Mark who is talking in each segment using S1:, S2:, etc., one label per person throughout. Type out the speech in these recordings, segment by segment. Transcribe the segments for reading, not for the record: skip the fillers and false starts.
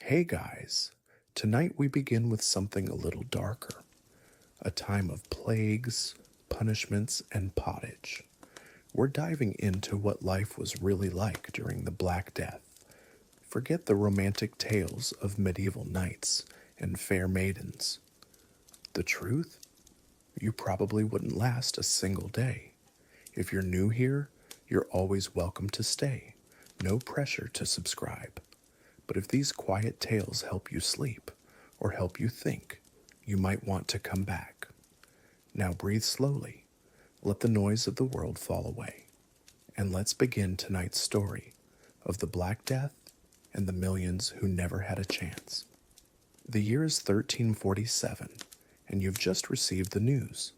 S1: Hey guys, tonight we begin with something a little darker, a time of plagues, punishments, and pottage. We're diving into what life was really like during the Black Death. Forget the romantic tales of medieval knights and fair maidens. The truth? You probably wouldn't last a single day. If you're new here, you're always welcome to stay. No pressure to subscribe. But if these quiet tales help you sleep or help you think, you might want to come back. Now breathe slowly, let the noise of the world fall away, and let's begin tonight's story of the Black Death and the millions who never had a chance. The year is 1347, and you've just received the news.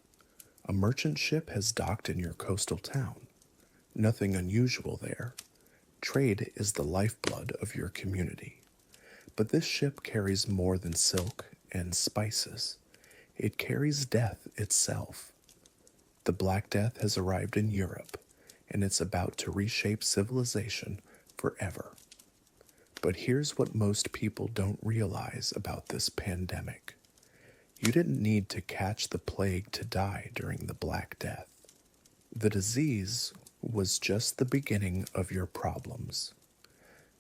S1: A merchant ship has docked in your coastal town. Nothing unusual there. Trade is the lifeblood of your community. But this ship carries more than silk and spices. It carries death itself. The Black Death has arrived in Europe, and it's about to reshape civilization forever. But here's what most people don't realize about this pandemic. You didn't need to catch the plague to die during the Black Death. The disease was just the beginning of your problems.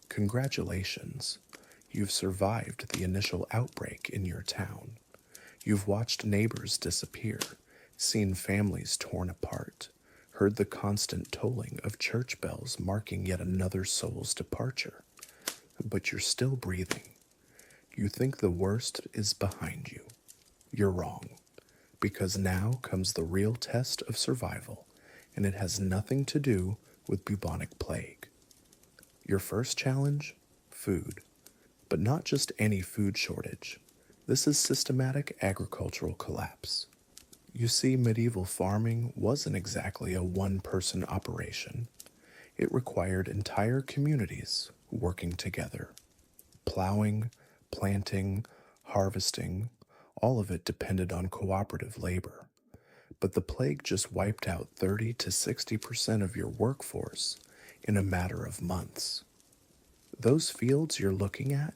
S1: Congratulations, you've survived the initial outbreak in your town. You've watched neighbors disappear, seen families torn apart, heard the constant tolling of church bells marking yet another soul's departure. But you're still breathing. You think the worst is behind you. You're wrong, because now comes the real test of survival, and it has nothing to do with bubonic plague. Your first challenge? Food. But not just any food shortage. This is systematic agricultural collapse. You see, medieval farming wasn't exactly a one-person operation. It required entire communities working together. Plowing, planting, harvesting, all of it depended on cooperative labor. But the plague just wiped out 30 to 60% of your workforce in a matter of months. Those fields you're looking at,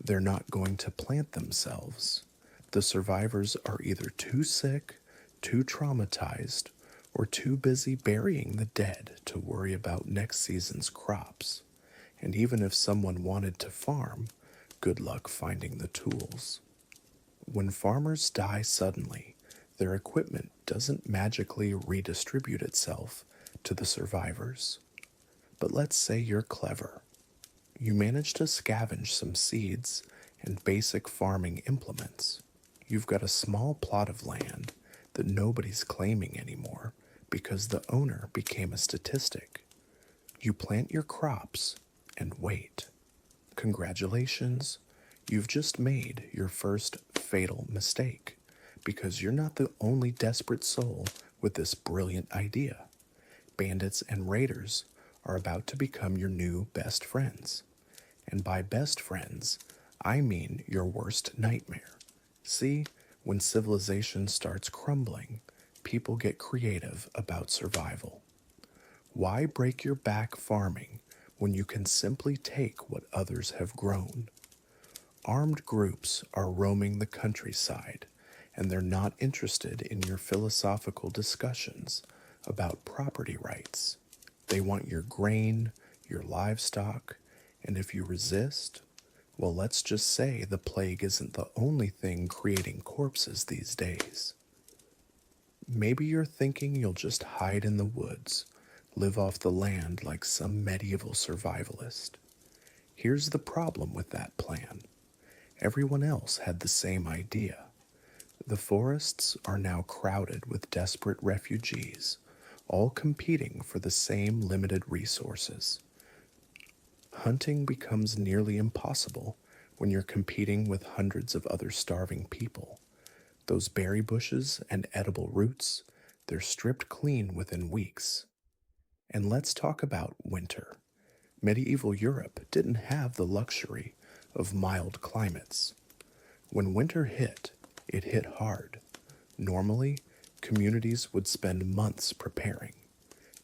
S1: they're not going to plant themselves. The survivors are either too sick, too traumatized, or too busy burying the dead to worry about next season's crops. And even if someone wanted to farm, good luck finding the tools. When farmers die suddenly, their equipment doesn't magically redistribute itself to the survivors. But let's say you're clever. You manage to scavenge some seeds and basic farming implements. You've got a small plot of land that nobody's claiming anymore because the owner became a statistic. You plant your crops and wait. Congratulations, you've just made your first fatal mistake because you're not the only desperate soul with this brilliant idea. Bandits and raiders are about to become your new best friends. And by best friends, I mean your worst nightmare. See, when civilization starts crumbling, people get creative about survival. Why break your back farming when you can simply take what others have grown? Armed groups are roaming the countryside, and they're not interested in your philosophical discussions about property rights. They want your grain, your livestock, and if you resist, well, let's just say the plague isn't the only thing creating corpses these days. Maybe you're thinking you'll just hide in the woods, live off the land like some medieval survivalist. Here's the problem with that plan. Everyone else had the same idea. The forests are now crowded with desperate refugees, all competing for the same limited resources. Hunting becomes nearly impossible when you're competing with hundreds of other starving people. Those berry bushes and edible roots, they're stripped clean within weeks. And let's talk about winter. Medieval Europe didn't have the luxury of mild climates. When winter hit, it hit hard. Normally, communities would spend months preparing,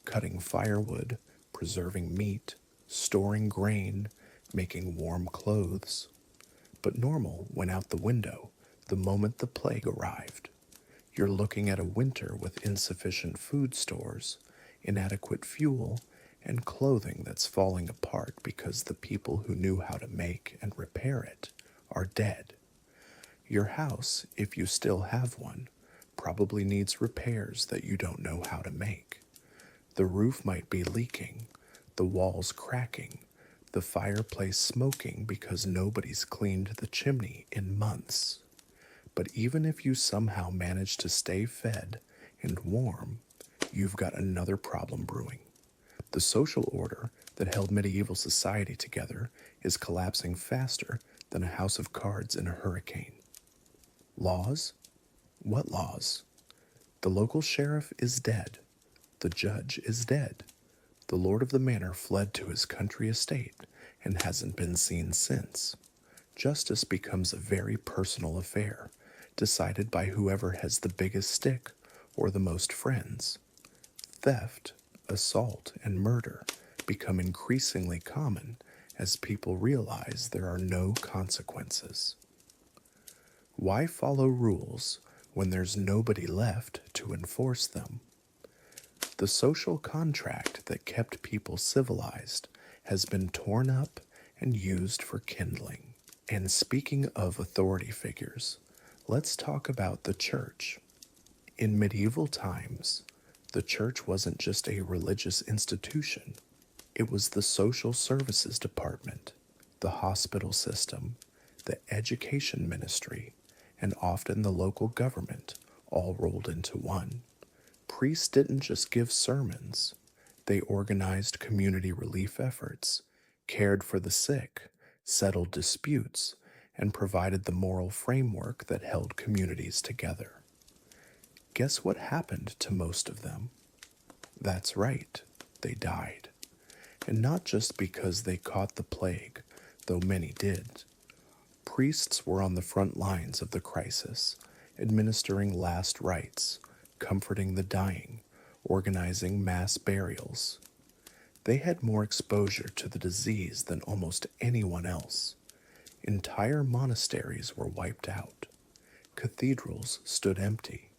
S1: cutting firewood, preserving meat, storing grain, making warm clothes. But normal went out the window the moment the plague arrived. You're looking at a winter with insufficient food stores, inadequate fuel, and clothing that's falling apart because the people who knew how to make and repair it are dead. Your house, if you still have one, probably needs repairs that you don't know how to make. The roof might be leaking, the walls cracking, the fireplace smoking because nobody's cleaned the chimney in months. But even if you somehow manage to stay fed and warm, you've got another problem brewing. The social order that held medieval society together is collapsing faster than a house of cards in a hurricane. Laws? What laws? The local sheriff is dead. The judge is dead. The lord of the manor fled to his country estate and hasn't been seen since. Justice becomes a very personal affair, decided by whoever has the biggest stick or the most friends. Theft, assault, and murder become increasingly common as people realize there are no consequences. Why follow rules when there's nobody left to enforce them? The social contract that kept people civilized has been torn up and used for kindling. And speaking of authority figures, let's talk about the church. In medieval times, the church wasn't just a religious institution, it was the social services department, the hospital system, the education ministry, and often the local government, all rolled into one. Priests didn't just give sermons, they organized community relief efforts, cared for the sick, settled disputes, and provided the moral framework that held communities together. Guess what happened to most of them? That's right, they died. And not just because they caught the plague, though many did. Priests were on the front lines of the crisis, administering last rites, comforting the dying, organizing mass burials. They had more exposure to the disease than almost anyone else. Entire monasteries were wiped out. Cathedrals stood empty.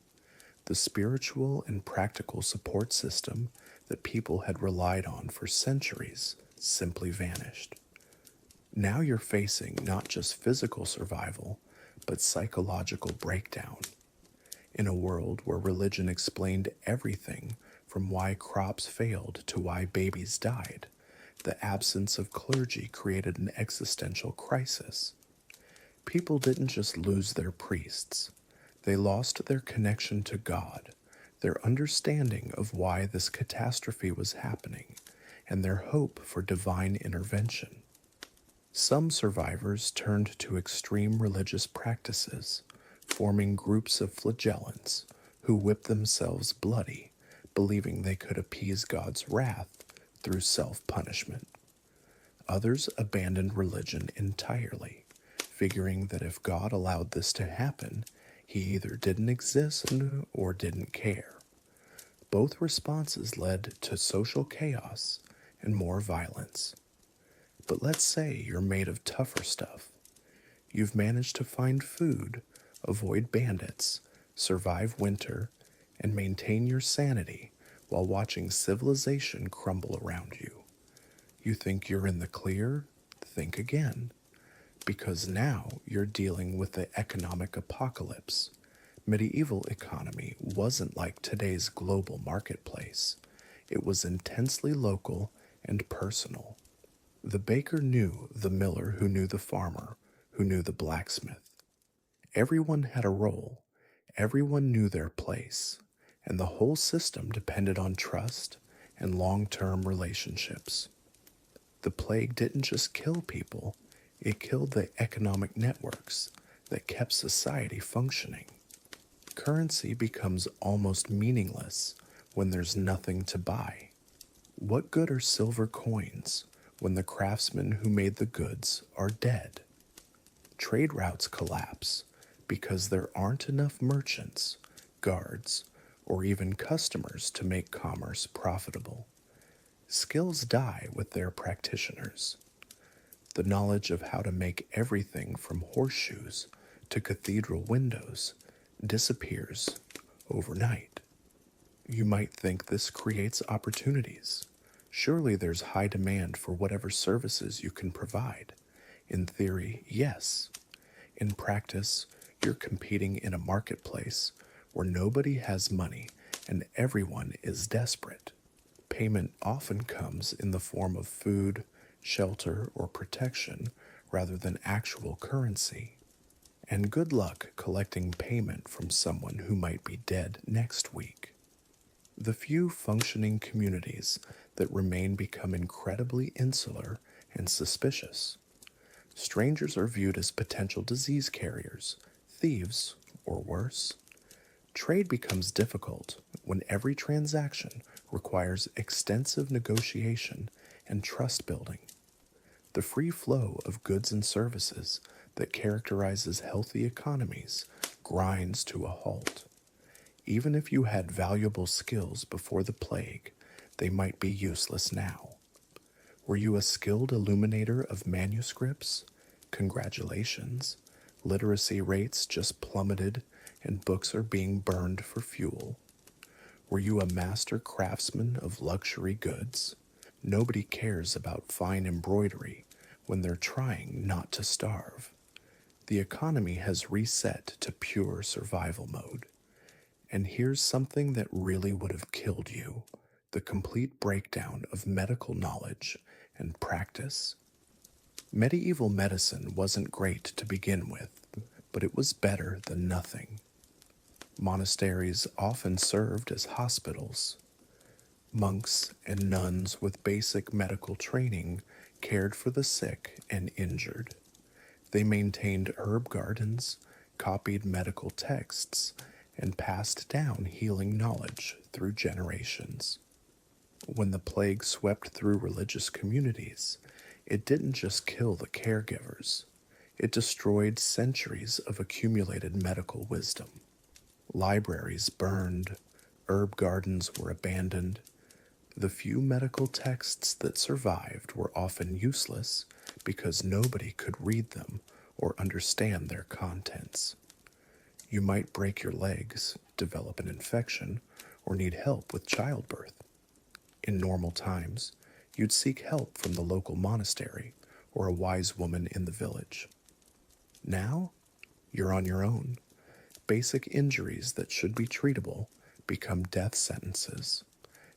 S1: The spiritual and practical support system that people had relied on for centuries simply vanished. Now you're facing not just physical survival, but psychological breakdown. In a world where religion explained everything from why crops failed to why babies died, the absence of clergy created an existential crisis. People didn't just lose their priests, they lost their connection to God, their understanding of why this catastrophe was happening, and their hope for divine intervention. Some survivors turned to extreme religious practices, forming groups of flagellants who whipped themselves bloody, believing they could appease God's wrath through self-punishment. Others abandoned religion entirely, figuring that if God allowed this to happen, he either didn't exist or didn't care. Both responses led to social chaos and more violence. But let's say you're made of tougher stuff. You've managed to find food, avoid bandits, survive winter, and maintain your sanity while watching civilization crumble around you. You think you're in the clear? Think again. Because now you're dealing with the economic apocalypse. Medieval economy wasn't like today's global marketplace. It was intensely local and personal. The baker knew the miller who knew the farmer, who knew the blacksmith. Everyone had a role, everyone knew their place, and the whole system depended on trust and long-term relationships. The plague didn't just kill people, it killed the economic networks that kept society functioning. Currency becomes almost meaningless when there's nothing to buy. What good are silver coins when the craftsmen who made the goods are dead? Trade routes collapse because there aren't enough merchants, guards, or even customers to make commerce profitable. Skills die with their practitioners. The knowledge of how to make everything from horseshoes to cathedral windows disappears overnight. You might think this creates opportunities. Surely there's high demand for whatever services you can provide. In theory, yes. In practice, you're competing in a marketplace where nobody has money and everyone is desperate. Payment often comes in the form of food, shelter, or protection rather than actual currency. And good luck collecting payment from someone who might be dead next week. The few functioning communities that remain become incredibly insular and suspicious. Strangers are viewed as potential disease carriers, thieves, or worse. Trade becomes difficult when every transaction requires extensive negotiation and trust building. The free flow of goods and services that characterizes healthy economies grinds to a halt. Even if you had valuable skills before the plague, they might be useless now. Were you a skilled illuminator of manuscripts? Congratulations. Literacy rates just plummeted and books are being burned for fuel. Were you a master craftsman of luxury goods? Nobody cares about fine embroidery when they're trying not to starve. The economy has reset to pure survival mode. And here's something that really would have killed you: the complete breakdown of medical knowledge and practice. Medieval medicine wasn't great to begin with, but it was better than nothing. Monasteries often served as hospitals. Monks and nuns with basic medical training cared for the sick and injured. They maintained herb gardens, copied medical texts, and passed down healing knowledge through generations. When the plague swept through religious communities, it didn't just kill the caregivers, it destroyed centuries of accumulated medical wisdom. Libraries burned, herb gardens were abandoned. The few medical texts that survived were often useless because nobody could read them or understand their contents. You might break your legs, develop an infection, or need help with childbirth. In normal times, you'd seek help from the local monastery or a wise woman in the village. Now, you're on your own. Basic injuries that should be treatable become death sentences.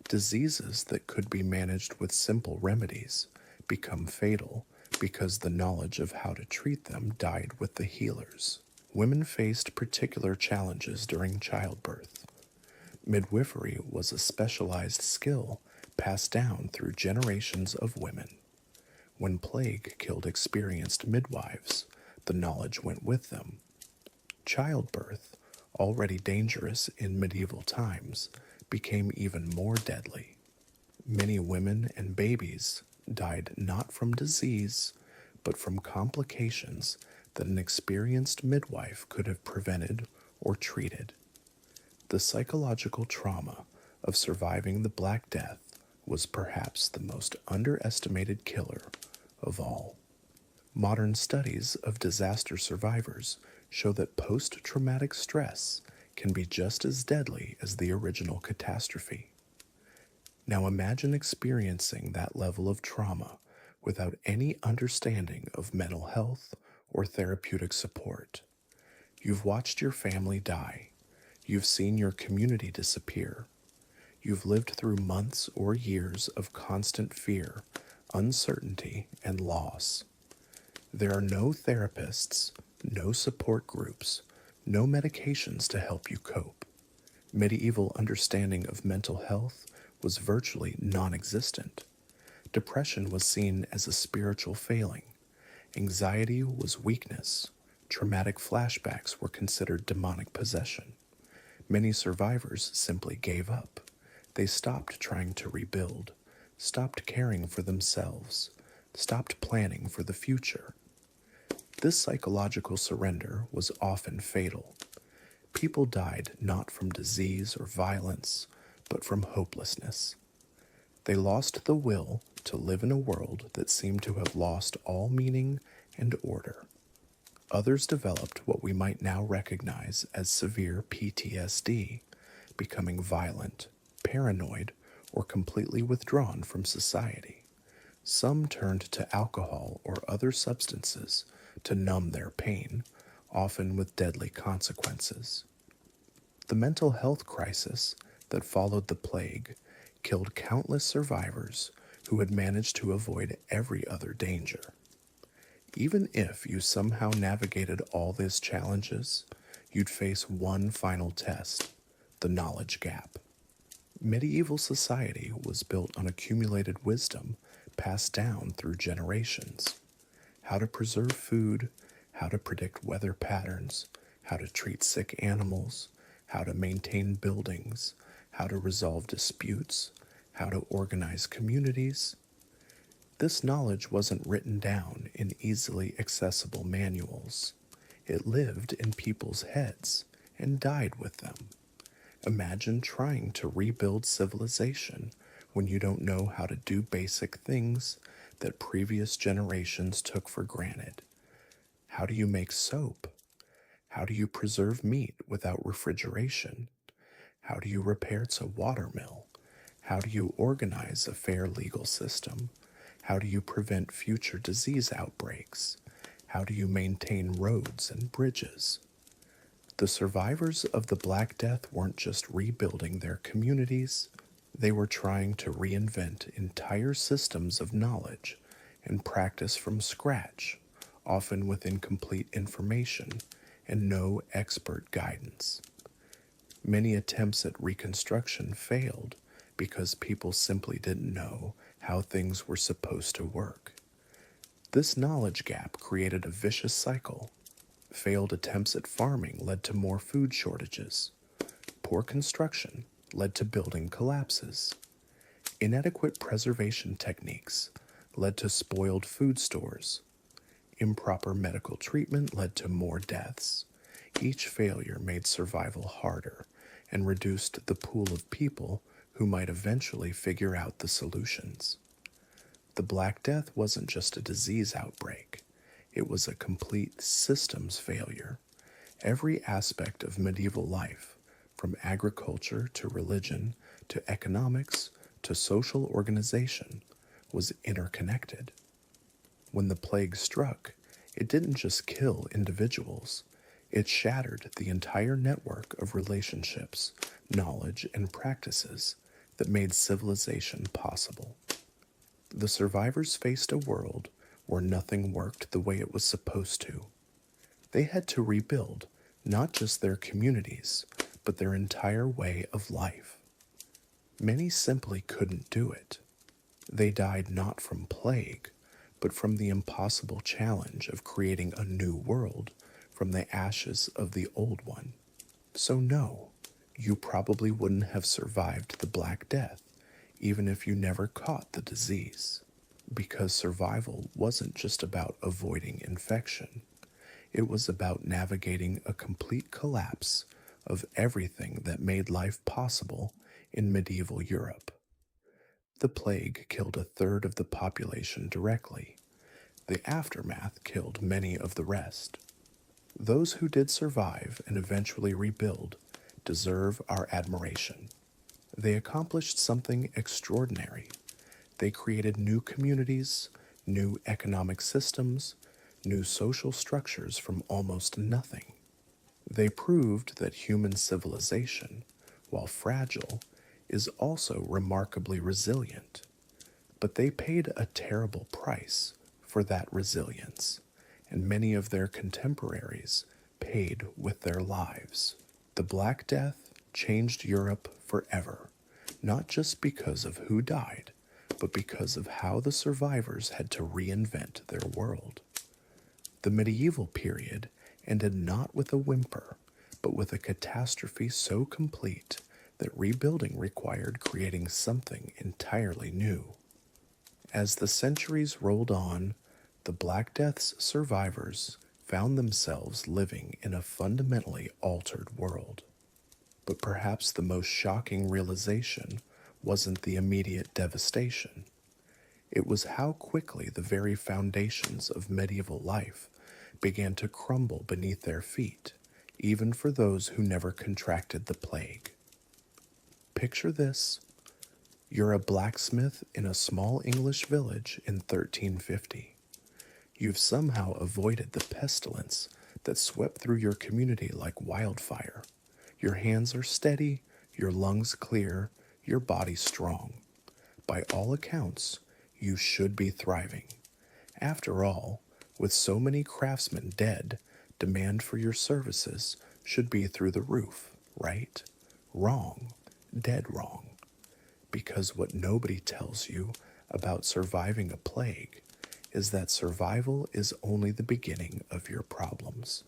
S1: Diseases that could be managed with simple remedies become fatal because the knowledge of how to treat them died with the healers. Women faced particular challenges during childbirth. Midwifery was a specialized skill passed down through generations of women. When plague killed experienced midwives, the knowledge went with them. Childbirth, already dangerous in medieval times, became even more deadly. Many women and babies died not from disease, but from complications that an experienced midwife could have prevented or treated. The psychological trauma of surviving the Black Death was perhaps the most underestimated killer of all. Modern studies of disaster survivors show that post-traumatic stress can be just as deadly as the original catastrophe. Now imagine experiencing that level of trauma without any understanding of mental health or therapeutic support. You've watched your family die. You've seen your community disappear. You've lived through months or years of constant fear, uncertainty, and loss. There are no therapists, no support groups, no medications to help you cope. Medieval understanding of mental health was virtually non-existent. Depression was seen as a spiritual failing. Anxiety was weakness. Traumatic flashbacks were considered demonic possession. Many survivors simply gave up. They stopped trying to rebuild, stopped caring for themselves, stopped planning for the future. This psychological surrender was often fatal. People died not from disease or violence, but from hopelessness. They lost the will to live in a world that seemed to have lost all meaning and order. Others developed what we might now recognize as severe PTSD, becoming violent, paranoid, or completely withdrawn from society. Some turned to alcohol or other substances to numb their pain, often with deadly consequences. The mental health crisis that followed the plague killed countless survivors who had managed to avoid every other danger. Even if you somehow navigated all these challenges, you'd face one final test: the knowledge gap. Medieval society was built on accumulated wisdom passed down through generations. How to preserve food, how to predict weather patterns, how to treat sick animals, how to maintain buildings, how to resolve disputes, how to organize communities. This knowledge wasn't written down in easily accessible manuals. It lived in people's heads and died with them. Imagine trying to rebuild civilization when you don't know how to do basic things that previous generations took for granted. How do you make soap? How do you preserve meat without refrigeration? How do you repair a watermill? How do you organize a fair legal system? How do you prevent future disease outbreaks? How do you maintain roads and bridges? The survivors of the Black Death weren't just rebuilding their communities, they were trying to reinvent entire systems of knowledge and practice from scratch, often with incomplete information and no expert guidance. Many attempts at reconstruction failed because people simply didn't know how things were supposed to work. This knowledge gap created a vicious cycle. Failed attempts at farming led to more food shortages. Poor construction led to building collapses. Inadequate preservation techniques led to spoiled food stores. Improper medical treatment led to more deaths. Each failure made survival harder and reduced the pool of people who might eventually figure out the solutions. The Black Death wasn't just a disease outbreak. It was a complete systems failure. Every aspect of medieval life, from agriculture to religion to economics to social organization, was interconnected. When the plague struck, it didn't just kill individuals, it shattered the entire network of relationships, knowledge, and practices that made civilization possible. The survivors faced a world where nothing worked the way it was supposed to. They had to rebuild not just their communities, but their entire way of life. Many simply couldn't do it. They died not from plague, but from the impossible challenge of creating a new world from the ashes of the old one. So no, you probably wouldn't have survived the Black Death, even if you never caught the disease, because survival wasn't just about avoiding infection. It was about navigating a complete collapse of everything that made life possible in medieval Europe. The plague killed a third of the population directly. The aftermath killed many of the rest. Those who did survive and eventually rebuild deserve our admiration. They accomplished something extraordinary. They created new communities, new economic systems, new social structures from almost nothing. They proved that human civilization, while fragile, is also remarkably resilient. But they paid a terrible price for that resilience, and many of their contemporaries paid with their lives. The Black Death changed Europe forever, not just because of who died, but because of how the survivors had to reinvent their world. The medieval period ended not with a whimper, but with a catastrophe so complete that rebuilding required creating something entirely new. As the centuries rolled on, the Black Death's survivors found themselves living in a fundamentally altered world. But perhaps the most shocking realization wasn't the immediate devastation. It was how quickly the very foundations of medieval life began to crumble beneath their feet, even for those who never contracted the plague. Picture this. You're a blacksmith in a small English village in 1350. You've somehow avoided the pestilence that swept through your community like wildfire. Your hands are steady, your lungs clear, your body strong. By all accounts, you should be thriving. After all, with so many craftsmen dead, demand for your services should be through the roof, right? Wrong. Dead wrong. Because what nobody tells you about surviving a plague is that survival is only the beginning of your problems.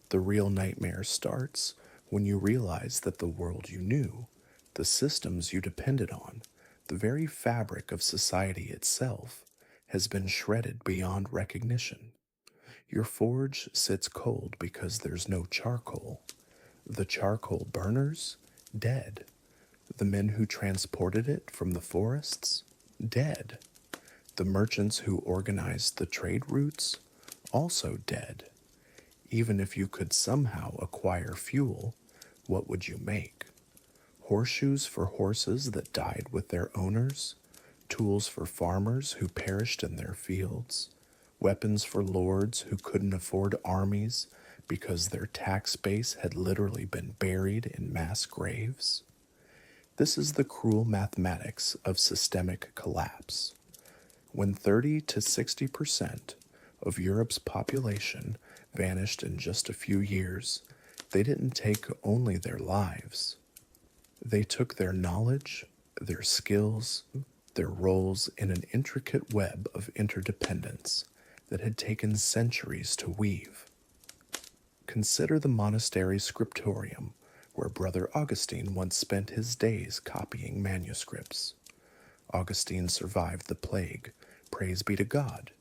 S1: The real nightmare starts when you realize that the world you knew, the systems you depended on, the very fabric of society itself, has been shredded beyond recognition. Your forge sits cold because there's no charcoal. The charcoal burners, dead. The men who transported it from the forests, dead. The merchants who organized the trade routes, also dead. Even if you could somehow acquire fuel, what would you make? Horseshoes for horses that died with their owners, tools for farmers who perished in their fields, weapons for lords who couldn't afford armies because their tax base had literally been buried in mass graves. This is the cruel mathematics of systemic collapse. When 30 to 60% of Europe's population vanished in just a few years, they didn't take only their lives. They took their knowledge, their skills, their roles in an intricate web of interdependence that had taken centuries to weave. Consider the monastery scriptorium where Brother Augustine once spent his days copying manuscripts. Augustine survived the plague, praise be to God.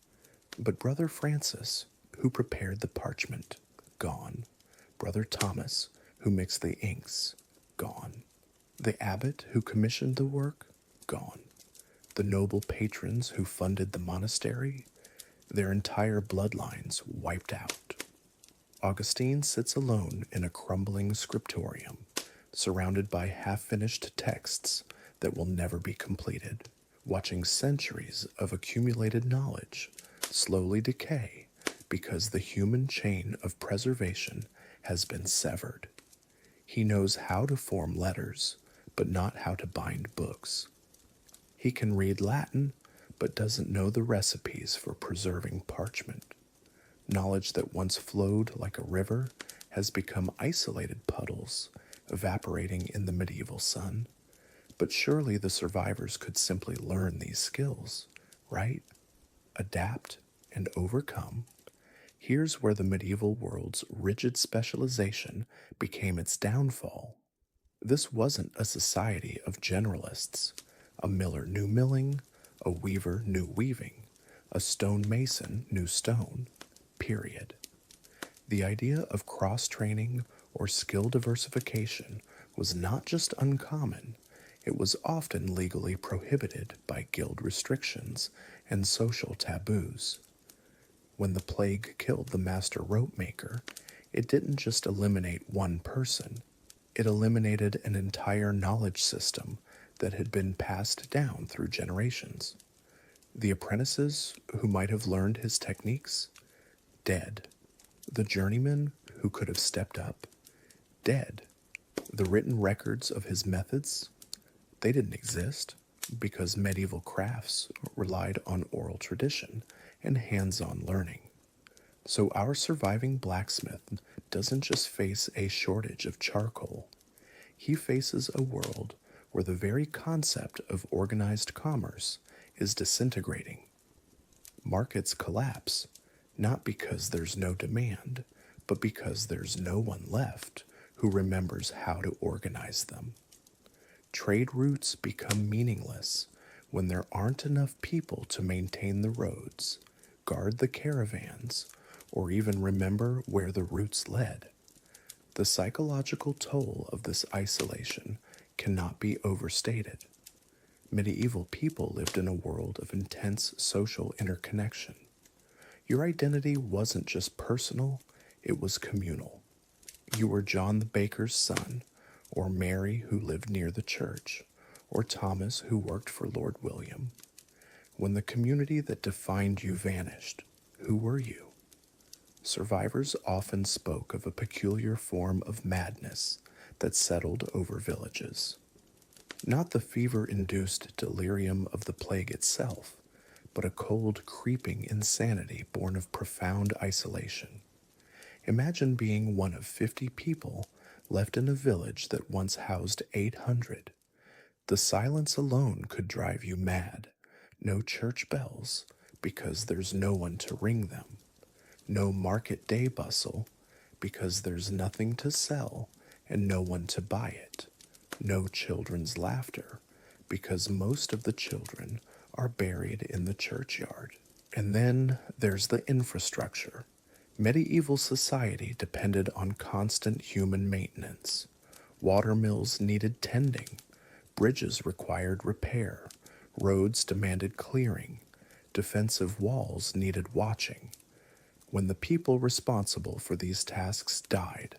S1: But Brother Francis, who prepared the parchment, gone. Brother Thomas, who mixed the inks, gone. The abbot who commissioned the work, gone. The noble patrons who funded the monastery, their entire bloodlines wiped out. Augustine sits alone in a crumbling scriptorium, surrounded by half-finished texts that will never be completed, watching centuries of accumulated knowledge slowly decay because the human chain of preservation has been severed. He knows how to form letters, but not how to bind books. He can read Latin, but doesn't know the recipes for preserving parchment. Knowledge that once flowed like a river has become isolated puddles, evaporating in the medieval sun. But surely the survivors could simply learn these skills, right? Adapt and overcome. Here's where the medieval world's rigid specialization became its downfall. This wasn't a society of generalists. A miller knew milling, a weaver knew weaving, a stonemason knew stone, period. The idea of cross-training or skill diversification was not just uncommon, it was often legally prohibited by guild restrictions and social taboos. When the plague killed the master rope maker, it didn't just eliminate one person, it eliminated an entire knowledge system that had been passed down through generations. The apprentices who might have learned his techniques, dead. The journeyman who could have stepped up, dead. The written records of his methods, they didn't exist because medieval crafts relied on oral tradition and hands-on learning. So our surviving blacksmith doesn't just face a shortage of charcoal. He faces a world where the very concept of organized commerce is disintegrating. Markets collapse, not because there's no demand, but because there's no one left who remembers how to organize them. Trade routes become meaningless when there aren't enough people to maintain the roads, guard the caravans, or even remember where the routes led. The psychological toll of this isolation cannot be overstated. Medieval people lived in a world of intense social interconnection. Your identity wasn't just personal, it was communal. You were John the baker's son, or Mary who lived near the church, or Thomas who worked for Lord William. When the community that defined you vanished, who were you? Survivors often spoke of a peculiar form of madness that settled over villages. Not the fever-induced delirium of the plague itself, but a cold, creeping insanity born of profound isolation. Imagine being one of 50 people left in a village that once housed 800. The silence alone could drive you mad. No church bells, because there's no one to ring them. No market day bustle, because there's nothing to sell and no one to buy it. No children's laughter, because most of the children are buried in the churchyard. And then there's the infrastructure. Medieval society depended on constant human maintenance. Water mills needed tending, bridges required repair, roads demanded clearing, defensive walls needed watching. When the people responsible for these tasks died,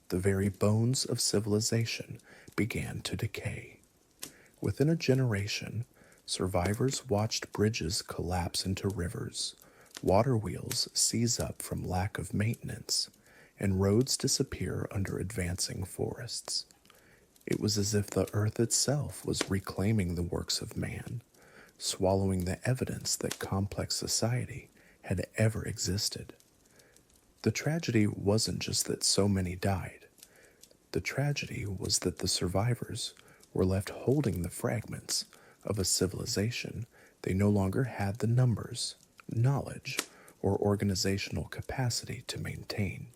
S1: the very bones of civilization began to decay. Within a generation, survivors watched bridges collapse into rivers, water wheels seize up from lack of maintenance, and roads disappear under advancing forests. It was as if the earth itself was reclaiming the works of man, swallowing the evidence that complex society had ever existed. The tragedy wasn't just that so many died. The tragedy was that the survivors were left holding the fragments of a civilization they no longer had the numbers, knowledge, or organizational capacity to maintain.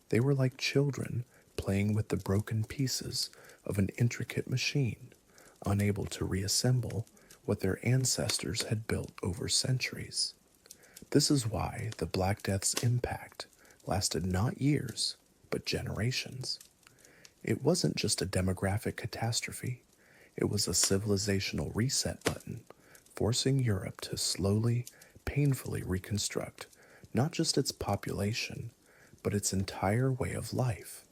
S1: They were like children playing with the broken pieces of an intricate machine, unable to reassemble what their ancestors had built over centuries. This is why the Black Death's impact lasted not years, but generations. It wasn't just a demographic catastrophe, it was a civilizational reset button, forcing Europe to slowly, painfully reconstruct not just its population, but its entire way of life.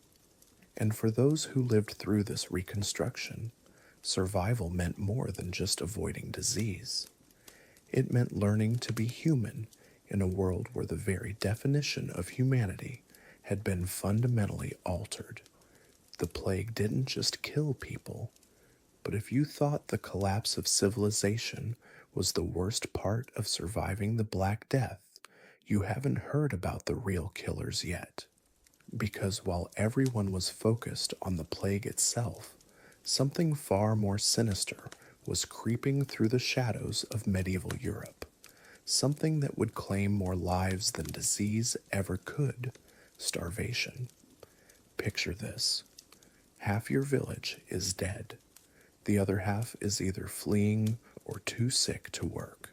S1: And for those who lived through this reconstruction, survival meant more than just avoiding disease. It meant learning to be human in a world where the very definition of humanity had been fundamentally altered. The plague didn't just kill people, but if you thought the collapse of civilization was the worst part of surviving the Black Death, you haven't heard about the real killers yet. Because while everyone was focused on the plague itself, something far more sinister was creeping through the shadows of medieval Europe. Something that would claim more lives than disease ever could: starvation. Picture this. Half your village is dead. The other half is either fleeing or too sick to work.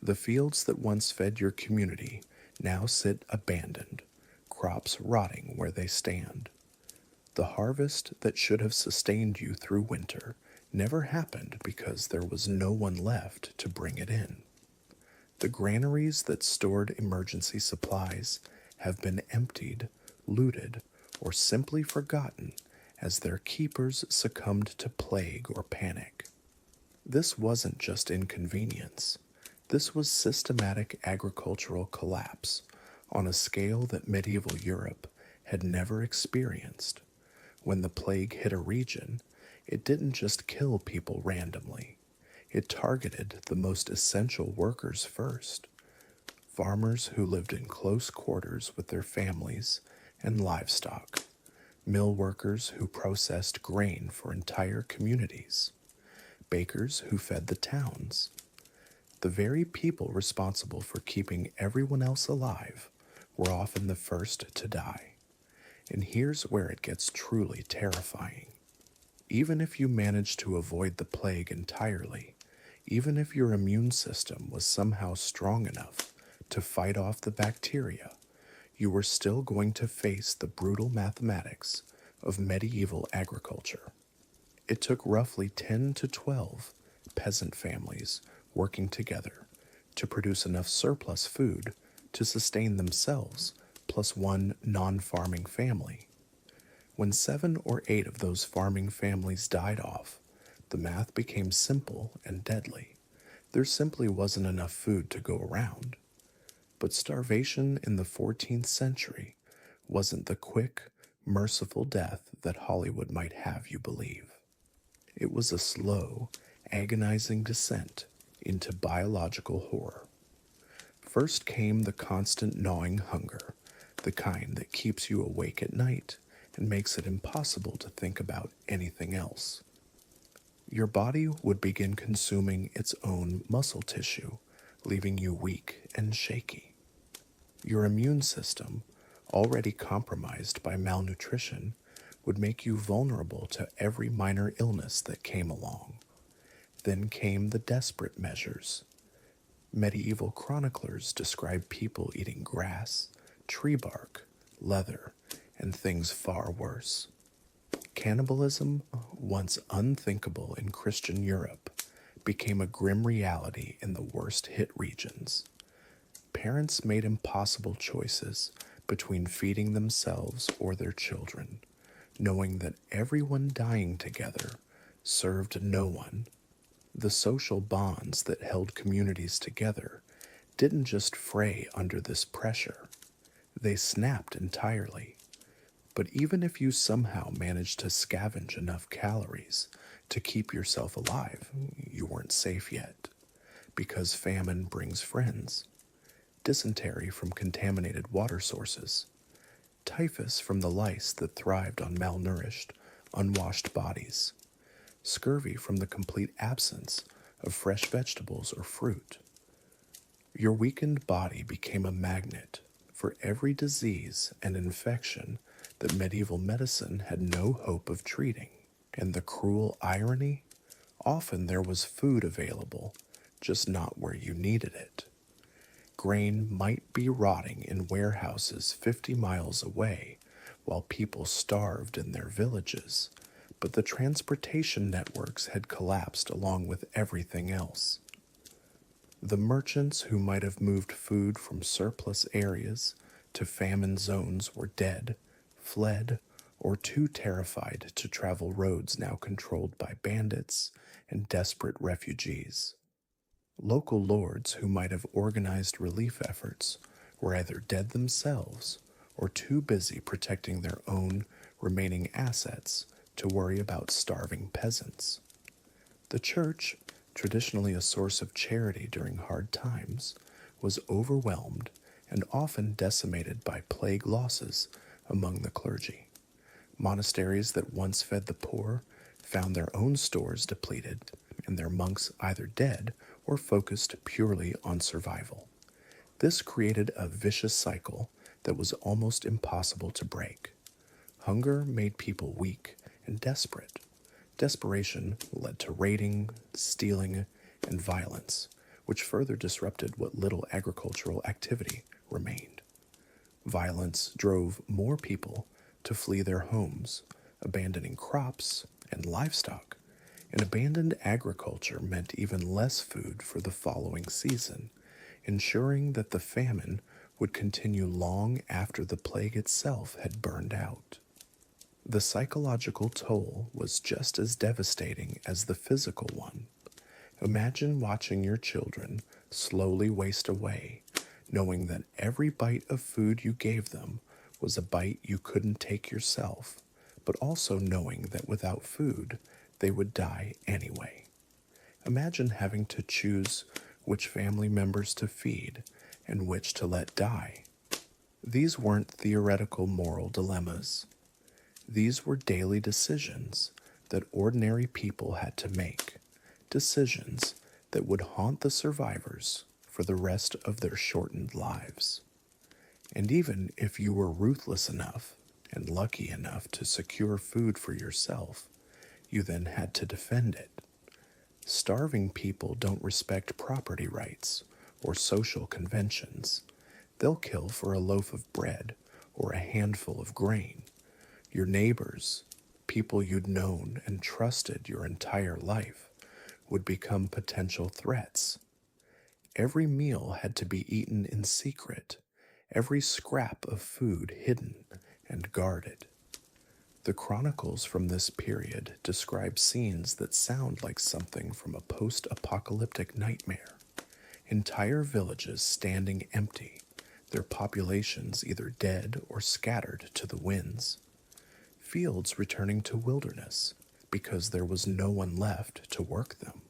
S1: The fields that once fed your community now sit abandoned, crops rotting where they stand. The harvest that should have sustained you through winter never happened because there was no one left to bring it in. The granaries that stored emergency supplies have been emptied, looted, or simply forgotten as their keepers succumbed to plague or panic. This wasn't just inconvenience. This was systematic agricultural collapse on a scale that medieval Europe had never experienced. When the plague hit a region, it didn't just kill people randomly. It targeted the most essential workers first. Farmers who lived in close quarters with their families and livestock. Mill workers who processed grain for entire communities. Bakers who fed the towns. The very people responsible for keeping everyone else alive were often the first to die. And here's where it gets truly terrifying. Even if you managed to avoid the plague entirely, even if your immune system was somehow strong enough to fight off the bacteria, you were still going to face the brutal mathematics of medieval agriculture. It took roughly 10 to 12 peasant families working together to produce enough surplus food to sustain themselves plus one non-farming family. When 7 or 8 of those farming families died off, the math became simple and deadly. There simply wasn't enough food to go around. But starvation in the 14th century wasn't the quick, merciful death that Hollywood might have you believe. It was a slow, agonizing descent into biological horror. First came the constant gnawing hunger, the kind that keeps you awake at night and makes it impossible to think about anything else. Your body would begin consuming its own muscle tissue, leaving you weak and shaky. Your immune system, already compromised by malnutrition, would make you vulnerable to every minor illness that came along. Then came the desperate measures. Medieval chroniclers describe people eating grass, tree bark, leather, and things far worse. Cannibalism, once unthinkable in Christian Europe, became a grim reality in the worst hit regions. Parents made impossible choices between feeding themselves or their children, knowing that everyone dying together served no one. The social bonds that held communities together didn't just fray under this pressure, they snapped entirely. But even if you somehow managed to scavenge enough calories to keep yourself alive, you weren't safe yet, because famine brings friends. Dysentery from contaminated water sources, typhus from the lice that thrived on malnourished, unwashed bodies, scurvy from the complete absence of fresh vegetables or fruit. Your weakened body became a magnet for every disease and infection that medieval medicine had no hope of treating. And the cruel irony? Often there was food available, just not where you needed it. Grain might be rotting in warehouses 50 miles away while people starved in their villages, but the transportation networks had collapsed along with everything else. The merchants who might have moved food from surplus areas to famine zones were dead, fled, or too terrified to travel roads now controlled by bandits and desperate refugees. Local lords who might have organized relief efforts were either dead themselves or too busy protecting their own remaining assets to worry about starving peasants. The church, traditionally a source of charity during hard times, was overwhelmed and often decimated by plague losses among the clergy. Monasteries that once fed the poor found their own stores depleted and their monks either dead or focused purely on survival. This created a vicious cycle that was almost impossible to break. Hunger made people weak and desperate. Desperation led to raiding, stealing, and violence, which further disrupted what little agricultural activity remained. Violence drove more people to flee their homes, abandoning crops and livestock, and abandoned agriculture meant even less food for the following season, ensuring that the famine would continue long after the plague itself had burned out. The psychological toll was just as devastating as the physical one. Imagine watching your children slowly waste away, knowing that every bite of food you gave them was a bite you couldn't take yourself, but also knowing that without food, they would die anyway. Imagine having to choose which family members to feed and which to let die. These weren't theoretical moral dilemmas. These were daily decisions that ordinary people had to make, decisions that would haunt the survivors for the rest of their shortened lives. And even if you were ruthless enough and lucky enough to secure food for yourself, you then had to defend it. Starving people don't respect property rights or social conventions. They'll kill for a loaf of bread or a handful of grain. Your neighbors, people you'd known and trusted your entire life, would become potential threats. Every meal had to be eaten in secret, every scrap of food hidden and guarded. The chronicles from this period describe scenes that sound like something from a post apocalyptic nightmare. Entire villages standing empty, their populations either dead or scattered to the winds. Fields returning to wilderness because there was no one left to work them.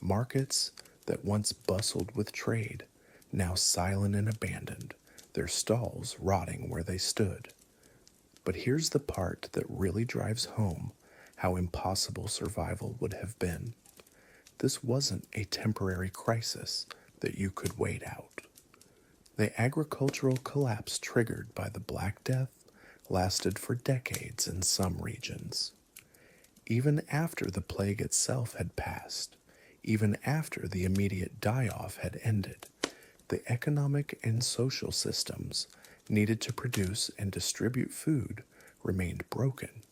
S1: Markets that once bustled with trade, now silent and abandoned, their stalls rotting where they stood. But here's the part that really drives home how impossible survival would have been. This wasn't a temporary crisis that you could wait out. The agricultural collapse triggered by the Black Death lasted for decades in some regions. Even after the plague itself had passed, even after the immediate die-off had ended, the economic and social systems needed to produce and distribute food remained broken.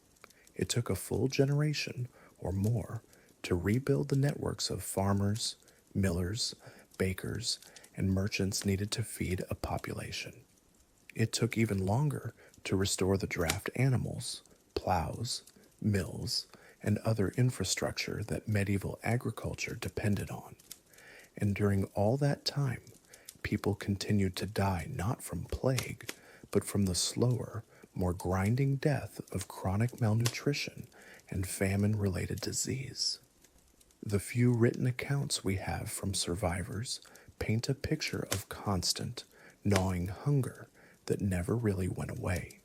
S1: It took a full generation or more to rebuild the networks of farmers, millers, bakers, and merchants needed to feed a population. It took even longer to restore the draft animals, plows, mills, and other infrastructure that medieval agriculture depended on. And during all that time, people continued to die not from plague, but from the slower, more grinding death of chronic malnutrition and famine-related disease. The few written accounts we have from survivors paint a picture of constant, gnawing hunger that never really went away,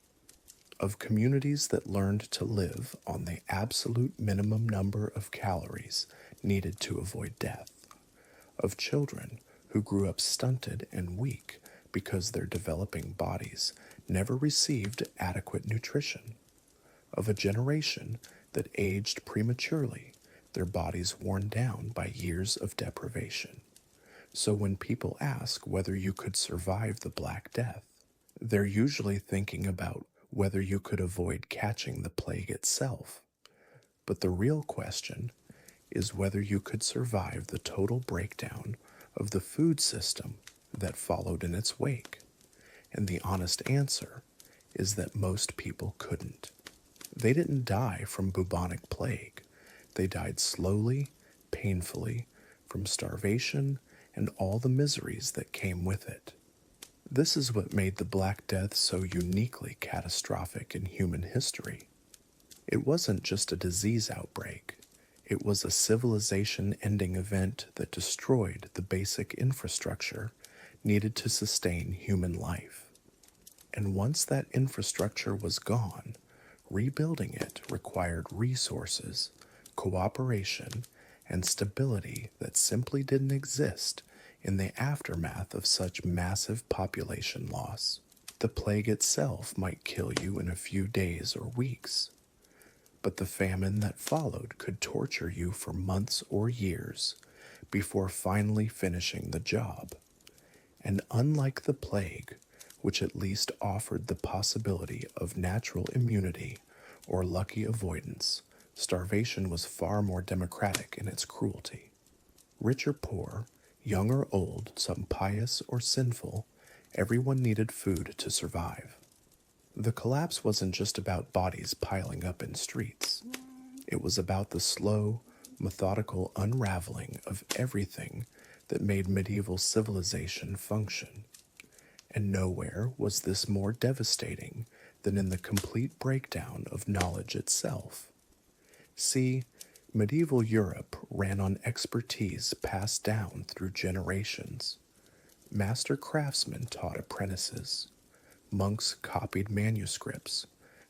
S1: of communities that learned to live on the absolute minimum number of calories needed to avoid death, of children who grew up stunted and weak because their developing bodies never received adequate nutrition, of a generation that aged prematurely, their bodies worn down by years of deprivation. So when people ask whether you could survive the Black Death, they're usually thinking about whether you could avoid catching the plague itself. But the real question is whether you could survive the total breakdown of the food system that followed in its wake. And the honest answer is that most people couldn't. They didn't die from bubonic plague. They died slowly, painfully, from starvation and all the miseries that came with it. This is what made the Black Death so uniquely catastrophic in human history. It wasn't just a disease outbreak. It was a civilization-ending event that destroyed the basic infrastructure needed to sustain human life. And once that infrastructure was gone, rebuilding it required resources, cooperation, and stability that simply didn't exist in the aftermath of such massive population loss. The plague itself might kill you in a few days or weeks, but the famine that followed could torture you for months or years before finally finishing the job. And unlike the plague, which at least offered the possibility of natural immunity or lucky avoidance, starvation was far more democratic in its cruelty. Rich or poor, young or old, some pious or sinful, everyone needed food to survive. The collapse wasn't just about bodies piling up in streets. It was about the slow, methodical unraveling of everything that made medieval civilization function. And nowhere was this more devastating than in the complete breakdown of knowledge itself. See, medieval Europe ran on expertise passed down through generations. Master craftsmen taught apprentices. Monks copied manuscripts.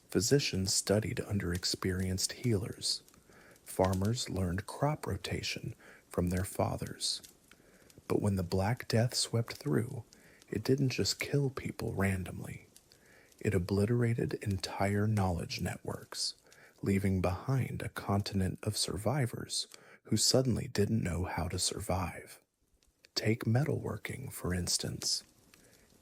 S1: Physicians studied under experienced healers. Farmers learned crop rotation from their fathers. But when the Black Death swept through, it didn't just kill people randomly. It obliterated entire knowledge networks, leaving behind a continent of survivors who suddenly didn't know how to survive. Take metalworking, for instance.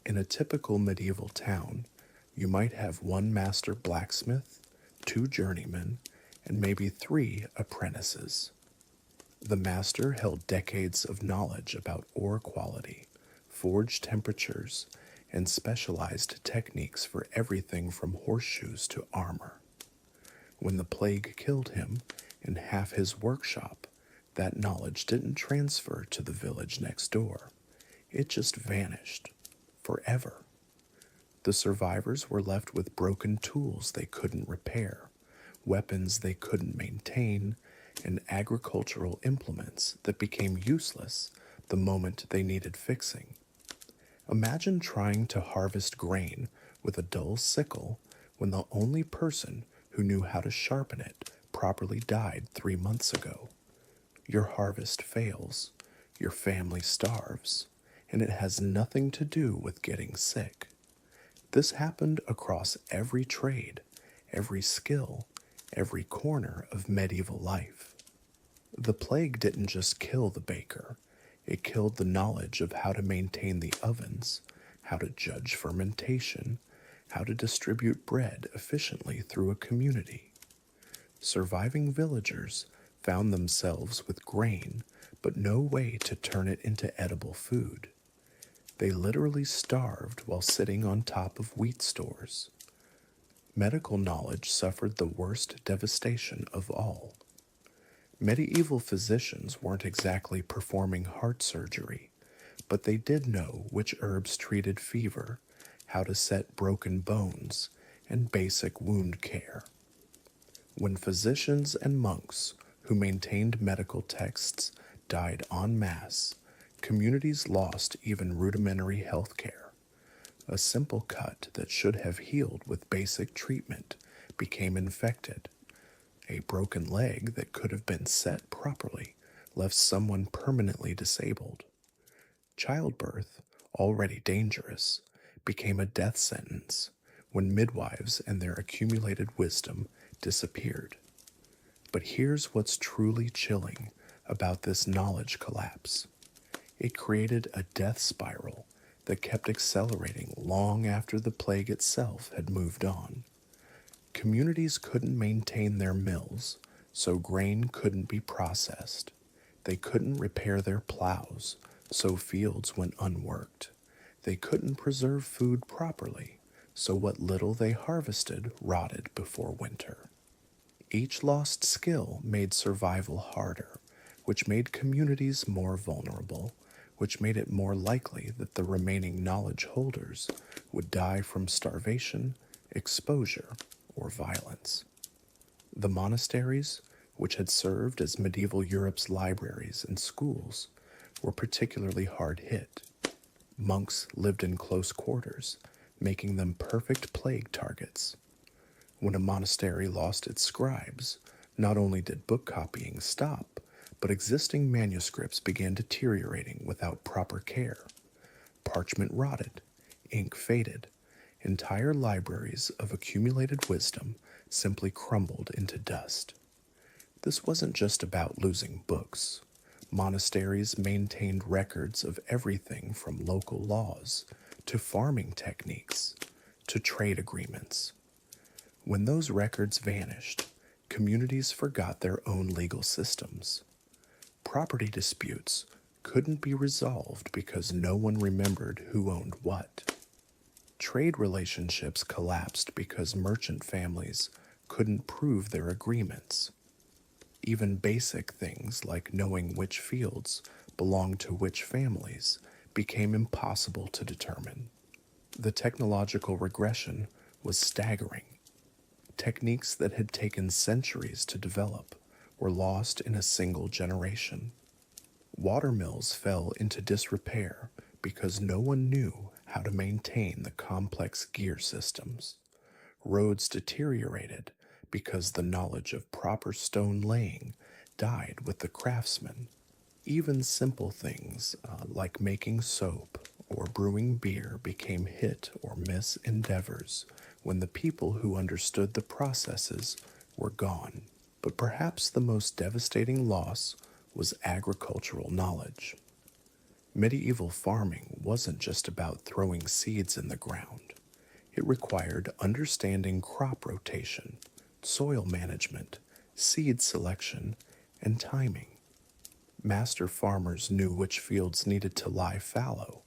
S1: In a typical medieval town, you might have one master blacksmith, 2 journeymen, and maybe 3 apprentices. The master held decades of knowledge about ore quality, forge temperatures, and specialized techniques for everything from horseshoes to armor. When the plague killed him and half his workshop, that knowledge didn't transfer to the village next door. It just vanished forever. The survivors were left with broken tools they couldn't repair, weapons they couldn't maintain, and agricultural implements that became useless the moment they needed fixing. Imagine trying to harvest grain with a dull sickle when the only person who knew how to sharpen it properly died 3 months ago. Your harvest fails, your family starves, and it has nothing to do with getting sick. This happened across every trade, every skill, every corner of medieval life. The plague didn't just kill the baker, it killed the knowledge of how to maintain the ovens, how to judge fermentation, how to distribute bread efficiently through a community. Surviving villagers found themselves with grain, but no way to turn it into edible food. They literally starved while sitting on top of wheat stores. Medical knowledge suffered the worst devastation of all. Medieval physicians weren't exactly performing heart surgery, but they did know which herbs treated fever, how to set broken bones, and basic wound care. When physicians and monks who maintained medical texts died en masse, communities lost even rudimentary health care. A simple cut that should have healed with basic treatment became infected. A broken leg that could have been set properly left someone permanently disabled. Childbirth, already dangerous, became a death sentence when midwives and their accumulated wisdom disappeared. But here's what's truly chilling about this knowledge collapse. It created a death spiral that kept accelerating long after the plague itself had moved on. Communities couldn't maintain their mills, so grain couldn't be processed. They couldn't repair their plows, so fields went unworked. They couldn't preserve food properly, so what little they harvested rotted before winter. Each lost skill made survival harder, which made communities more vulnerable, which made it more likely that the remaining knowledge holders would die from starvation, exposure, or violence. The monasteries, which had served as medieval Europe's libraries and schools, were particularly hard hit. Monks lived in close quarters, making them perfect plague targets. When a monastery lost its scribes, not only did book copying stop, but existing manuscripts began deteriorating without proper care. Parchment rotted, ink faded, entire libraries of accumulated wisdom simply crumbled into dust. This wasn't just about losing books. Monasteries maintained records of everything from local laws to farming techniques to trade agreements. When those records vanished, communities forgot their own legal systems. Property disputes couldn't be resolved because no one remembered who owned what. Trade relationships collapsed because merchant families couldn't prove their agreements. Even basic things like knowing which fields belonged to which families became impossible to determine. The technological regression was staggering. Techniques that had taken centuries to develop were lost in a single generation. Water mills fell into disrepair because no one knew how to maintain the complex gear systems. Roads deteriorated because the knowledge of proper stone laying died with the craftsmen. Even simple things like making soap or brewing beer became hit or miss endeavors when the people who understood the processes were gone. But perhaps the most devastating loss was agricultural knowledge. Medieval farming wasn't just about throwing seeds in the ground. It required understanding crop rotation, soil management, seed selection, and timing. Master farmers knew which fields needed to lie fallow,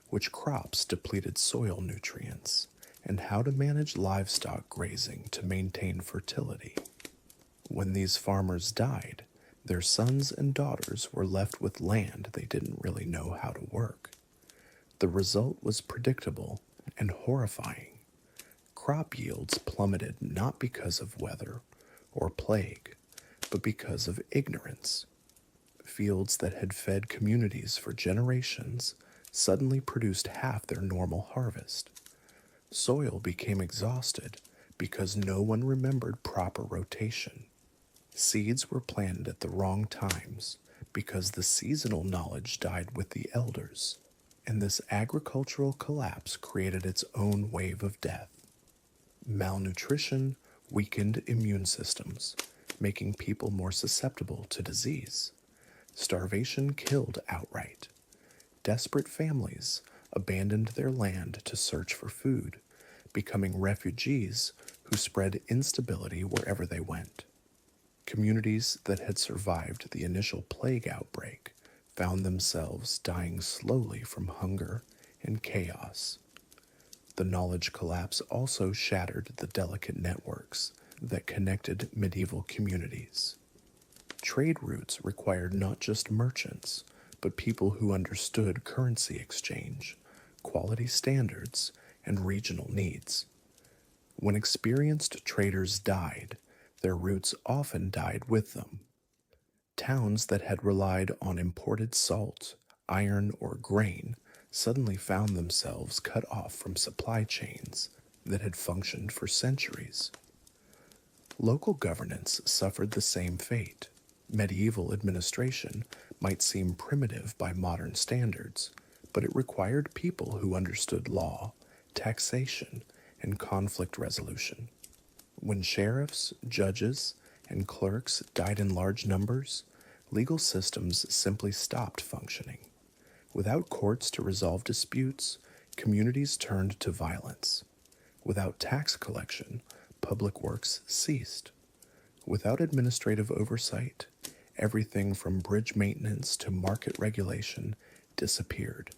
S1: which crops depleted soil nutrients, and how to manage livestock grazing to maintain fertility. When these farmers died, their sons and daughters were left with land they didn't really know how to work. The result was predictable and horrifying. Crop yields plummeted not because of weather or plague, but because of ignorance. Fields that had fed communities for generations suddenly produced half their normal harvest. Soil became exhausted because no one remembered proper rotation. Seeds were planted at the wrong times because the seasonal knowledge died with the elders, and this agricultural collapse created its own wave of death. Malnutrition weakened immune systems, making people more susceptible to disease. Starvation killed outright. Desperate families abandoned their land to search for food, becoming refugees who spread instability wherever they went. Communities that had survived the initial plague outbreak found themselves dying slowly from hunger and chaos. The knowledge collapse also shattered the delicate networks that connected medieval communities. Trade routes required not just merchants, but people who understood currency exchange, quality standards, and regional needs. When experienced traders died, their routes often died with them. Towns that had relied on imported salt, iron, or grain suddenly found themselves cut off from supply chains that had functioned for centuries. Local governance suffered the same fate. Medieval administration might seem primitive by modern standards, but it required people who understood law, taxation, and conflict resolution. When sheriffs, judges, and clerks died in large numbers, legal systems simply stopped functioning. Without courts to resolve disputes, communities turned to violence. Without tax collection, public works ceased. Without administrative oversight, everything from bridge maintenance to market regulation disappeared.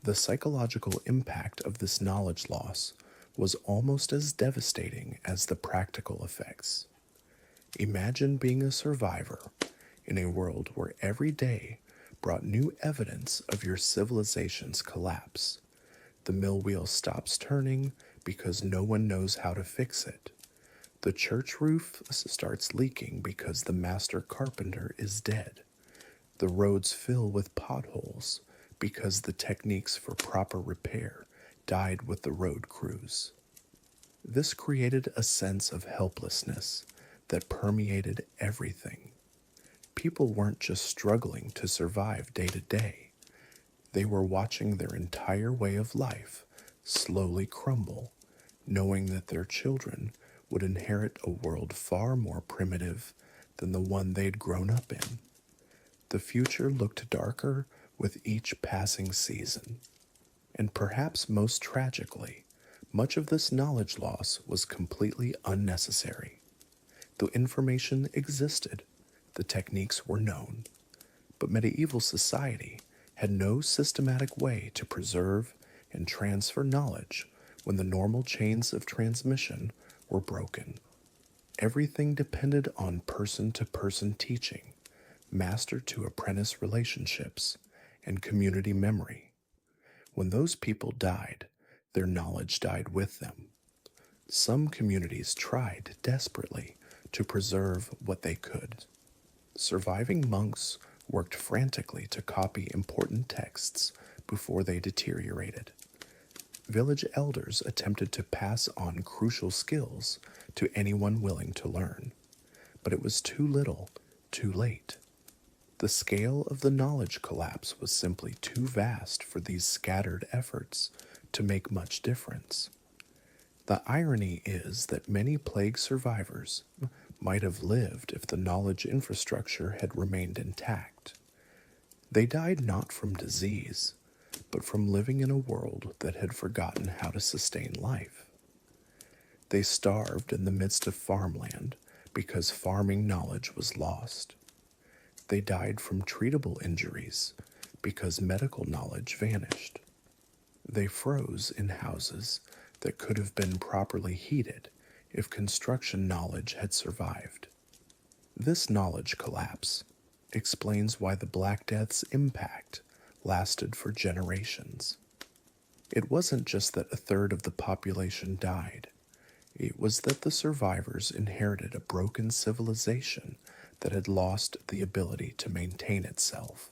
S1: The psychological impact of this knowledge loss was almost as devastating as the practical effects. Imagine being a survivor in a world where every day brought new evidence of your civilization's collapse. The mill wheel stops turning because no one knows how to fix it. The church roof starts leaking because the master carpenter is dead. The roads fill with potholes because the techniques for proper repair died with the road crews. This created a sense of helplessness that permeated everything. People weren't just struggling to survive day to day. They were watching their entire way of life slowly crumble, knowing that their children would inherit a world far more primitive than the one they'd grown up in. The future looked darker with each passing season. And perhaps most tragically, much of this knowledge loss was completely unnecessary. The information existed, the techniques were known, but medieval society had no systematic way to preserve and transfer knowledge when the normal chains of transmission were broken. Everything depended on person-to-person teaching, master-to-apprentice relationships, and community memory. When those people died, their knowledge died with them. Some communities tried desperately to preserve what they could. Surviving monks worked frantically to copy important texts before they deteriorated. Village elders attempted to pass on crucial skills to anyone willing to learn, but it was too little, too late. The scale of the knowledge collapse was simply too vast for these scattered efforts to make much difference. The irony is that many plague survivors might have lived if the knowledge infrastructure had remained intact. They died not from disease, but from living in a world that had forgotten how to sustain life. They starved in the midst of farmland because farming knowledge was lost. They died from treatable injuries because medical knowledge vanished. They froze in houses that could have been properly heated if construction knowledge had survived. This knowledge collapse explains why the Black Death's impact lasted for generations. It wasn't just that a third of the population died, it was that the survivors inherited a broken civilization that had lost the ability to maintain itself.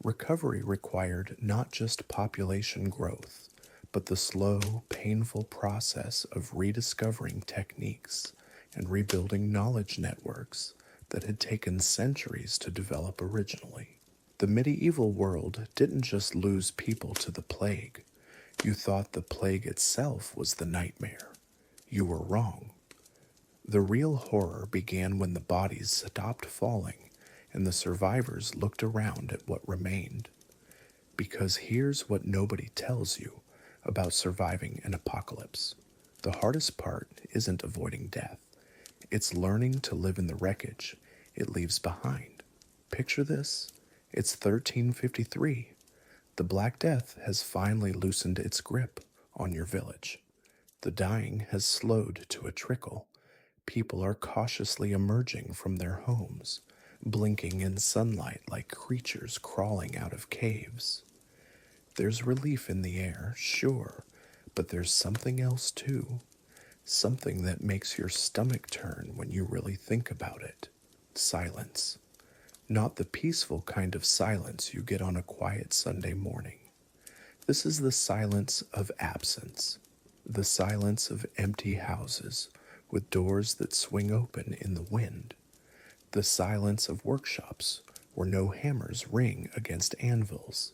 S1: Recovery required not just population growth, but the slow, painful process of rediscovering techniques and rebuilding knowledge networks that had taken centuries to develop originally. The medieval world didn't just lose people to the plague. You thought the plague itself was the nightmare. You were wrong. The real horror began when the bodies stopped falling and the survivors looked around at what remained. Because here's what nobody tells you about surviving an apocalypse. The hardest part isn't avoiding death. It's learning to live in the wreckage it leaves behind. Picture this. It's 1353. The Black Death has finally loosened its grip on your village. The dying has slowed to a trickle. People are cautiously emerging from their homes, blinking in sunlight like creatures crawling out of caves. There's relief in the air, sure, but there's something else too. Something that makes your stomach turn when you really think about it. Silence. Not the peaceful kind of silence you get on a quiet Sunday morning. This is the silence of absence, the silence of empty houses with doors that swing open in the wind, the silence of workshops where no hammers ring against anvils,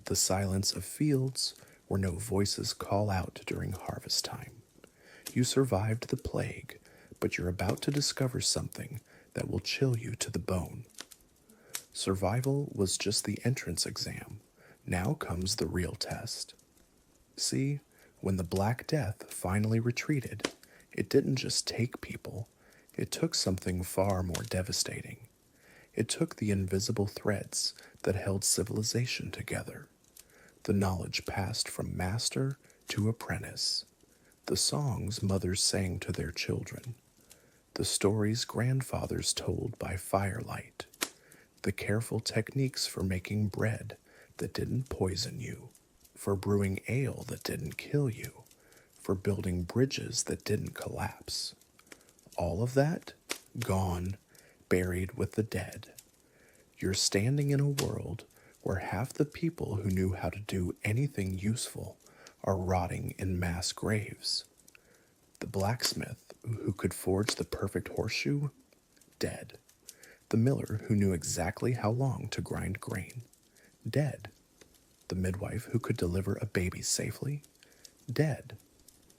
S1: the silence of fields where no voices call out during harvest time. You survived the plague, but you're about to discover something that will chill you to the bone. Survival was just the entrance exam. Now comes the real test. See, when the Black Death finally retreated, it didn't just take people, it took something far more devastating. It took the invisible threads that held civilization together. The knowledge passed from master to apprentice. The songs mothers sang to their children. The stories grandfathers told by firelight. The careful techniques for making bread that didn't poison you, for brewing ale that didn't kill you, for building bridges that didn't collapse. All of that, gone, buried with the dead. You're standing in a world where half the people who knew how to do anything useful are rotting in mass graves. The blacksmith who could forge the perfect horseshoe, dead. The miller who knew exactly how long to grind grain, dead. The midwife who could deliver a baby safely, dead.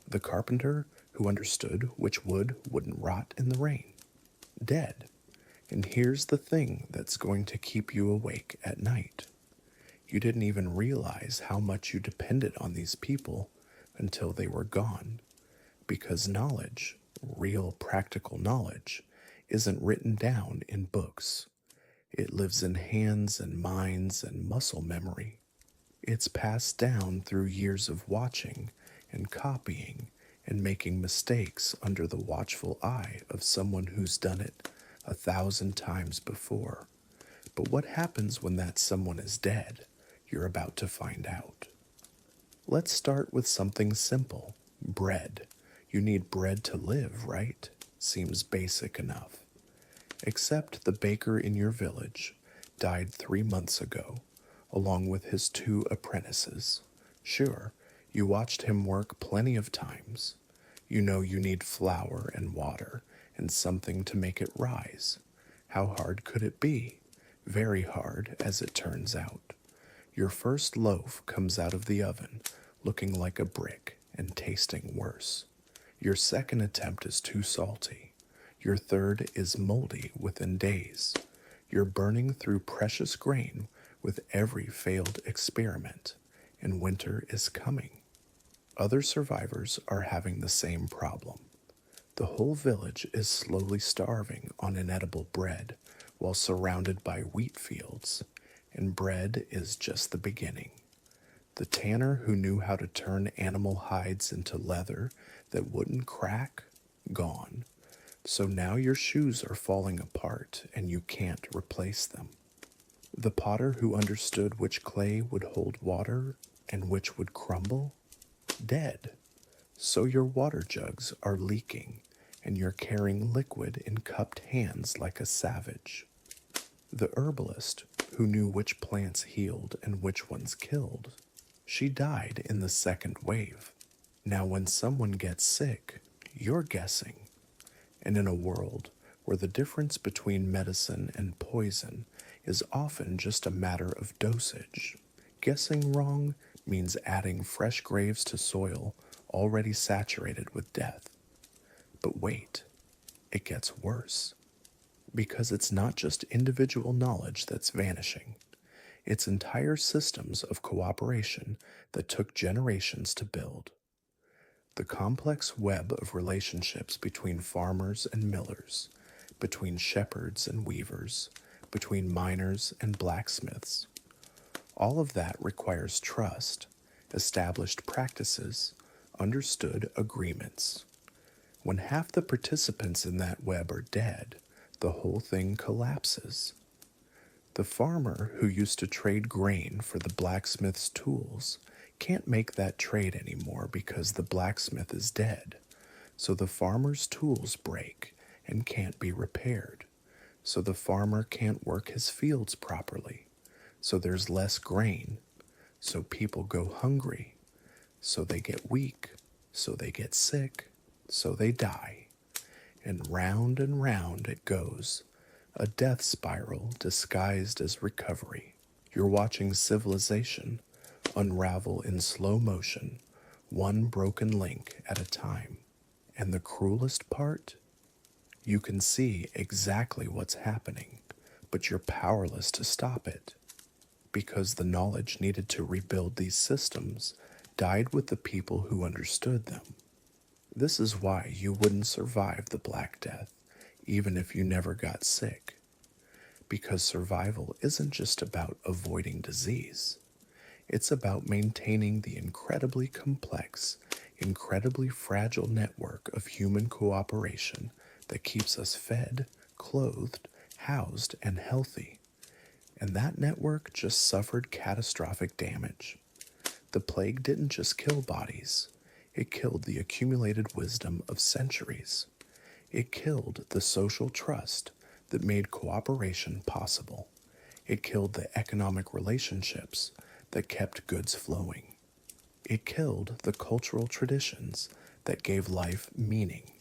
S1: The carpenter who understood which wood wouldn't rot in the rain, dead. And here's the thing that's going to keep you awake at night. You didn't even realize how much you depended on these people until they were gone. Because knowledge, real practical knowledge, isn't written down in books. It lives in hands and minds and muscle memory. It's passed down through years of watching and copying and making mistakes under the watchful eye of someone who's done it 1,000 times before. But what happens when that someone is dead? You're about to find out. Let's start with something simple. Bread. You need bread to live, right? Seems basic enough. Except the baker in your village died 3 months ago, along with his 2 apprentices. Sure, you watched him work plenty of times. You know you need flour and water and something to make it rise. How hard could it be? Very hard, as it turns out. Your first loaf comes out of the oven looking like a brick and tasting worse. Your second attempt is too salty. Your third is moldy within days. You're burning through precious grain with every failed experiment, and winter is coming. Other survivors are having the same problem. The whole village is slowly starving on inedible bread, while surrounded by wheat fields, and bread is just the beginning. The tanner who knew how to turn animal hides into leather that wouldn't crack, gone. So now your shoes are falling apart and you can't replace them. The potter who understood which clay would hold water and which would crumble, dead. So your water jugs are leaking and you're carrying liquid in cupped hands like a savage. The herbalist who knew which plants healed and which ones killed, she died in the second wave. Now when someone gets sick, you're guessing. And in a world where the difference between medicine and poison is often just a matter of dosage, guessing wrong means adding fresh graves to soil already saturated with death. But wait, it gets worse. Because it's not just individual knowledge that's vanishing, it's entire systems of cooperation that took generations to build. The complex web of relationships between farmers and millers, between shepherds and weavers, between miners and blacksmiths, all of that requires trust, established practices, understood agreements. When half the participants in that web are dead, the whole thing collapses. The farmer who used to trade grain for the blacksmith's tools can't make that trade anymore because the blacksmith is dead. So the farmer's tools break and can't be repaired. So the farmer can't work his fields properly. So there's less grain. So people go hungry. So they get weak. So they get sick. So they die. And round it goes, a death spiral disguised as recovery. You're watching civilization unravel in slow motion, one broken link at a time. And the cruelest part? You can see exactly what's happening, but you're powerless to stop it. Because the knowledge needed to rebuild these systems died with the people who understood them. This is why you wouldn't survive the Black Death, even if you never got sick. Because survival isn't just about avoiding disease. It's about maintaining the incredibly complex, incredibly fragile network of human cooperation that keeps us fed, clothed, housed, and healthy. And that network just suffered catastrophic damage. The plague didn't just kill bodies. It killed the accumulated wisdom of centuries. It killed the social trust that made cooperation possible. It killed the economic relationships that kept goods flowing. It killed the cultural traditions that gave life meaning.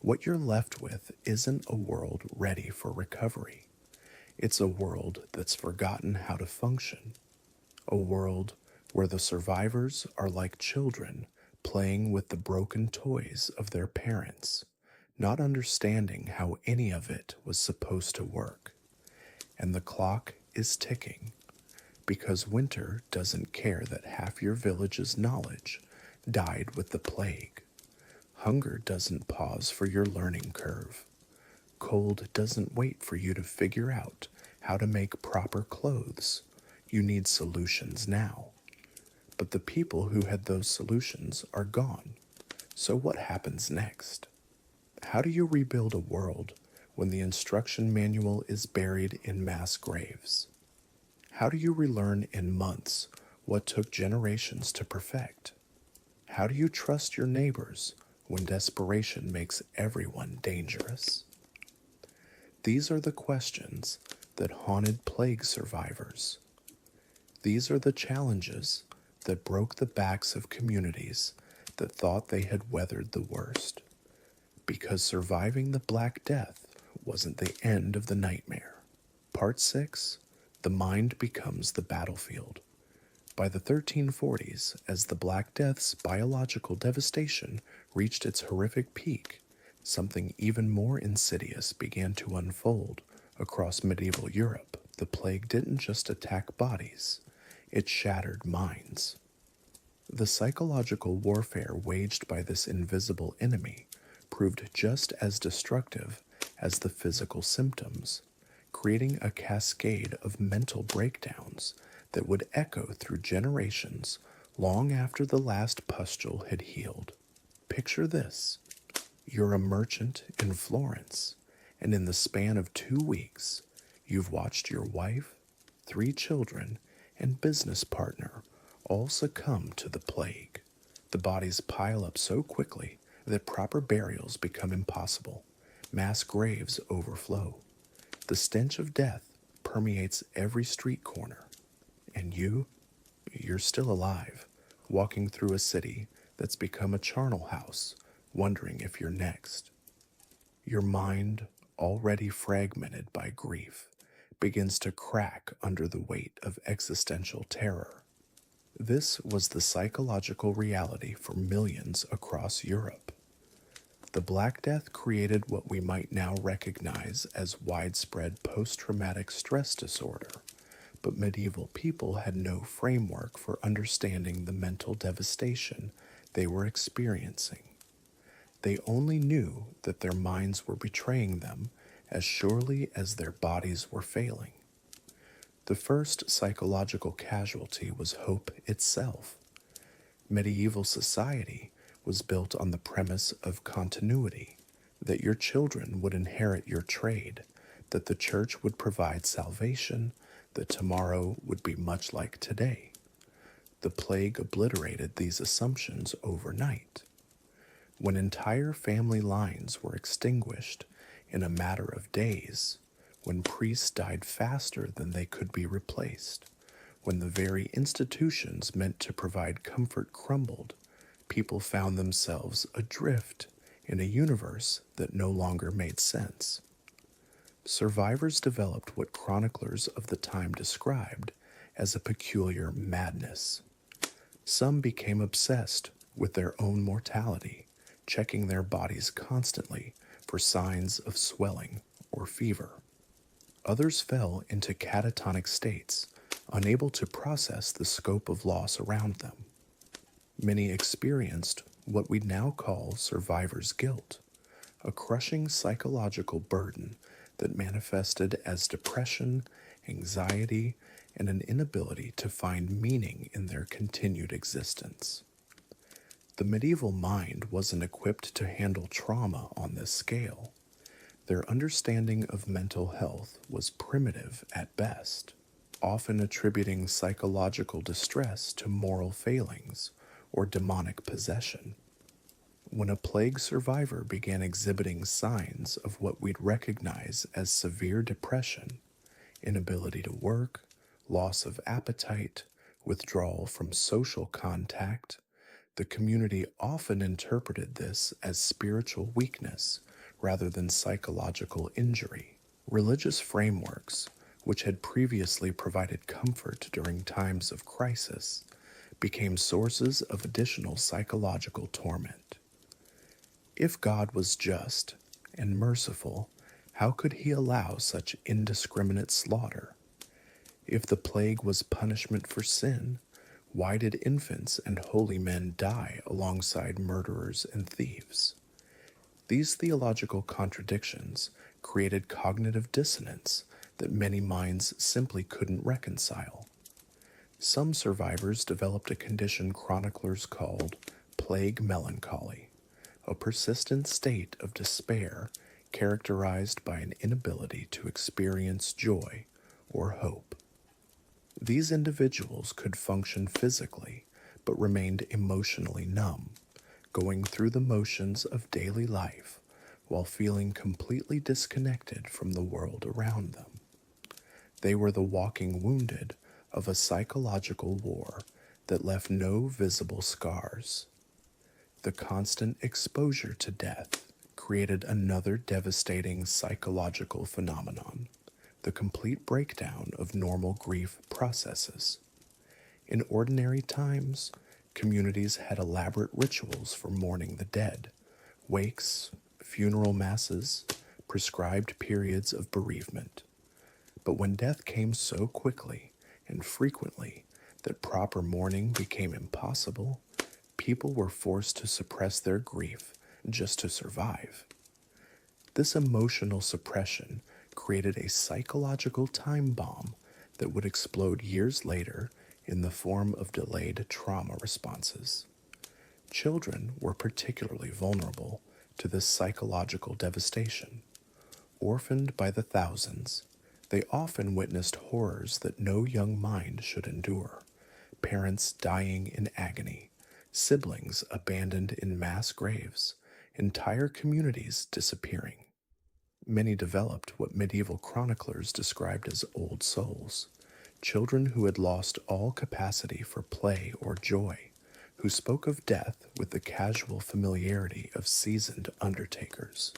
S1: What you're left with isn't a world ready for recovery. It's a world that's forgotten how to function. A world where the survivors are like children playing with the broken toys of their parents, not understanding how any of it was supposed to work. And the clock is ticking, because winter doesn't care that half your village's knowledge died with the plague. Hunger doesn't pause for your learning curve. Cold doesn't wait for you to figure out how to make proper clothes. You need solutions now. But the people who had those solutions are gone. So what happens next? How do you rebuild a world when the instruction manual is buried in mass graves? How do you relearn in months what took generations to perfect? How do you trust your neighbors when desperation makes everyone dangerous? These are the questions that haunted plague survivors. These are the challenges that broke the backs of communities that thought they had weathered the worst. Because surviving the Black Death wasn't the end of the nightmare. Part 6, the mind becomes the battlefield. By the 1340s, as the Black Death's biological devastation reached its horrific peak, something even more insidious began to unfold across medieval Europe. The plague didn't just attack bodies, it shattered minds. The psychological warfare waged by this invisible enemy proved just as destructive as the physical symptoms. creating a cascade of mental breakdowns that would echo through generations long after the last pustule had healed. Picture this: you're a merchant in Florence, and in the span of 2 weeks, you've watched your wife, 3 children, and business partner all succumb to the plague. The bodies pile up so quickly that proper burials become impossible. Mass graves overflow. The stench of death permeates every street corner. And you're still alive, walking through a city that's become a charnel house, wondering if you're next. Your mind, already fragmented by grief, begins to crack under the weight of existential terror. This was the psychological reality for millions across Europe. The Black Death created what we might now recognize as widespread post-traumatic stress disorder, but medieval people had no framework for understanding the mental devastation they were experiencing. They only knew that their minds were betraying them as surely as their bodies were failing. The first psychological casualty was hope itself. Medieval society was built on the premise of continuity, that your children would inherit your trade, that the church would provide salvation, that tomorrow would be much like today. The plague obliterated these assumptions overnight. When entire family lines were extinguished in a matter of days, when priests died faster than they could be replaced, when the very institutions meant to provide comfort crumbled, people found themselves adrift in a universe that no longer made sense. Survivors developed what chroniclers of the time described as a peculiar madness. Some became obsessed with their own mortality, checking their bodies constantly for signs of swelling or fever. Others fell into catatonic states, unable to process the scope of loss around them. Many experienced what we now call survivor's guilt, a crushing psychological burden that manifested as depression, anxiety, and an inability to find meaning in their continued existence. The medieval mind wasn't equipped to handle trauma on this scale. Their understanding of mental health was primitive at best, often attributing psychological distress to moral failings or demonic possession. When a plague survivor began exhibiting signs of what we'd recognize as severe depression, inability to work, loss of appetite, withdrawal from social contact, the community often interpreted this as spiritual weakness rather than psychological injury. Religious frameworks, which had previously provided comfort during times of crisis, became sources of additional psychological torment. If God was just and merciful, how could he allow such indiscriminate slaughter? If the plague was punishment for sin, why did infants and holy men die alongside murderers and thieves? These theological contradictions created cognitive dissonance that many minds simply couldn't reconcile. Some survivors developed a condition chroniclers called plague melancholy, a persistent state of despair characterized by an inability to experience joy or hope. These individuals could function physically, but remained emotionally numb, going through the motions of daily life while feeling completely disconnected from the world around them. They were the walking wounded of a psychological war that left no visible scars. The constant exposure to death created another devastating psychological phenomenon: the complete breakdown of normal grief processes. In ordinary times, communities had elaborate rituals for mourning the dead, wakes, funeral masses, prescribed periods of bereavement. But when death came so quickly and frequently that proper mourning became impossible, people were forced to suppress their grief just to survive. This emotional suppression created a psychological time bomb that would explode years later in the form of delayed trauma responses. Children were particularly vulnerable to this psychological devastation. Orphaned by the thousands, they often witnessed horrors that no young mind should endure: parents dying in agony, siblings abandoned in mass graves, entire communities disappearing. Many developed what medieval chroniclers described as old souls, children who had lost all capacity for play or joy, who spoke of death with the casual familiarity of seasoned undertakers.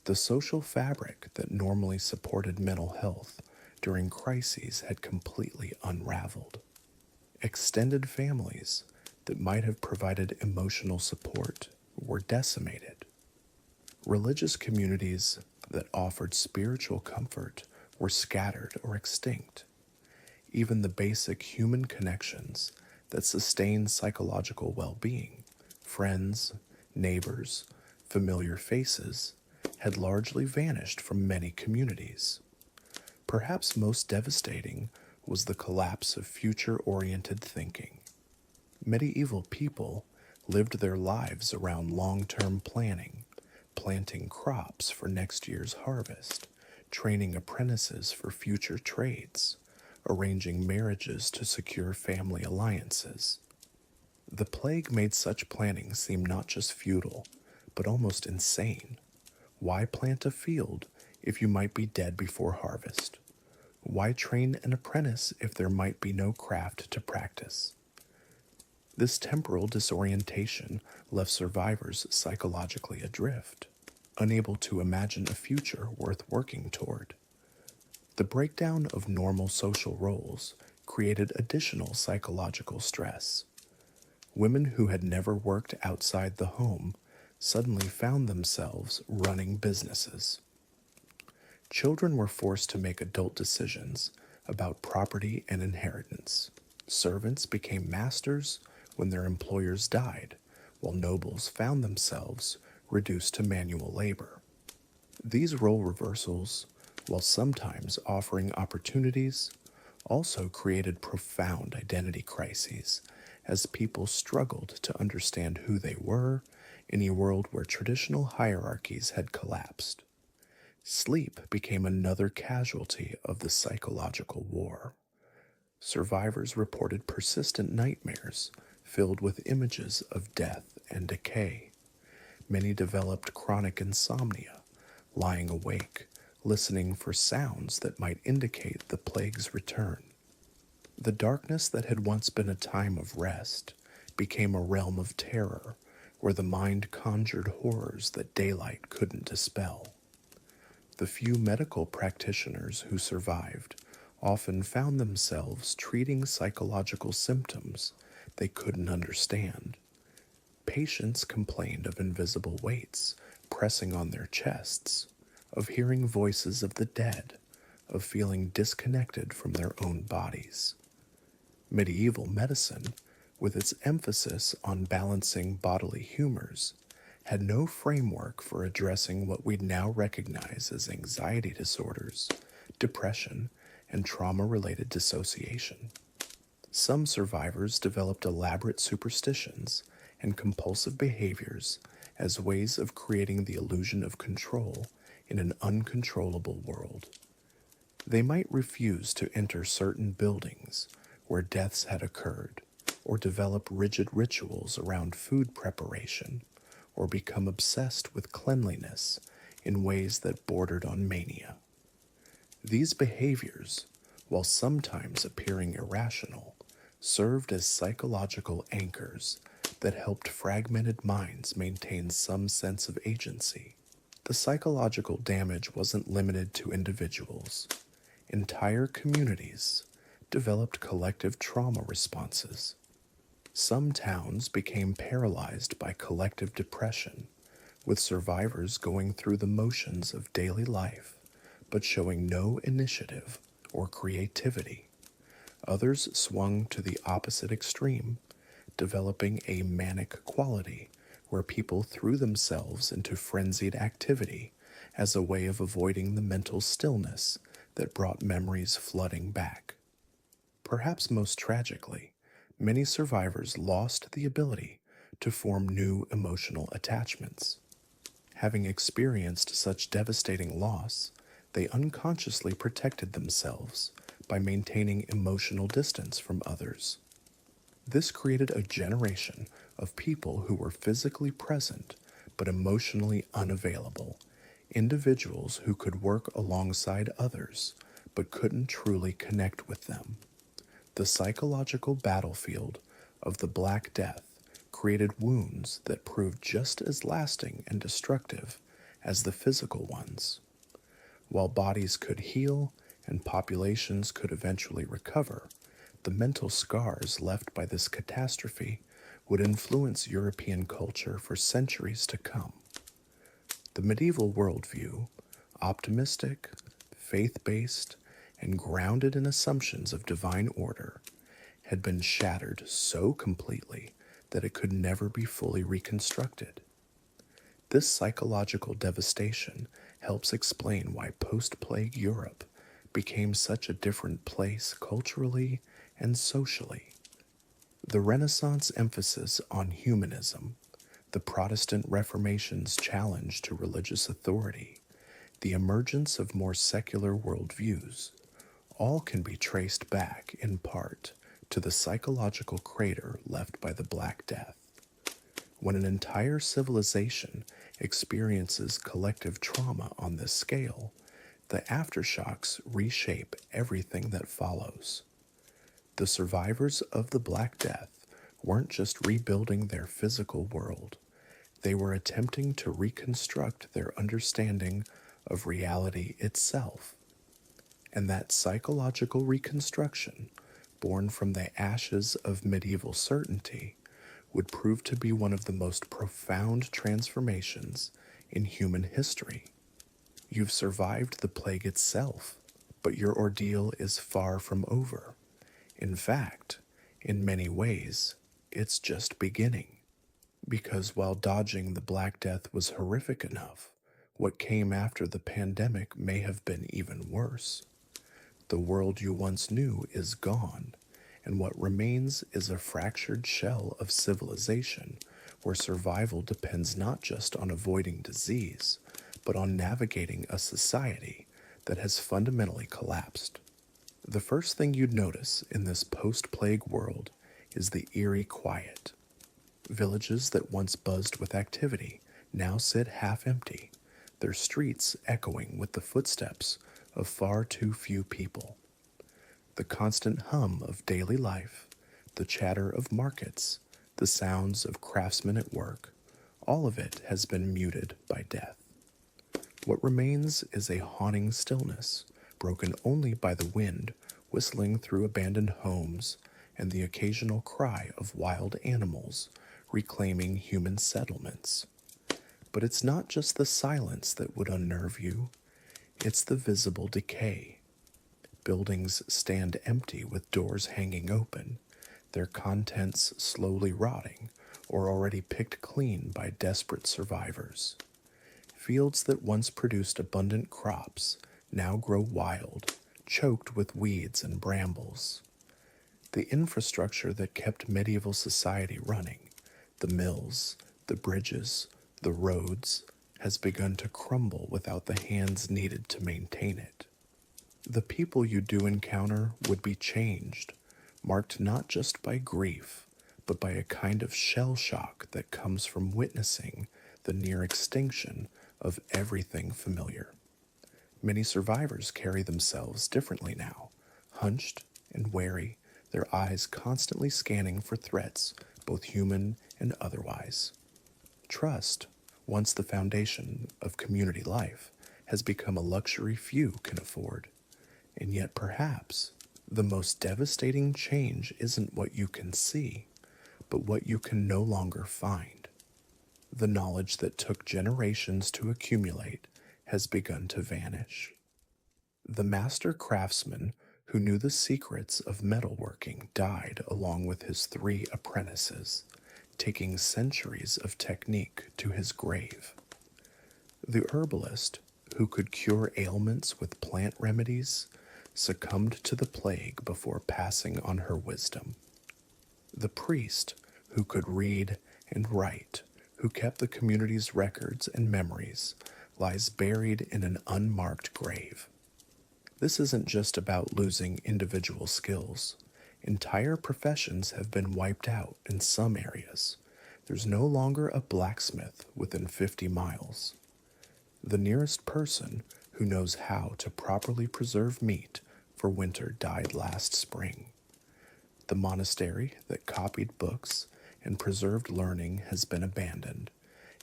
S1: The social fabric that normally supported mental health during crises had completely unraveled. Extended families that might have provided emotional support were decimated. Religious communities that offered spiritual comfort were scattered or extinct. Even the basic human connections that sustain psychological well-being, friends, neighbors, familiar faces, had largely vanished from many communities. Perhaps most devastating was the collapse of future-oriented thinking. Medieval people lived their lives around long-term planning, planting crops for next year's harvest, training apprentices for future trades, arranging marriages to secure family alliances. The plague made such planning seem not just futile, but almost insane. Why plant a field if you might be dead before harvest? Why train an apprentice if there might be no craft to practice? This temporal disorientation left survivors psychologically adrift, unable to imagine a future worth working toward. The breakdown of normal social roles created additional psychological stress. Women who had never worked outside the home suddenly found themselves running businesses. Children were forced to make adult decisions about property and inheritance. Servants became masters when their employers died, while nobles found themselves reduced to manual labor. These role reversals, while sometimes offering opportunities, also created profound identity crises as people struggled to understand who they were in a world where traditional hierarchies had collapsed. Sleep became another casualty of the psychological war. Survivors reported persistent nightmares filled with images of death and decay. Many developed chronic insomnia, lying awake, listening for sounds that might indicate the plague's return. The darkness that had once been a time of rest became a realm of terror where the mind conjured horrors that daylight couldn't dispel. The few medical practitioners who survived often found themselves treating psychological symptoms they couldn't understand. Patients complained of invisible weights pressing on their chests, of hearing voices of the dead, of feeling disconnected from their own bodies. Medieval medicine, with its emphasis on balancing bodily humors, had no framework for addressing what we now recognize as anxiety disorders, depression, and trauma-related dissociation. Some survivors developed elaborate superstitions and compulsive behaviors as ways of creating the illusion of control in an uncontrollable world. They might refuse to enter certain buildings where deaths had occurred, or develop rigid rituals around food preparation, or become obsessed with cleanliness in ways that bordered on mania. These behaviors, while sometimes appearing irrational, served as psychological anchors that helped fragmented minds maintain some sense of agency. The psychological damage wasn't limited to individuals. Entire communities developed collective trauma responses. Some towns became paralyzed by collective depression, with survivors going through the motions of daily life, but showing no initiative or creativity. Others swung to the opposite extreme, developing a manic quality where people threw themselves into frenzied activity as a way of avoiding the mental stillness that brought memories flooding back. Perhaps most tragically, many survivors lost the ability to form new emotional attachments. Having experienced such devastating loss, they unconsciously protected themselves by maintaining emotional distance from others. This created a generation of people who were physically present but emotionally unavailable, individuals who could work alongside others but couldn't truly connect with them. The psychological battlefield of the Black Death created wounds that proved just as lasting and destructive as the physical ones. While bodies could heal and populations could eventually recover, the mental scars left by this catastrophe would influence European culture for centuries to come. The medieval worldview, optimistic, faith based, and grounded in assumptions of divine order, had been shattered so completely that it could never be fully reconstructed. This psychological devastation helps explain why post plague Europe became such a different place culturally and socially. The Renaissance emphasis on humanism, the Protestant Reformation's challenge to religious authority, the emergence of more secular worldviews, all can be traced back, in part, to the psychological crater left by the Black Death. When an entire civilization experiences collective trauma on this scale, the aftershocks reshape everything that follows. The survivors of the Black Death weren't just rebuilding their physical world, they were attempting to reconstruct their understanding of reality itself. And that psychological reconstruction, born from the ashes of medieval certainty, would prove to be one of the most profound transformations in human history. You've survived the plague itself, but your ordeal is far from over. In fact, in many ways, it's just beginning. Because while dodging the Black Death was horrific enough, what came after the pandemic may have been even worse. The world you once knew is gone, and what remains is a fractured shell of civilization where survival depends not just on avoiding disease, but on navigating a society that has fundamentally collapsed. The first thing you'd notice in this post-plague world is the eerie quiet. Villages that once buzzed with activity now sit half empty, their streets echoing with the footsteps of far too few people. The constant hum of daily life, the chatter of markets, the sounds of craftsmen at work, all of it has been muted by death. What remains is a haunting stillness, broken only by the wind whistling through abandoned homes and the occasional cry of wild animals reclaiming human settlements. But it's not just the silence that would unnerve you, it's the visible decay. Buildings stand empty with doors hanging open, their contents slowly rotting or already picked clean by desperate survivors. Fields that once produced abundant crops now grow wild, choked with weeds and brambles. The infrastructure that kept medieval society running, the mills, the bridges, the roads, has begun to crumble without the hands needed to maintain it. The people you do encounter would be changed, marked not just by grief, but by a kind of shell shock that comes from witnessing the near extinction of everything familiar. Many survivors carry themselves differently now, hunched and wary, their eyes constantly scanning for threats, both human and otherwise. Trust, once the foundation of community life, has become a luxury few can afford. And yet perhaps the most devastating change isn't what you can see, but what you can no longer find. The knowledge that took generations to accumulate has begun to vanish. The master craftsman who knew the secrets of metalworking died along with his 3 apprentices, taking centuries of technique to his grave. The herbalist, who could cure ailments with plant remedies, succumbed to the plague before passing on her wisdom. The priest, who could read and write, who kept the community's records and memories, lies buried in an unmarked grave. This isn't just about losing individual skills. Entire professions have been wiped out in some areas. There's no longer a blacksmith within 50 miles. The nearest person who knows how to properly preserve meat for winter died last spring. The monastery that copied books and preserved learning has been abandoned,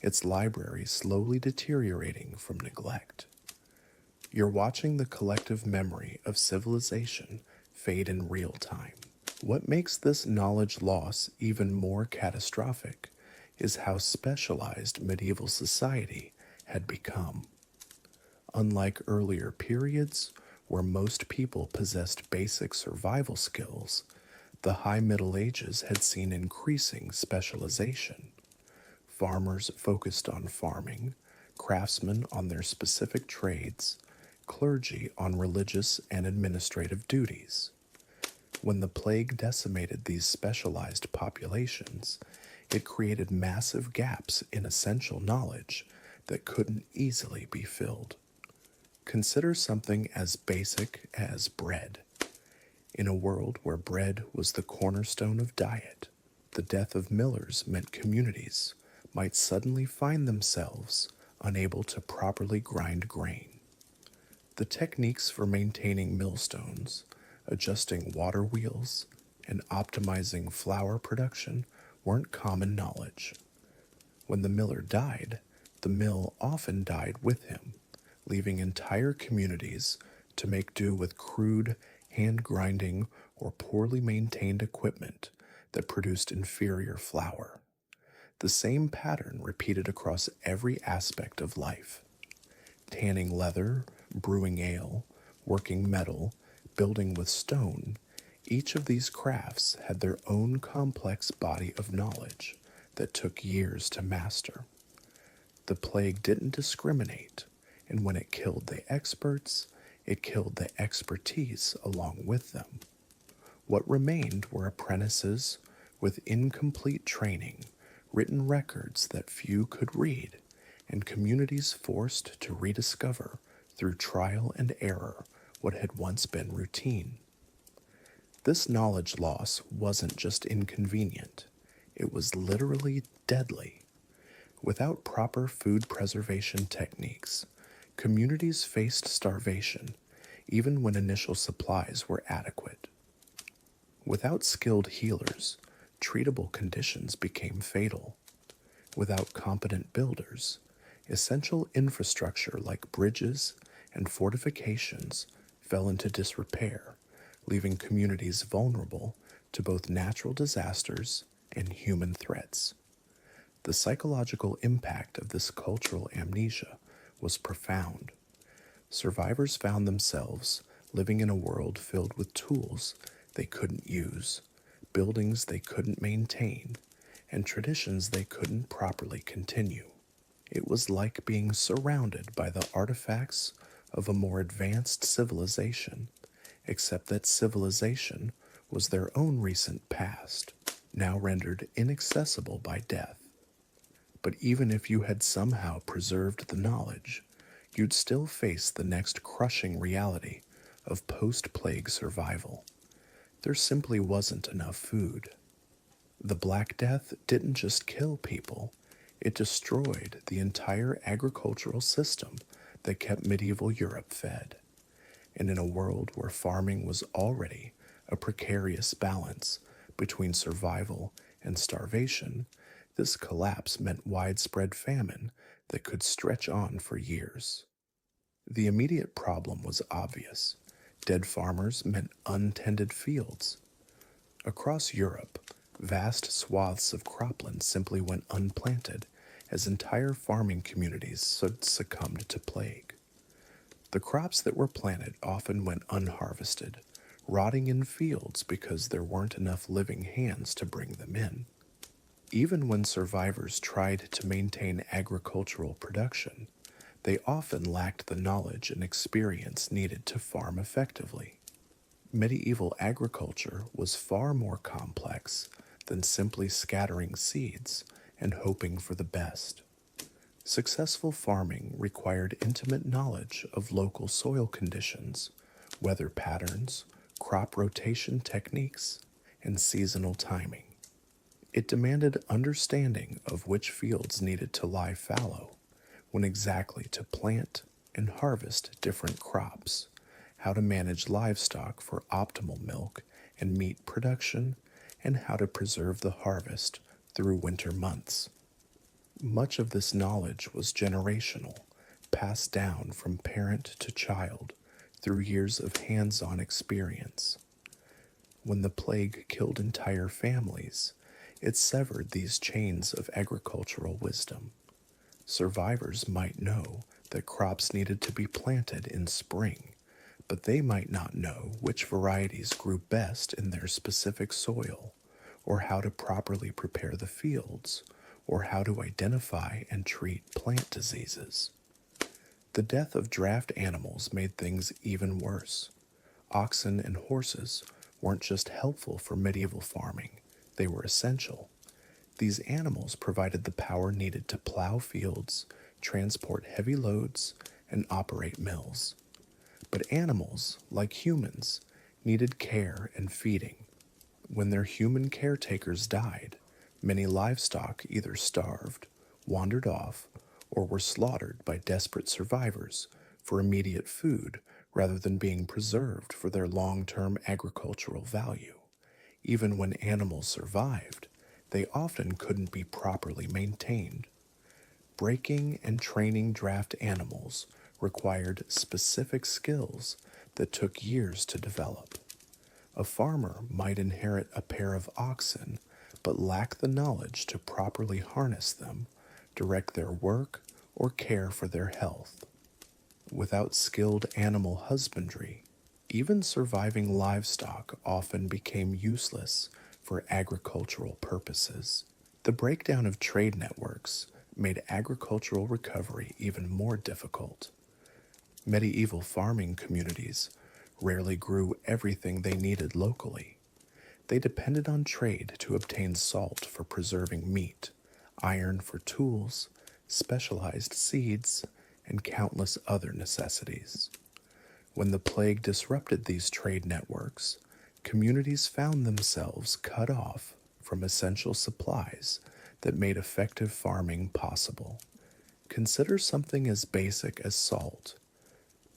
S1: its library slowly deteriorating from neglect. You're watching the collective memory of civilization fade in real time. What makes this knowledge loss even more catastrophic is how specialized medieval society had become. Unlike earlier periods where most people possessed basic survival skills, the High Middle Ages had seen increasing specialization. Farmers focused on farming, craftsmen on their specific trades, clergy on religious and administrative duties. When the plague decimated these specialized populations, it created massive gaps in essential knowledge that couldn't easily be filled. Consider something as basic as bread. In a world where bread was the cornerstone of diet, the death of millers meant communities might suddenly find themselves unable to properly grind grain. The techniques for maintaining millstones, adjusting water wheels, and optimizing flour production weren't common knowledge. When the miller died, the mill often died with him, leaving entire communities to make do with crude, hand grinding, or poorly maintained equipment that produced inferior flour. The same pattern repeated across every aspect of life. Tanning leather, brewing ale, working metal, building with stone, each of these crafts had their own complex body of knowledge that took years to master. The plague didn't discriminate, and when it killed the experts, it killed the expertise along with them. What remained were apprentices with incomplete training, written records that few could read, and communities forced to rediscover through trial and error what had once been routine. This knowledge loss wasn't just inconvenient, it was literally deadly. Without proper food preservation techniques, communities faced starvation even when initial supplies were adequate. Without skilled healers, treatable conditions became fatal. Without competent builders, essential infrastructure like bridges and fortifications fell into disrepair, leaving communities vulnerable to both natural disasters and human threats. The psychological impact of this cultural amnesia was profound. Survivors found themselves living in a world filled with tools they couldn't use, buildings they couldn't maintain, and traditions they couldn't properly continue. It was like being surrounded by the artifacts of a more advanced civilization, except that civilization was their own recent past, now rendered inaccessible by death. But even if you had somehow preserved the knowledge, you'd still face the next crushing reality of post-plague survival. There simply wasn't enough food. The Black Death didn't just kill people, it destroyed the entire agricultural system that kept medieval Europe fed. And in a world where farming was already a precarious balance between survival and starvation, this collapse meant widespread famine that could stretch on for years. The immediate problem was obvious. Dead farmers meant untended fields. Across Europe, vast swaths of cropland simply went unplanted as entire farming communities succumbed to plague. The crops that were planted often went unharvested, rotting in fields because there weren't enough living hands to bring them in. Even when survivors tried to maintain agricultural production, They often lacked the knowledge and experience needed to farm effectively. Medieval agriculture was far more complex than simply scattering seeds and hoping for the best. Successful farming required intimate knowledge of local soil conditions, weather patterns, crop rotation techniques, and seasonal timing. It demanded understanding of which fields needed to lie fallow, when exactly to plant and harvest different crops, how to manage livestock for optimal milk and meat production, and how to preserve the harvest through winter months. Much of this knowledge was generational, passed down from parent to child through years of hands on experience. When the plague killed entire families, it severed these chains of agricultural wisdom. Survivors might know that crops needed to be planted in spring, but they might not know which varieties grew best in their specific soil, or how to properly prepare the fields, or how to identify and treat plant diseases. The death of draft animals made things even worse. Oxen and horses weren't just helpful for medieval farming, they were essential. These animals provided the power needed to plow fields, transport heavy loads, and operate mills. But animals, like humans, needed care and feeding. When their human caretakers died, many livestock either starved, wandered off, or were slaughtered by desperate survivors for immediate food rather than being preserved for their long-term agricultural value. Even when animals survived, they often couldn't be properly maintained. Breaking and training draft animals required specific skills that took years to develop. A farmer might inherit a pair of oxen, but lack the knowledge to properly harness them, direct their work, or care for their health. Without skilled animal husbandry, even surviving livestock often became useless for agricultural purposes. The breakdown of trade networks made agricultural recovery even more difficult. Medieval farming communities rarely grew everything they needed locally. They depended on trade to obtain salt for preserving meat, iron for tools, specialized seeds, and countless other necessities. When the plague disrupted these trade networks, communities found themselves cut off from essential supplies that made effective farming possible. Consider something as basic as salt.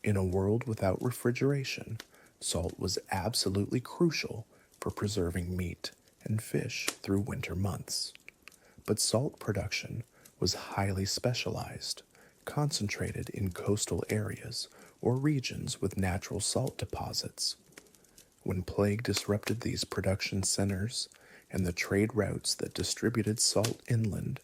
S1: In a world without refrigeration, salt was absolutely crucial for preserving meat and fish through winter months. But salt production was highly specialized, concentrated in coastal areas or regions with natural salt deposits. When plague disrupted these production centers and the trade routes that distributed salt inland,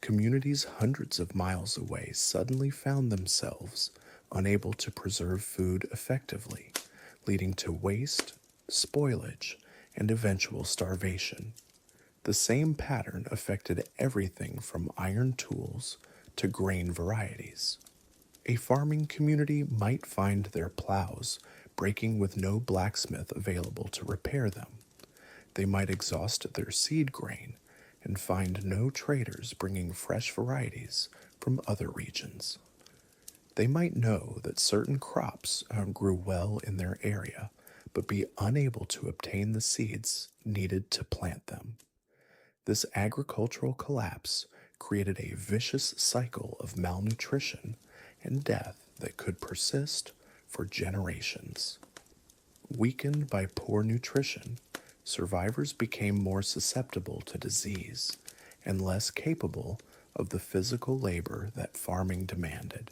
S1: communities hundreds of miles away suddenly found themselves unable to preserve food effectively, leading to waste, spoilage, and eventual starvation. The same pattern affected everything from iron tools to grain varieties. A farming community might find their plows breaking with no blacksmith available to repair them. They might exhaust their seed grain and find no traders bringing fresh varieties from other regions. They might know that certain crops grew well in their area, but be unable to obtain the seeds needed to plant them. This agricultural collapse created a vicious cycle of malnutrition and death that could persist for generations. Weakened by poor nutrition, survivors became more susceptible to disease and less capable of the physical labor that farming demanded.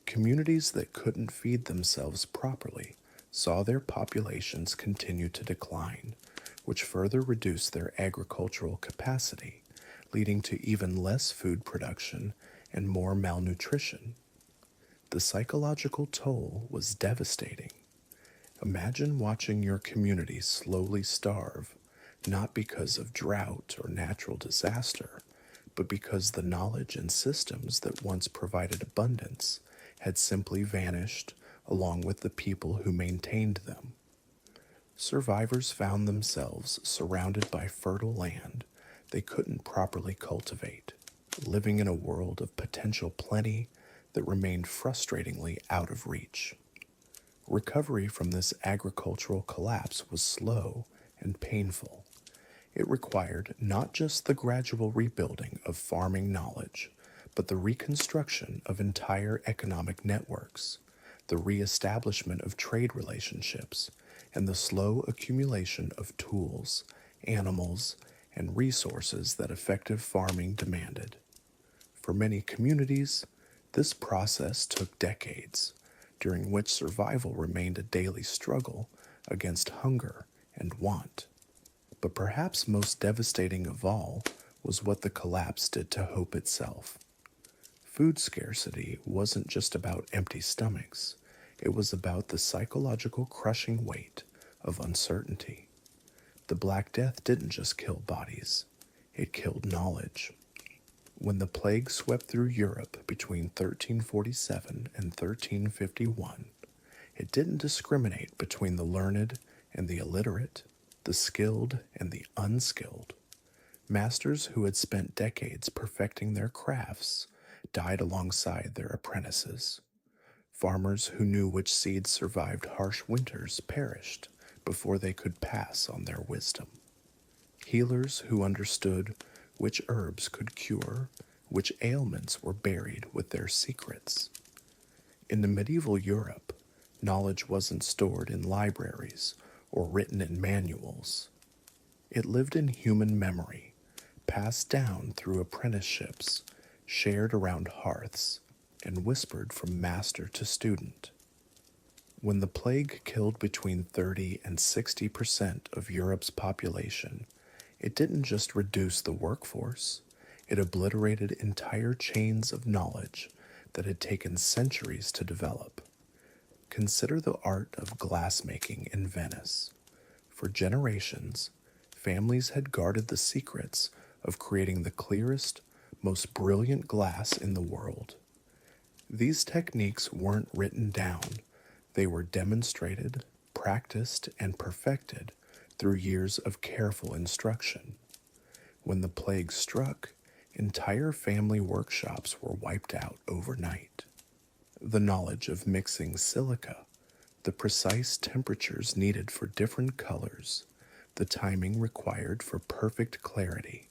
S1: Communities that couldn't feed themselves properly saw their populations continue to decline, which further reduced their agricultural capacity, leading to even less food production and more malnutrition. The psychological toll was devastating. Imagine watching your community slowly starve, not because of drought or natural disaster, but because the knowledge and systems that once provided abundance had simply vanished along with the people who maintained them. Survivors found themselves surrounded by fertile land they couldn't properly cultivate, living in a world of potential plenty that remained frustratingly out of reach. Recovery from this agricultural collapse was slow and painful. It required not just the gradual rebuilding of farming knowledge, but the reconstruction of entire economic networks, the reestablishment of trade relationships, and the slow accumulation of tools, animals, and resources that effective farming demanded. For many communities, this process took decades, during which survival remained a daily struggle against hunger and want. But perhaps most devastating of all was what the collapse did to hope itself. Food scarcity wasn't just about empty stomachs, it was about the psychological crushing weight of uncertainty. The Black Death didn't just kill bodies, it killed knowledge. When the plague swept through Europe between 1347 and 1351, it didn't discriminate between the learned and the illiterate, the skilled and the unskilled. Masters who had spent decades perfecting their crafts died alongside their apprentices. Farmers who knew which seeds survived harsh winters perished before they could pass on their wisdom. Healers who understood which herbs could cure, which ailments were buried with their secrets. In the medieval Europe, knowledge wasn't stored in libraries or written in manuals. It lived in human memory, passed down through apprenticeships, shared around hearths, and whispered from master to student. When the plague killed between 30 and 60% of Europe's population, it didn't just reduce the workforce, it obliterated entire chains of knowledge that had taken centuries to develop. Consider the art of glassmaking in Venice. For generations, families had guarded the secrets of creating the clearest, most brilliant glass in the world. These techniques weren't written down, they were demonstrated, practiced, and perfected through years of careful instruction. When the plague struck, entire family workshops were wiped out overnight. The knowledge of mixing silica, the precise temperatures needed for different colors, the timing required for perfect clarity,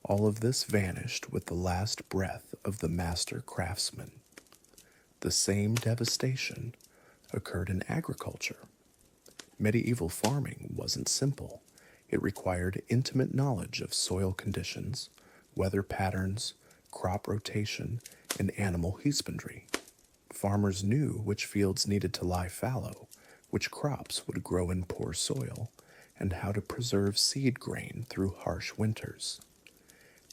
S1: all of this vanished with the last breath of the master craftsman. The same devastation occurred in agriculture. Medieval farming wasn't simple. It required intimate knowledge of soil conditions, weather patterns, crop rotation, and animal husbandry. Farmers knew which fields needed to lie fallow, which crops would grow in poor soil, and how to preserve seed grain through harsh winters.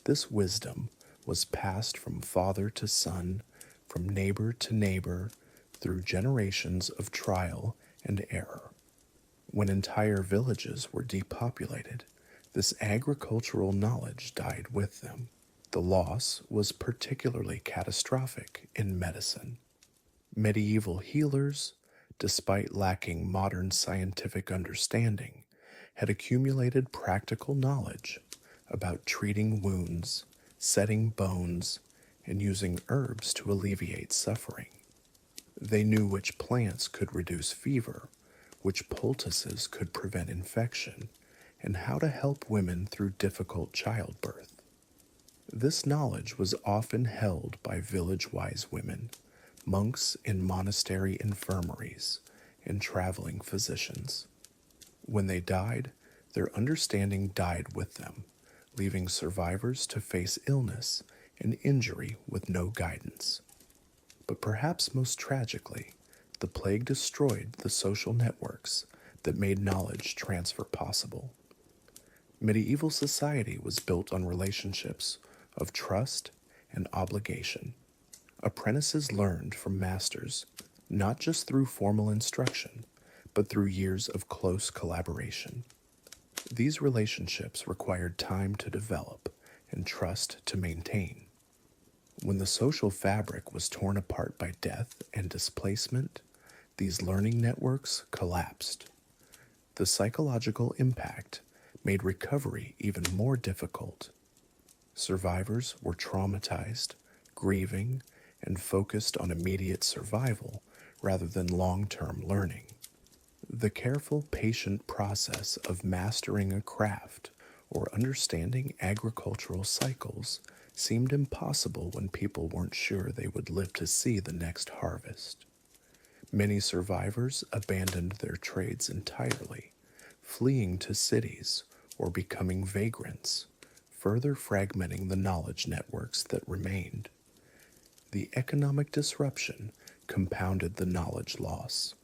S1: This wisdom was passed from father to son, from neighbor to neighbor, through generations of trial and error. When entire villages were depopulated, this agricultural knowledge died with them. The loss was particularly catastrophic in medicine. Medieval healers, despite lacking modern scientific understanding, had accumulated practical knowledge about treating wounds, setting bones, and using herbs to alleviate suffering. They knew which plants could reduce fever, which poultices could prevent infection, and how to help women through difficult childbirth. This knowledge was often held by village-wise women, monks in monastery infirmaries, and traveling physicians. When they died, their understanding died with them, leaving survivors to face illness and injury with no guidance. But perhaps most tragically, the plague destroyed the social networks that made knowledge transfer possible. Medieval society was built on relationships of trust and obligation. Apprentices learned from masters, not just through formal instruction, but through years of close collaboration. These relationships required time to develop and trust to maintain. When the social fabric was torn apart by death and displacement, these learning networks collapsed. The psychological impact made recovery even more difficult. Survivors were traumatized, grieving, and focused on immediate survival rather than long-term learning. The careful, patient process of mastering a craft or understanding agricultural cycles seemed impossible when people weren't sure they would live to see the next harvest. Many survivors abandoned their trades entirely, fleeing to cities or becoming vagrants, further fragmenting the knowledge networks that remained. The economic disruption compounded the knowledge loss.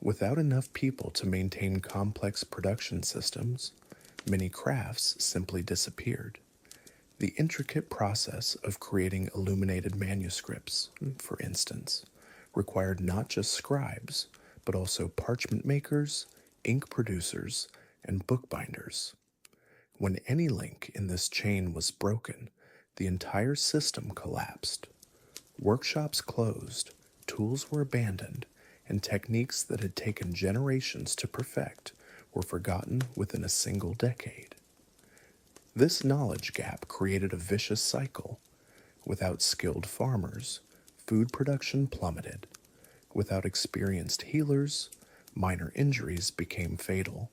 S1: Without enough people to maintain complex production systems, many crafts simply disappeared. The intricate process of creating illuminated manuscripts, for instance, required not just scribes, but also parchment makers, ink producers, and bookbinders. When any link in this chain was broken, the entire system collapsed. Workshops closed, tools were abandoned, and techniques that had taken generations to perfect were forgotten within a single decade. This knowledge gap created a vicious cycle. Without skilled farmers, food production plummeted. Without experienced healers, minor injuries became fatal.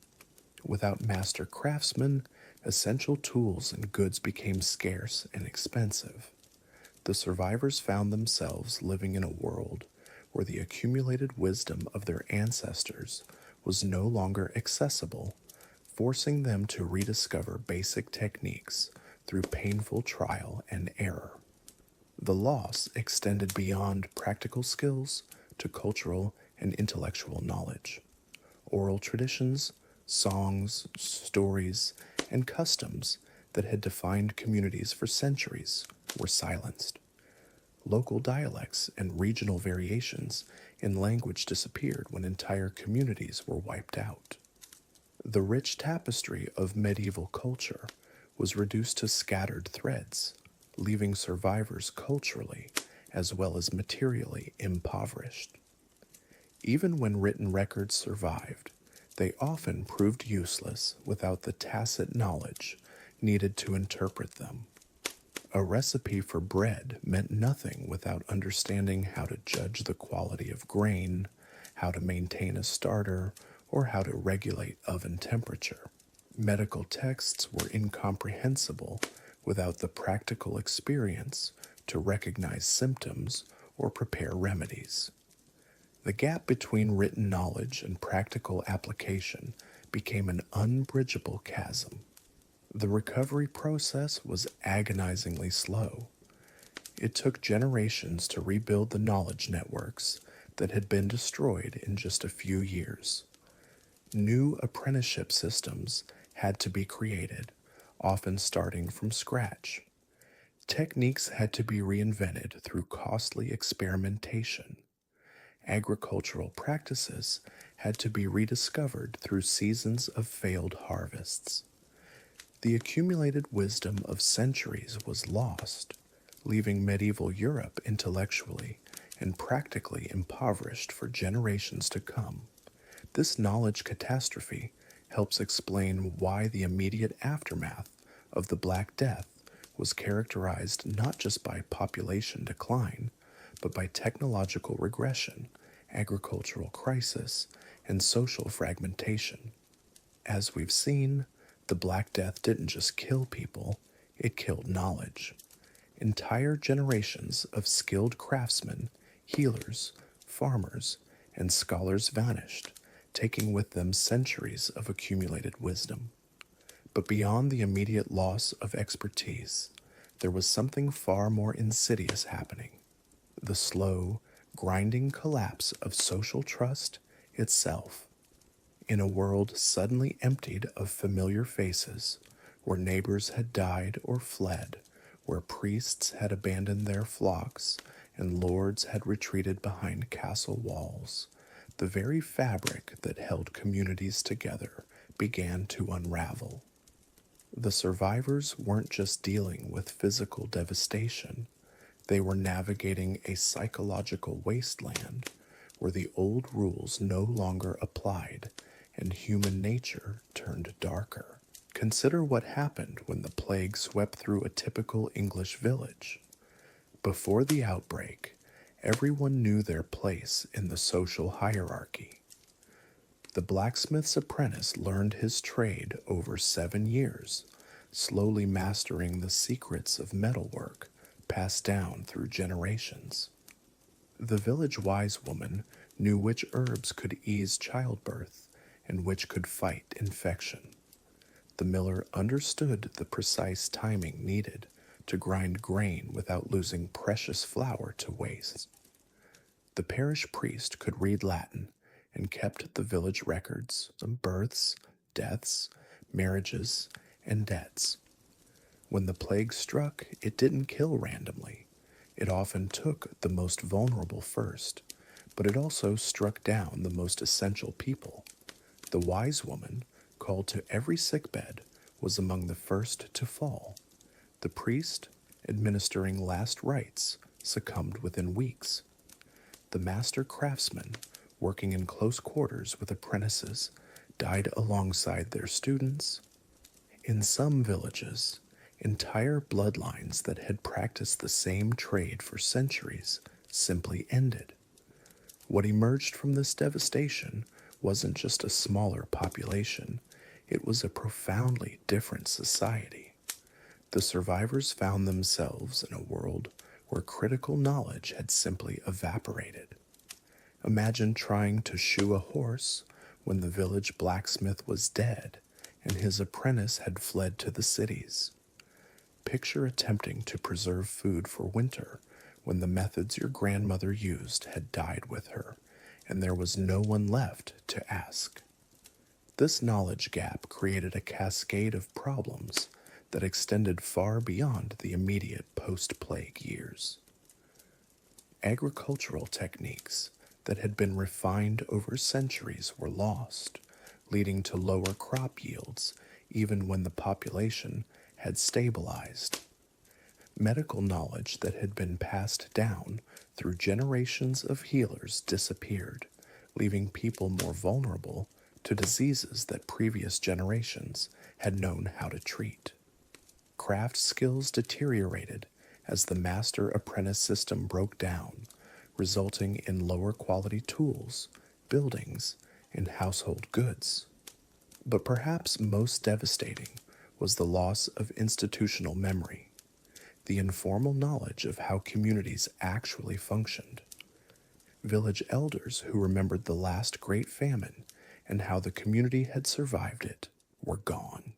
S1: Without master craftsmen, essential tools and goods became scarce and expensive. The survivors found themselves living in a world where the accumulated wisdom of their ancestors was no longer accessible, forcing them to rediscover basic techniques through painful trial and error. The loss extended beyond practical skills to cultural and intellectual knowledge. Oral traditions, songs, stories, and customs that had defined communities for centuries were silenced. Local dialects and regional variations in language disappeared when entire communities were wiped out. The rich tapestry of medieval culture was reduced to scattered threads, leaving survivors culturally as well as materially impoverished. Even when written records survived, they often proved useless without the tacit knowledge needed to interpret them. A recipe for bread meant nothing without understanding how to judge the quality of grain, how to maintain a starter, or how to regulate oven temperature. Medical texts were incomprehensible without the practical experience to recognize symptoms or prepare remedies. The gap between written knowledge and practical application became an unbridgeable chasm. The recovery process was agonizingly slow. It took generations to rebuild the knowledge networks that had been destroyed in just a few years. New apprenticeship systems had to be created, often starting from scratch. Techniques had to be reinvented through costly experimentation. Agricultural practices had to be rediscovered through seasons of failed harvests. The accumulated wisdom of centuries was lost, leaving medieval Europe intellectually and practically impoverished for generations to come. This knowledge catastrophe helps explain why the immediate aftermath of the Black Death was characterized not just by population decline, but by technological regression, agricultural crisis, and social fragmentation. As we've seen, the Black Death didn't just kill people, it killed knowledge. Entire generations of skilled craftsmen, healers, farmers, and scholars vanished, taking with them centuries of accumulated wisdom. But beyond the immediate loss of expertise, there was something far more insidious happening: the slow, grinding collapse of social trust itself. In a world suddenly emptied of familiar faces, where neighbors had died or fled, where priests had abandoned their flocks, and lords had retreated behind castle walls, the very fabric that held communities together began to unravel. The survivors weren't just dealing with physical devastation, they were navigating a psychological wasteland where the old rules no longer applied and human nature turned darker. Consider what happened when the plague swept through a typical English village. Before the outbreak, everyone knew their place in the social hierarchy. The blacksmith's apprentice learned his trade over 7 years, slowly mastering the secrets of metalwork passed down through generations. The village wise woman knew which herbs could ease childbirth and which could fight infection. The miller understood the precise timing needed to grind grain without losing precious flour to waste. The parish priest could read Latin and kept the village records of births, deaths, marriages, and debts. When the plague struck, it didn't kill randomly. It often took the most vulnerable first, but it also struck down the most essential people. The wise woman, called to every sickbed, was among the first to fall. The priest, administering last rites, succumbed within weeks. The master craftsman, working in close quarters with apprentices, died alongside their students. In some villages, entire bloodlines that had practiced the same trade for centuries simply ended. What emerged from this devastation wasn't just a smaller population, it was a profoundly different society. The survivors found themselves in a world where critical knowledge had simply evaporated. Imagine trying to shoe a horse when the village blacksmith was dead and his apprentice had fled to the cities. Picture attempting to preserve food for winter when the methods your grandmother used had died with her and there was no one left to ask. This knowledge gap created a cascade of problems that extended far beyond the immediate post-plague years. Agricultural techniques that had been refined over centuries were lost, leading to lower crop yields even when the population had stabilized. Medical knowledge that had been passed down through generations of healers disappeared, leaving people more vulnerable to diseases that previous generations had known how to treat. Craft skills deteriorated as the master-apprentice system broke down, resulting in lower quality tools, buildings, and household goods. But perhaps most devastating was the loss of institutional memory, the informal knowledge of how communities actually functioned. Village elders who remembered the last great famine and how the community had survived it were gone.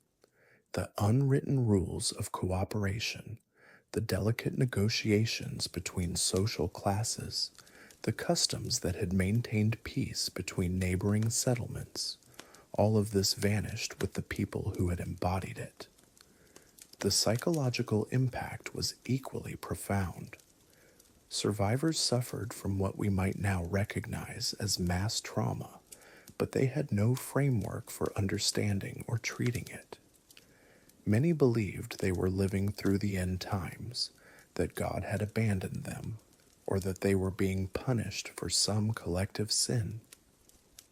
S1: The unwritten rules of cooperation, the delicate negotiations between social classes, the customs that had maintained peace between neighboring settlements, all of this vanished with the people who had embodied it. The psychological impact was equally profound. Survivors suffered from what we might now recognize as mass trauma, but they had no framework for understanding or treating it. Many believed they were living through the end times, that God had abandoned them, or that they were being punished for some collective sin.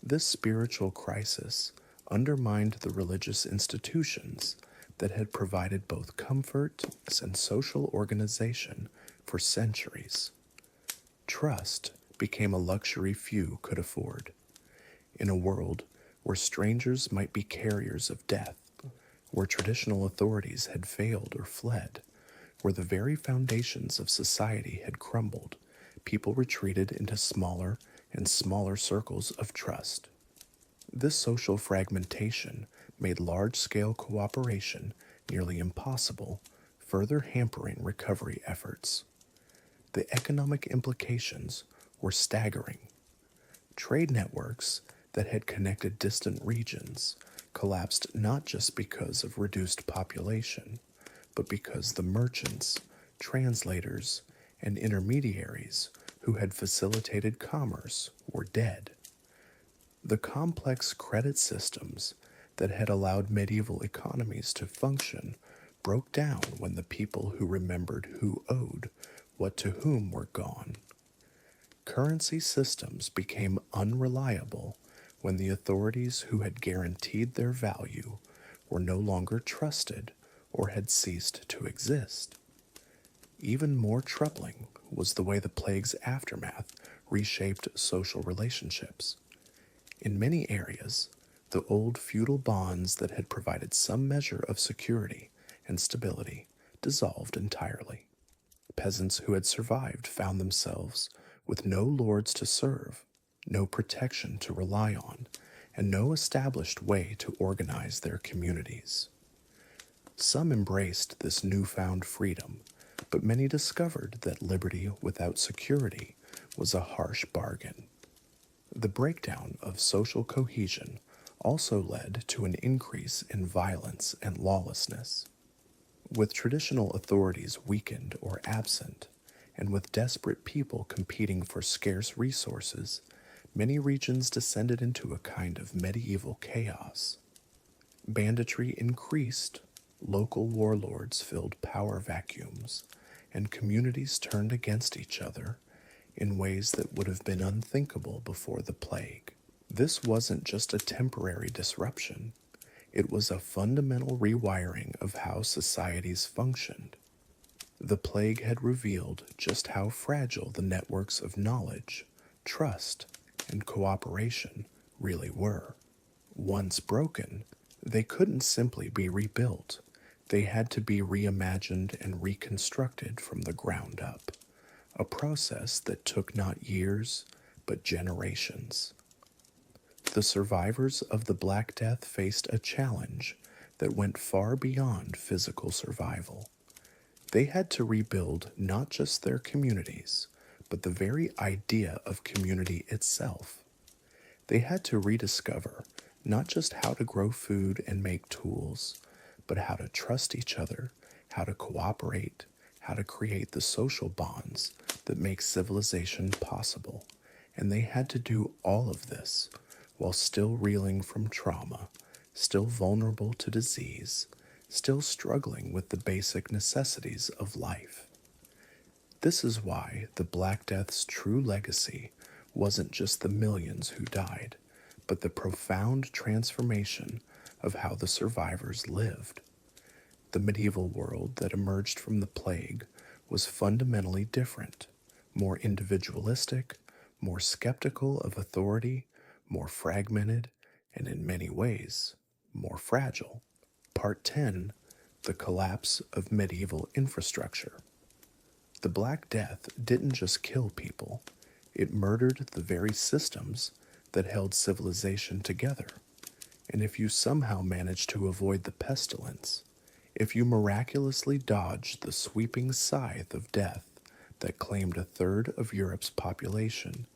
S1: This spiritual crisis undermined the religious institutions that had provided both comfort and social organization for centuries. Trust became a luxury few could afford. In a world where strangers might be carriers of death, where traditional authorities had failed or fled, where the very foundations of society had crumbled, people retreated into smaller and smaller circles of trust. This social fragmentation made large-scale cooperation nearly impossible, further hampering recovery efforts. The economic implications were staggering. Trade networks that had connected distant regions collapsed not just because of reduced population, but because the merchants, translators, and intermediaries who had facilitated commerce were dead. The complex credit systems that had allowed medieval economies to function broke down when the people who remembered who owed what to whom were gone. Currency systems became unreliable when the authorities who had guaranteed their value were no longer trusted or had ceased to exist. Even more troubling was the way the plague's aftermath reshaped social relationships. In many areas, the old feudal bonds that had provided some measure of security and stability dissolved entirely. Peasants who had survived found themselves with no lords to serve, no protection to rely on, and no established way to organize their communities. Some embraced this newfound freedom, but many discovered that liberty without security was a harsh bargain. The breakdown of social cohesion also led to an increase in violence and lawlessness. With traditional authorities weakened or absent, and with desperate people competing for scarce resources, many regions descended into a kind of medieval chaos. Banditry increased, local warlords filled power vacuums, and communities turned against each other in ways that would have been unthinkable before the plague. This wasn't just a temporary disruption, it was a fundamental rewiring of how societies functioned. The plague had revealed just how fragile the networks of knowledge, trust, and cooperation really were. Once broken, they couldn't simply be rebuilt. They had to be reimagined and reconstructed from the ground up, a process that took not years, but generations. The survivors of the Black Death faced a challenge that went far beyond physical survival. They had to rebuild not just their communities, but the very idea of community itself. They had to rediscover not just how to grow food and make tools, but how to trust each other, how to cooperate, how to create the social bonds that make civilization possible. And they had to do all of this while still reeling from trauma, still vulnerable to disease, still struggling with the basic necessities of life. This is why the Black Death's true legacy wasn't just the millions who died, but the profound transformation of how the survivors lived. The medieval world that emerged from the plague was fundamentally different, more individualistic, more skeptical of authority, more fragmented, and in many ways, more fragile. Part 10: The Collapse of Medieval Infrastructure. The Black Death didn't just kill people, it murdered the very systems that held civilization together. And if you somehow managed to avoid the pestilence, if you miraculously dodged the sweeping scythe of death that claimed a third of Europe's population,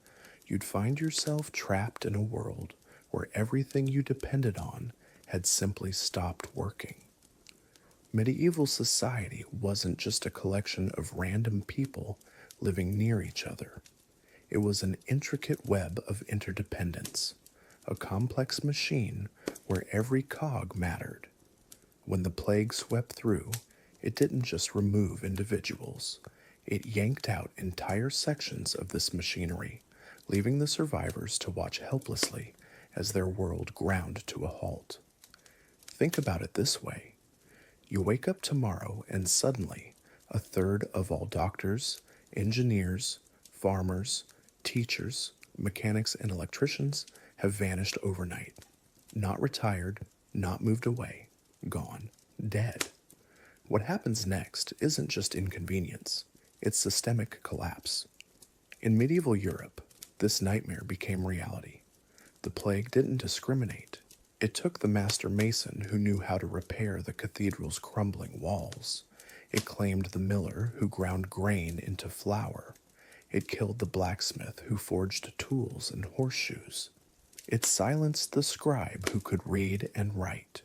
S1: you'd find yourself trapped in a world where everything you depended on had simply stopped working. Medieval society wasn't just a collection of random people living near each other. It was an intricate web of interdependence, a complex machine where every cog mattered. When the plague swept through, it didn't just remove individuals. It yanked out entire sections of this machinery, leaving the survivors to watch helplessly as their world ground to a halt. Think about it this way. You wake up tomorrow and suddenly a third of all doctors, engineers, farmers, teachers, mechanics, and electricians have vanished overnight. Not retired, not moved away, gone, dead. What happens next isn't just inconvenience, it's systemic collapse. In medieval Europe, this nightmare became reality. The plague didn't discriminate. It took the master mason who knew how to repair the cathedral's crumbling walls. It claimed the miller who ground grain into flour. It killed the blacksmith who forged tools and horseshoes. It silenced the scribe who could read and write.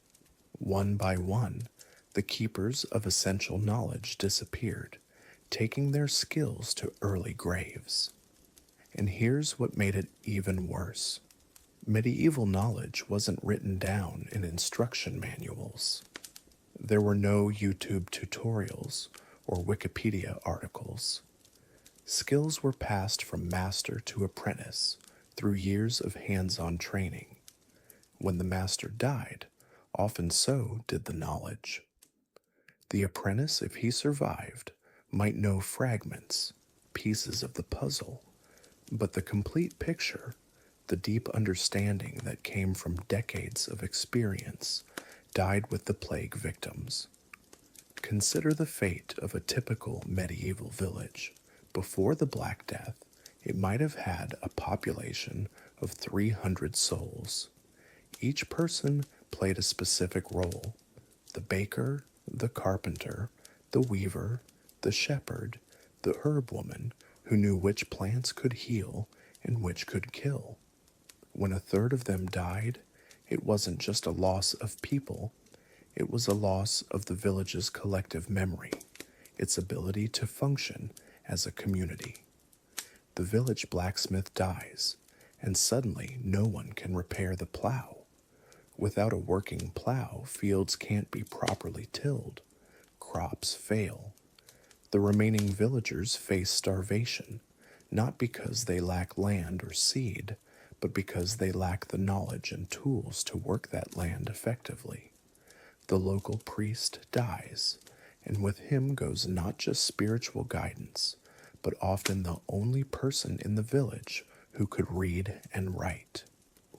S1: One by one, the keepers of essential knowledge disappeared, taking their skills to early graves. And here's what made it even worse. Medieval knowledge wasn't written down in instruction manuals. There were no YouTube tutorials or Wikipedia articles. Skills were passed from master to apprentice through years of hands-on training. When the master died, often so did the knowledge. The apprentice, if he survived, might know fragments, pieces of the puzzle, but the complete picture, the deep understanding that came from decades of experience, died with the plague victims. Consider the fate of a typical medieval village. Before the Black Death, it might have had a population of 300 souls. Each person played a specific role: the baker, the carpenter, the weaver, the shepherd, the herb woman who knew which plants could heal and which could kill. When a third of them died, it wasn't just a loss of people, it was a loss of the village's collective memory, its ability to function as a community. The village blacksmith dies, and suddenly no one can repair the plow. Without a working plow, fields can't be properly tilled. Crops fail. The remaining villagers face starvation, not because they lack land or seed, but because they lack the knowledge and tools to work that land effectively. The local priest dies, and with him goes not just spiritual guidance, but often the only person in the village who could read and write.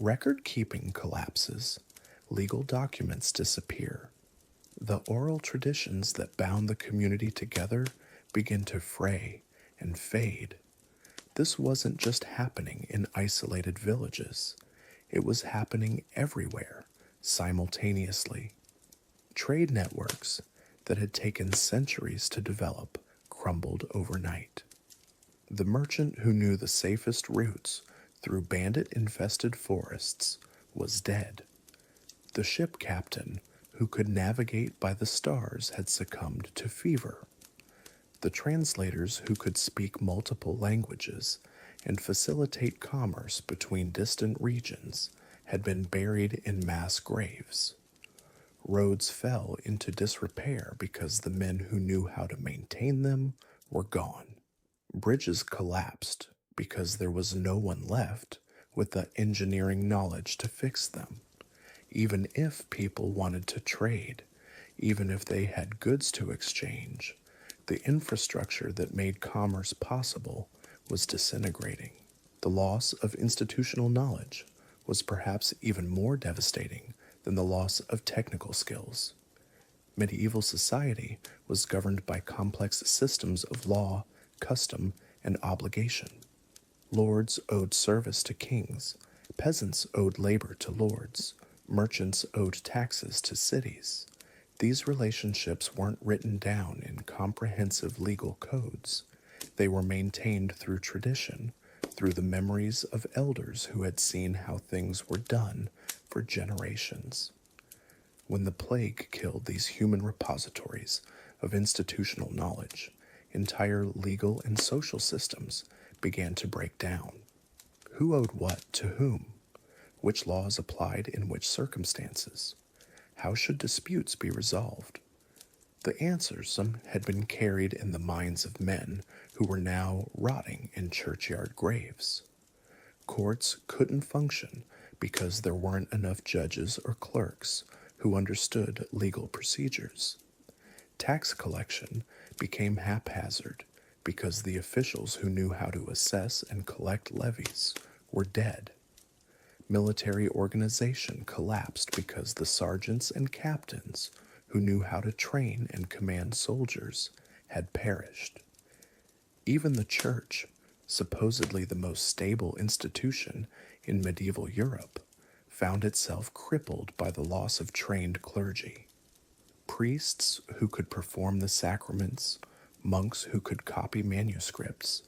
S1: Record keeping collapses. Legal documents disappear. The oral traditions that bound the community together begin to fray and fade. This wasn't just happening in isolated villages. It was happening everywhere, simultaneously. Trade networks that had taken centuries to develop crumbled overnight. The merchant who knew the safest routes through bandit-infested forests was dead. The ship captain who could navigate by the stars had succumbed to fever. The translators who could speak multiple languages and facilitate commerce between distant regions had been buried in mass graves. Roads fell into disrepair because the men who knew how to maintain them were gone. Bridges collapsed because there was no one left with the engineering knowledge to fix them. Even if people wanted to trade, even if they had goods to exchange, the infrastructure that made commerce possible was disintegrating. The loss of institutional knowledge was perhaps even more devastating than the loss of technical skills. Medieval society was governed by complex systems of law, custom, and obligation. Lords owed service to kings, peasants owed labor to lords, merchants owed taxes to cities. These relationships weren't written down in comprehensive legal codes. They were maintained through tradition, through the memories of elders who had seen how things were done for generations. When the plague killed these human repositories of institutional knowledge, entire legal and social systems began to break down. Who owed what to whom? Which laws applied in which circumstances? How should disputes be resolved? The answers had been carried in the minds of men who were now rotting in churchyard graves. Courts couldn't function because there weren't enough judges or clerks who understood legal procedures. Tax collection became haphazard because the officials who knew how to assess and collect levies were dead. Military organization collapsed because the sergeants and captains who knew how to train and command soldiers had perished. Even the church, supposedly the most stable institution in medieval Europe, found itself crippled by the loss of trained clergy. Priests who could perform the sacraments, monks who could copy manuscripts,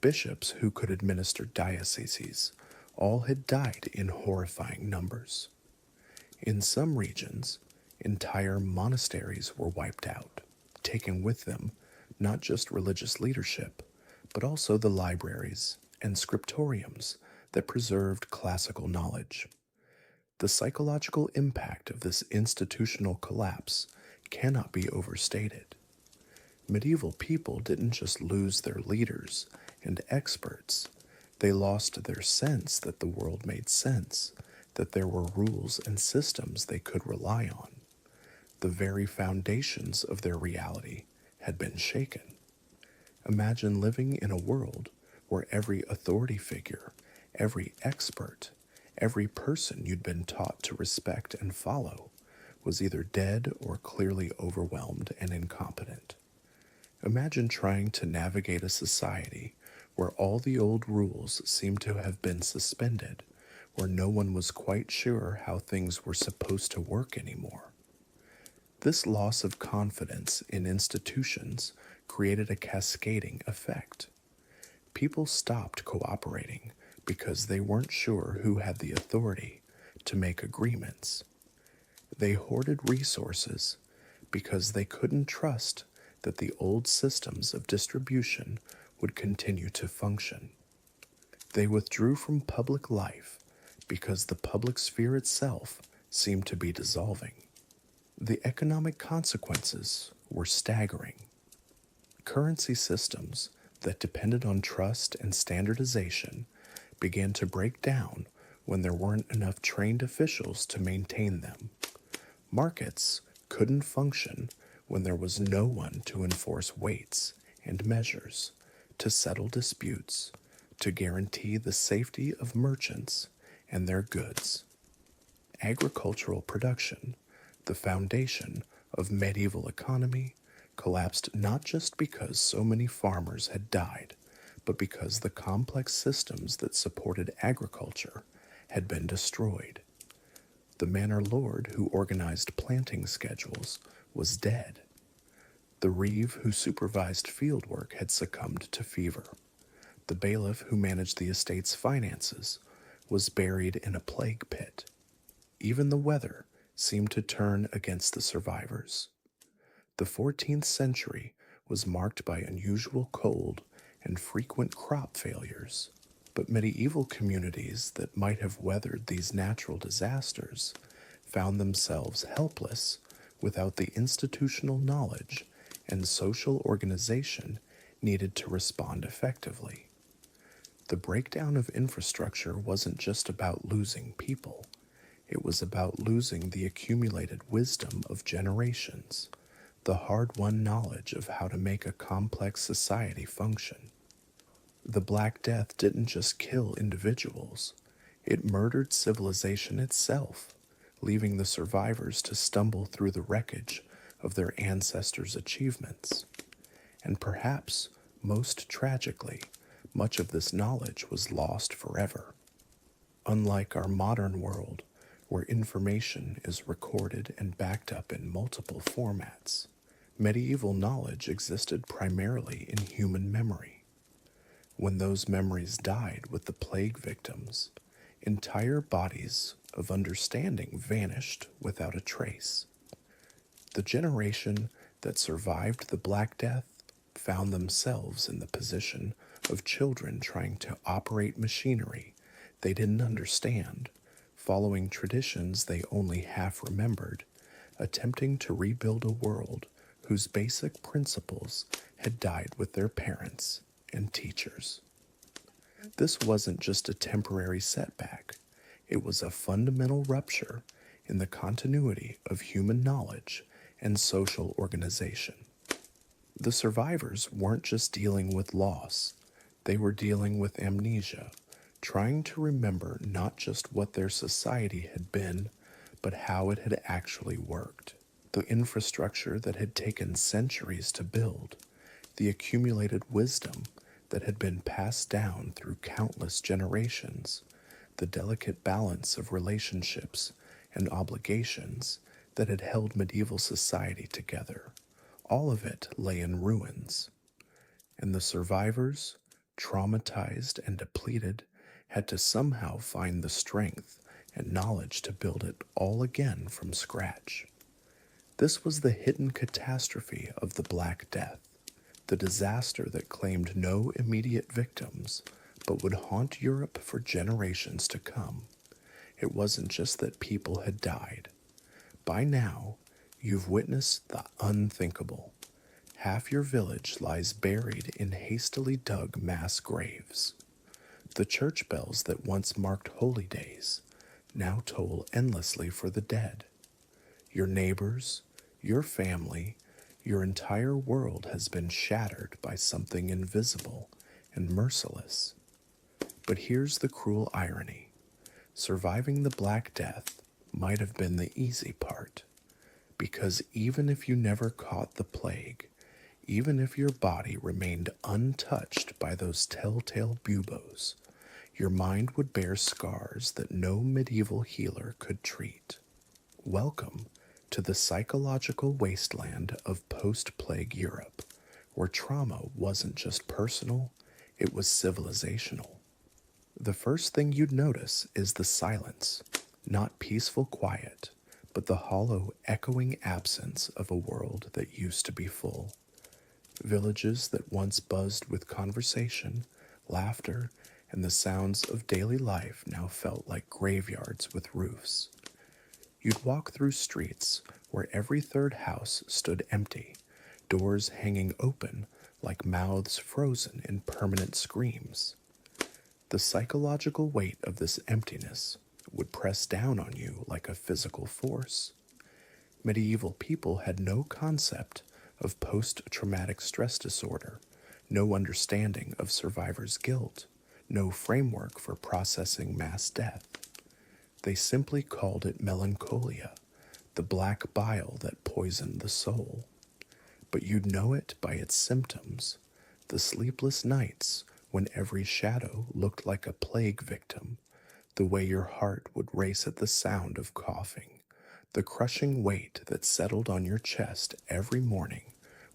S1: bishops who could administer dioceses, all had died in horrifying numbers. In some regions, entire monasteries were wiped out, taking with them not just religious leadership, but also the libraries and scriptoriums that preserved classical knowledge. The psychological impact of this institutional collapse cannot be overstated. Medieval people didn't just lose their leaders and experts, they lost their sense that the world made sense, that there were rules and systems they could rely on. The very foundations of their reality had been shaken. Imagine living in a world where every authority figure, every expert, every person you'd been taught to respect and follow was either dead or clearly overwhelmed and incompetent. Imagine trying to navigate a society where all the old rules seemed to have been suspended, where no one was quite sure how things were supposed to work anymore. This loss of confidence in institutions created a cascading effect. People stopped cooperating because they weren't sure who had the authority to make agreements. They hoarded resources because they couldn't trust that the old systems of distribution would continue to function. They withdrew from public life because the public sphere itself seemed to be dissolving. The economic consequences were staggering. Currency systems that depended on trust and standardization began to break down when there weren't enough trained officials to maintain them. Markets couldn't function when there was no one to enforce weights and measures, to settle disputes, to guarantee the safety of merchants and their goods. Agricultural production, the foundation of medieval economy, collapsed not just because so many farmers had died, but because the complex systems that supported agriculture had been destroyed. The manor lord who organized planting schedules was dead. The reeve who supervised fieldwork had succumbed to fever. The bailiff who managed the estate's finances was buried in a plague pit. Even the weather seemed to turn against the survivors. The 14th century was marked by unusual cold and frequent crop failures, but medieval communities that might have weathered these natural disasters found themselves helpless without the institutional knowledge and social organization needed to respond effectively. The breakdown of infrastructure wasn't just about losing people, it was about losing the accumulated wisdom of generations, the hard-won knowledge of how to make a complex society function. The Black Death didn't just kill individuals, it murdered civilization itself, leaving the survivors to stumble through the wreckage of their ancestors' achievements. And perhaps, most tragically, much of this knowledge was lost forever. Unlike our modern world, where information is recorded and backed up in multiple formats, medieval knowledge existed primarily in human memory. When those memories died with the plague victims, entire bodies of understanding vanished without a trace. The generation that survived the Black Death found themselves in the position of children trying to operate machinery they didn't understand, following traditions they only half remembered, attempting to rebuild a world whose basic principles had died with their parents and teachers. This wasn't just a temporary setback, it was a fundamental rupture in the continuity of human knowledge and social organization. The survivors weren't just dealing with loss, they were dealing with amnesia, trying to remember not just what their society had been, but how it had actually worked. The infrastructure that had taken centuries to build, the accumulated wisdom that had been passed down through countless generations, the delicate balance of relationships and obligations that had held medieval society together. All of it lay in ruins. And the survivors, traumatized and depleted, had to somehow find the strength and knowledge to build it all again from scratch. This was the hidden catastrophe of the Black Death, the disaster that claimed no immediate victims, but would haunt Europe for generations to come. It wasn't just that people had died. By now, you've witnessed the unthinkable. Half your village lies buried in hastily dug mass graves. The church bells that once marked holy days now toll endlessly for the dead. Your neighbors, your family, your entire world has been shattered by something invisible and merciless. But here's the cruel irony. Surviving the Black Death might have been the easy part, because even if you never caught the plague, even if your body remained untouched by those telltale buboes, your mind would bear scars that no medieval healer could treat. Welcome to the psychological wasteland of post-plague Europe, where trauma wasn't just personal, it was civilizational. The first thing you'd notice is the silence, not peaceful quiet, but the hollow, echoing absence of a world that used to be full. Villages that once buzzed with conversation, laughter, and the sounds of daily life now felt like graveyards with roofs. You'd walk through streets where every third house stood empty, doors hanging open like mouths frozen in permanent screams. The psychological weight of this emptiness would press down on you like a physical force. Medieval people had no concept of post-traumatic stress disorder, no understanding of survivor's guilt, no framework for processing mass death. They simply called it melancholia, the black bile that poisoned the soul. But you'd know it by its symptoms, the sleepless nights when every shadow looked like a plague victim, the way your heart would race at the sound of coughing, the crushing weight that settled on your chest every morning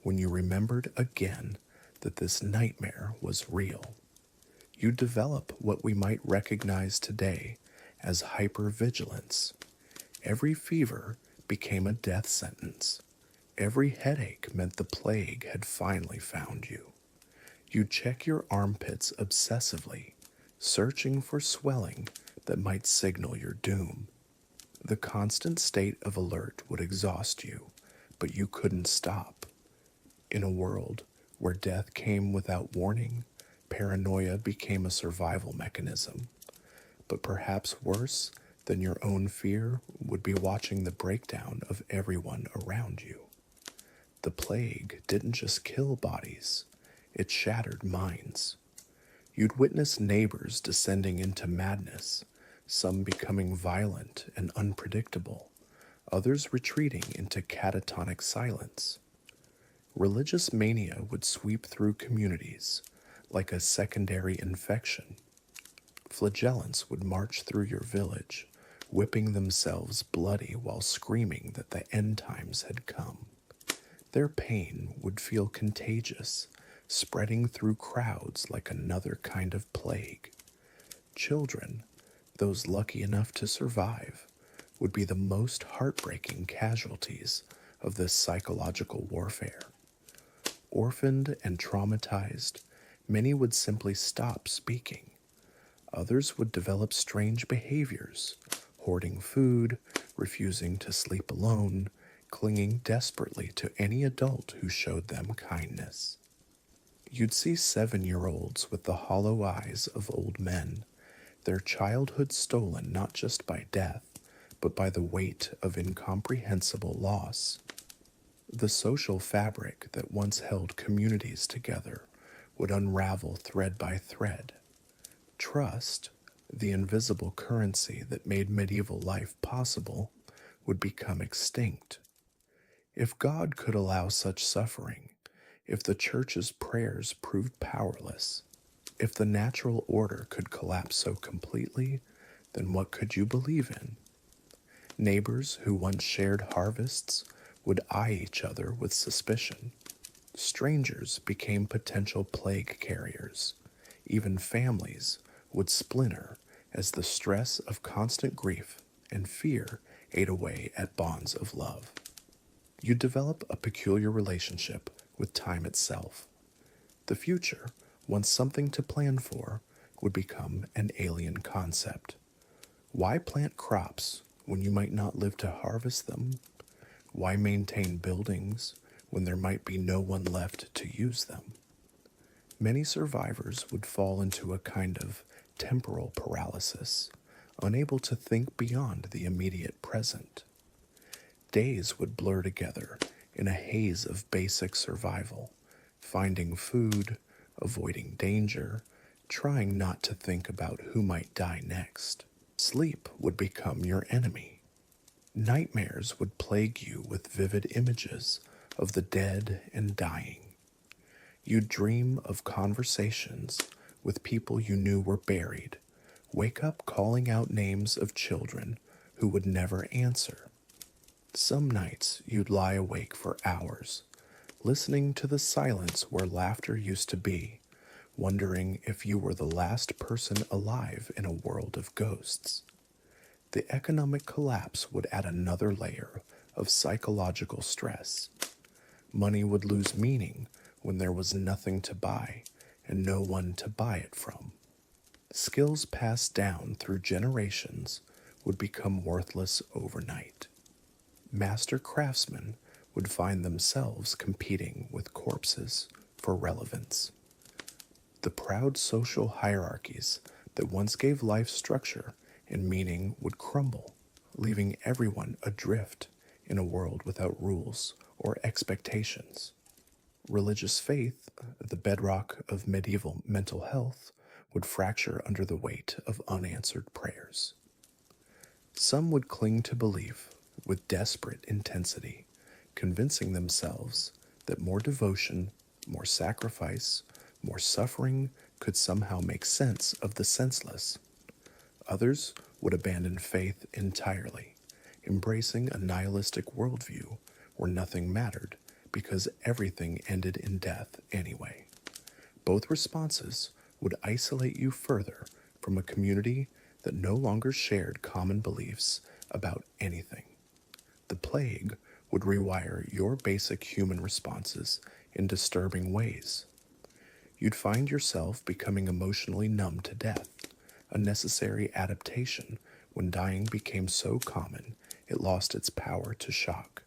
S1: when you remembered again that this nightmare was real. You develop what we might recognize today as hypervigilance. Every fever became a death sentence. Every headache meant the plague had finally found you. You'd check your armpits obsessively, searching for swelling that might signal your doom. The constant state of alert would exhaust you, but you couldn't stop. In a world where death came without warning, paranoia became a survival mechanism. But perhaps worse than your own fear would be watching the breakdown of everyone around you. The plague didn't just kill bodies, it shattered minds. You'd witness neighbors descending into madness, some becoming violent and unpredictable, others retreating into catatonic silence. Religious mania would sweep through communities like a secondary infection. Flagellants would march through your village, whipping themselves bloody while screaming that the end times had come. Their pain would feel contagious, spreading through crowds like another kind of plague. Children, those lucky enough to survive, would be the most heartbreaking casualties of this psychological warfare. Orphaned and traumatized, many would simply stop speaking. Others would develop strange behaviors, hoarding food, refusing to sleep alone, clinging desperately to any adult who showed them kindness. You'd see 7-year-olds with the hollow eyes of old men, their childhood stolen not just by death, but by the weight of incomprehensible loss. The social fabric that once held communities together would unravel thread by thread. Trust, the invisible currency that made medieval life possible, would become extinct. If God could allow such suffering, if the church's prayers proved powerless, if the natural order could collapse so completely, then what could you believe in? Neighbors who once shared harvests would eye each other with suspicion. Strangers became potential plague carriers. Even families would splinter as the stress of constant grief and fear ate away at bonds of love. You develop a peculiar relationship with time itself. The future, once something to plan for, would become an alien concept. Why plant crops when you might not live to harvest them? Why maintain buildings when there might be no one left to use them? Many survivors would fall into a kind of temporal paralysis, unable to think beyond the immediate present. Days would blur together in a haze of basic survival, finding food, avoiding danger, trying not to think about who might die next. Sleep would become your enemy. Nightmares would plague you with vivid images of the dead and dying. You'd dream of conversations with people you knew were buried, wake up calling out names of children who would never answer. Some nights you'd lie awake for hours, listening to the silence where laughter used to be, wondering if you were the last person alive in a world of ghosts. The economic collapse would add another layer of psychological stress. Money would lose meaning when there was nothing to buy and no one to buy it from. Skills passed down through generations would become worthless overnight. Master craftsmen would find themselves competing with corpses for relevance. The proud social hierarchies that once gave life structure and meaning would crumble, leaving everyone adrift in a world without rules or expectations. Religious faith, the bedrock of medieval mental health, would fracture under the weight of unanswered prayers. Some would cling to belief with desperate intensity, convincing themselves that more devotion, more sacrifice, more suffering could somehow make sense of the senseless. Others would abandon faith entirely, embracing a nihilistic worldview where nothing mattered because everything ended in death anyway. Both responses would isolate you further from a community that no longer shared common beliefs about anything. The plague would rewire your basic human responses in disturbing ways. You'd find yourself becoming emotionally numb to death, a necessary adaptation when dying became so common it lost its power to shock.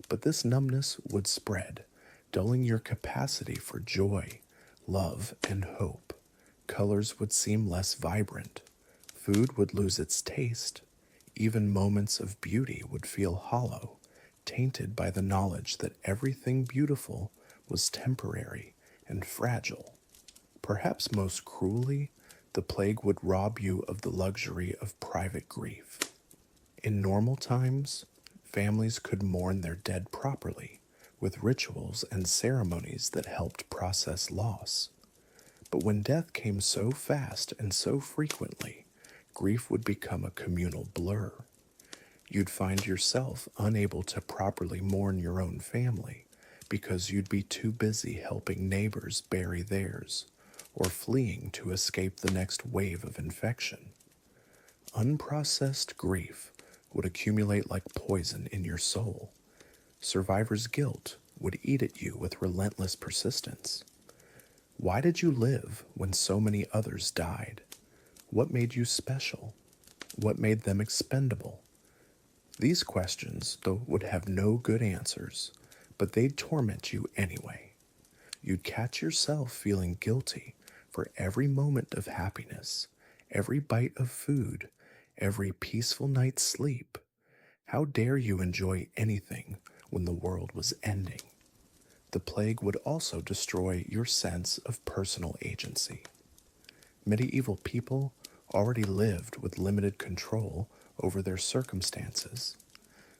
S1: But this numbness would spread, dulling your capacity for joy, love, and hope. Colors would seem less vibrant. Food would lose its taste. Even moments of beauty would feel hollow, tainted by the knowledge that everything beautiful was temporary and fragile. Perhaps most cruelly, the plague would rob you of the luxury of private grief. In normal times, families could mourn their dead properly, with rituals and ceremonies that helped process loss. But when death came so fast and so frequently, grief would become a communal blur. You'd find yourself unable to properly mourn your own family because you'd be too busy helping neighbors bury theirs or fleeing to escape the next wave of infection. Unprocessed grief would accumulate like poison in your soul. Survivor's guilt would eat at you with relentless persistence. Why did you live when so many others died? What made you special? What made them expendable? These questions, though, would have no good answers, but they'd torment you anyway. You'd catch yourself feeling guilty for every moment of happiness, every bite of food, every peaceful night's sleep. How dare you enjoy anything when the world was ending? The plague would also destroy your sense of personal agency. Medieval people already lived with limited control over their circumstances,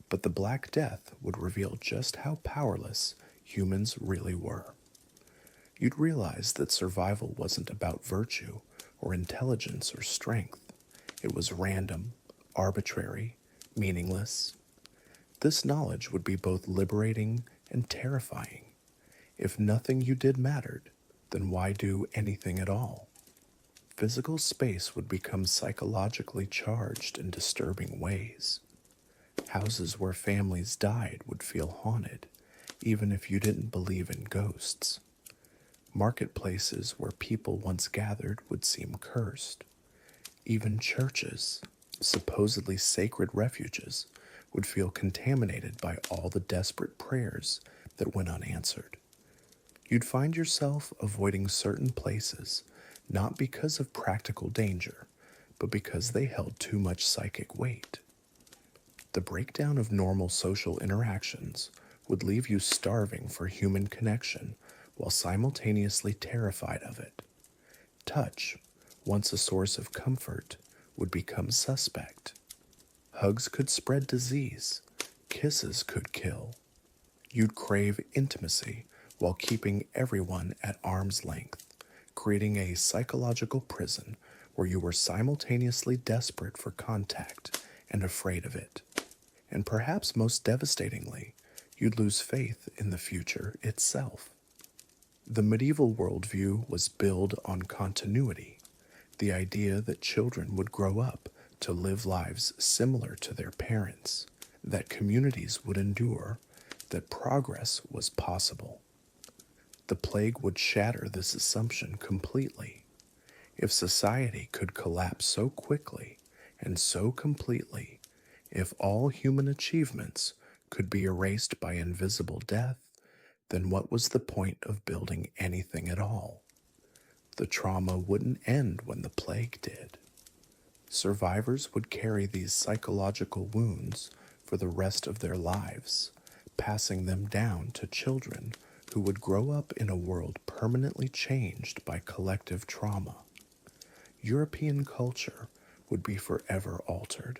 S1: but the Black Death would reveal just how powerless humans really were. You'd realize that survival wasn't about virtue or intelligence or strength. It was random, arbitrary, meaningless. This knowledge would be both liberating and terrifying. If nothing you did mattered, then why do anything at all? Physical space would become psychologically charged in disturbing ways. Houses where families died would feel haunted, even if you didn't believe in ghosts. Marketplaces where people once gathered would seem cursed. Even churches, supposedly sacred refuges, would feel contaminated by all the desperate prayers that went unanswered. You'd find yourself avoiding certain places not because of practical danger, but because they held too much psychic weight. The breakdown of normal social interactions would leave you starving for human connection while simultaneously terrified of it. Touch, once a source of comfort, would become suspect. Hugs could spread disease, kisses could kill. You'd crave intimacy while keeping everyone at arm's length, creating a psychological prison where you were simultaneously desperate for contact and afraid of it. And perhaps most devastatingly, you'd lose faith in the future itself. The medieval worldview was built on continuity, the idea that children would grow up to live lives similar to their parents, that communities would endure, that progress was possible. The plague would shatter this assumption completely. If society could collapse so quickly and so completely, if all human achievements could be erased by invisible death, then what was the point of building anything at all? The trauma wouldn't end when the plague did. Survivors would carry these psychological wounds for the rest of their lives, passing them down to children who would grow up in a world permanently changed by collective trauma. European culture would be forever altered,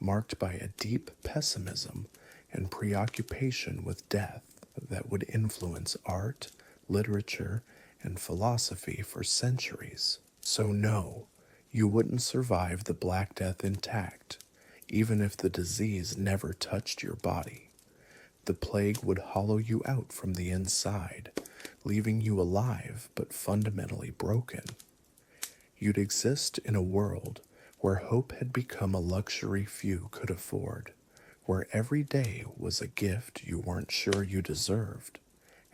S1: marked by a deep pessimism and preoccupation with death that would influence art, literature, and philosophy for centuries. So no, you wouldn't survive the Black Death intact, even if the disease never touched your body. The plague would hollow you out from the inside, leaving you alive but fundamentally broken. You'd exist in a world where hope had become a luxury few could afford, where every day was a gift you weren't sure you deserved,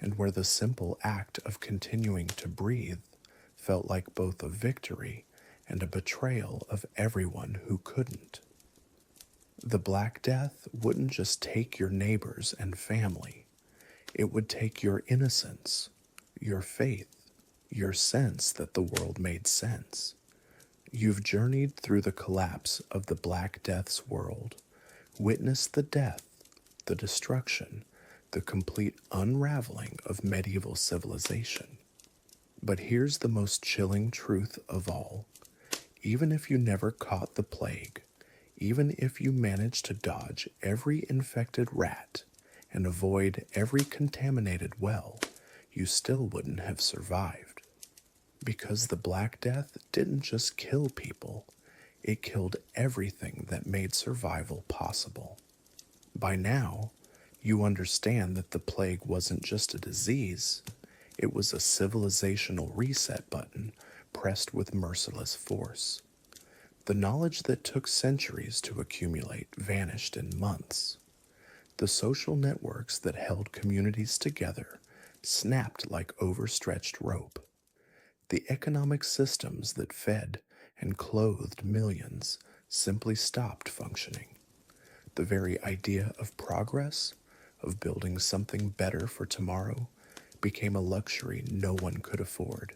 S1: and where the simple act of continuing to breathe felt like both a victory and a betrayal of everyone who couldn't. The Black Death wouldn't just take your neighbors and family, it would take your innocence, your faith, your sense that the world made sense. You've journeyed through the collapse of the Black Death's world, witnessed the death, the destruction, the complete unraveling of medieval civilization. But here's the most chilling truth of all. Even if you never caught the plague, even if you managed to dodge every infected rat and avoid every contaminated well, you still wouldn't have survived. Because the Black Death didn't just kill people, it killed everything that made survival possible. By now, you understand that the plague wasn't just a disease, it was a civilizational reset button pressed with merciless force. The knowledge that took centuries to accumulate vanished in months. The social networks that held communities together snapped like overstretched rope. The economic systems that fed and clothed millions simply stopped functioning. The very idea of progress, of building something better for tomorrow, became a luxury no one could afford.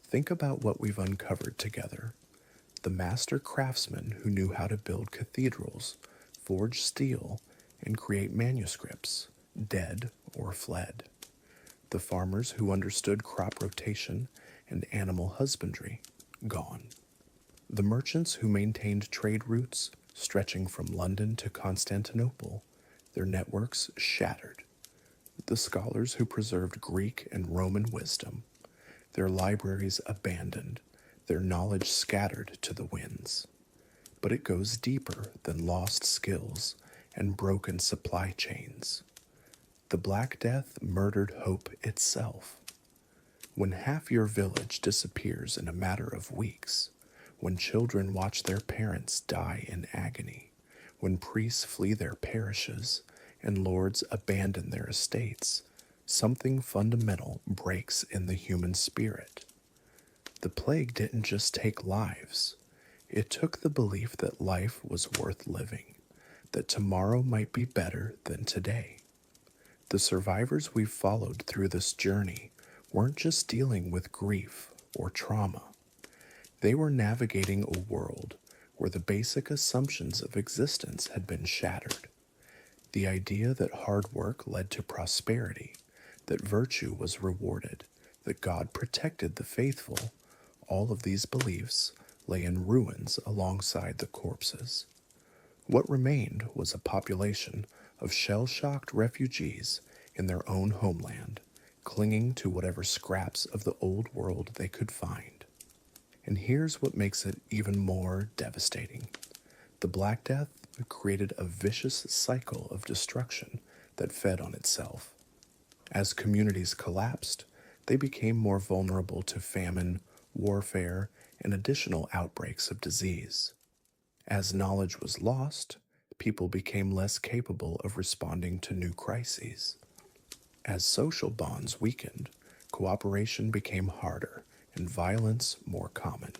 S1: Think about what we've uncovered together. The master craftsmen who knew how to build cathedrals, forge steel, and create manuscripts, dead or fled. The farmers who understood crop rotation and animal husbandry, gone. The merchants who maintained trade routes stretching from London to Constantinople, their networks shattered. The scholars who preserved Greek and Roman wisdom, their libraries abandoned, their knowledge scattered to the winds. But it goes deeper than lost skills and broken supply chains. The Black Death murdered hope itself. When half your village disappears in a matter of weeks, when children watch their parents die in agony, when priests flee their parishes and lords abandon their estates, something fundamental breaks in the human spirit. The plague didn't just take lives, it took the belief that life was worth living, that tomorrow might be better than today. The survivors we followed through this journey weren't just dealing with grief or trauma. They were navigating a world where the basic assumptions of existence had been shattered. The idea that hard work led to prosperity, that virtue was rewarded, that God protected the faithful, all of these beliefs lay in ruins alongside the corpses. What remained was a population of shell-shocked refugees in their own homeland, clinging to whatever scraps of the old world they could find. And here's what makes it even more devastating. The Black Death created a vicious cycle of destruction that fed on itself. As communities collapsed, they became more vulnerable to famine, warfare, and additional outbreaks of disease. As knowledge was lost, people became less capable of responding to new crises. As social bonds weakened, cooperation became harder and violence more common.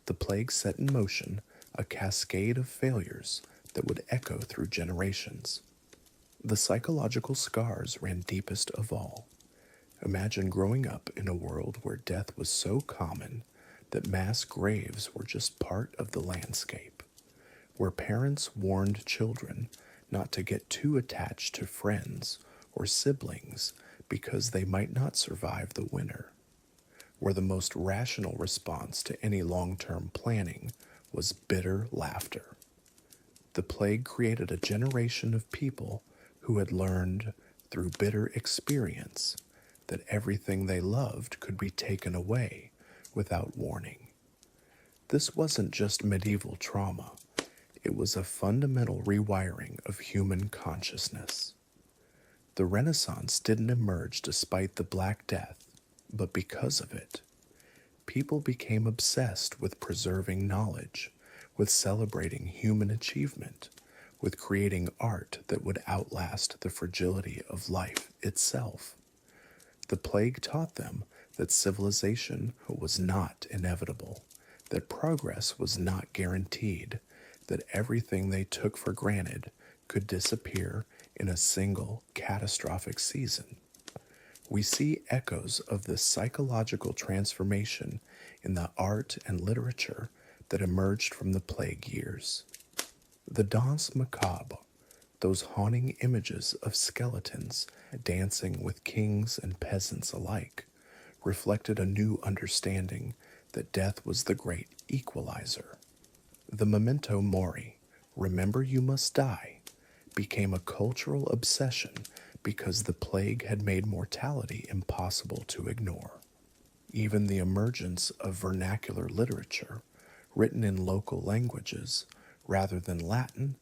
S1: The plague set in motion a cascade of failures that would echo through generations. The psychological scars ran deepest of all. Imagine growing up in a world where death was so common that mass graves were just part of the landscape, where parents warned children not to get too attached to friends or siblings because they might not survive the winter, where the most rational response to any long-term planning was bitter laughter. The plague created a generation of people who had learned through bitter experience that everything they loved could be taken away without warning. This wasn't just medieval trauma, it was a fundamental rewiring of human consciousness. The Renaissance didn't emerge despite the Black Death, but because of it. People became obsessed with preserving knowledge, with celebrating human achievement, with creating art that would outlast the fragility of life itself. The plague taught them that civilization was not inevitable, that progress was not guaranteed, that everything they took for granted could disappear in a single catastrophic season. We see echoes of this psychological transformation in the art and literature that emerged from the plague years. The Danse Macabre, those haunting images of skeletons dancing with kings and peasants alike, reflected a new understanding that death was the great equalizer. The memento mori, remember you must die, became a cultural obsession because the plague had made mortality impossible to ignore. Even the emergence of vernacular literature, written in local languages rather than Latin,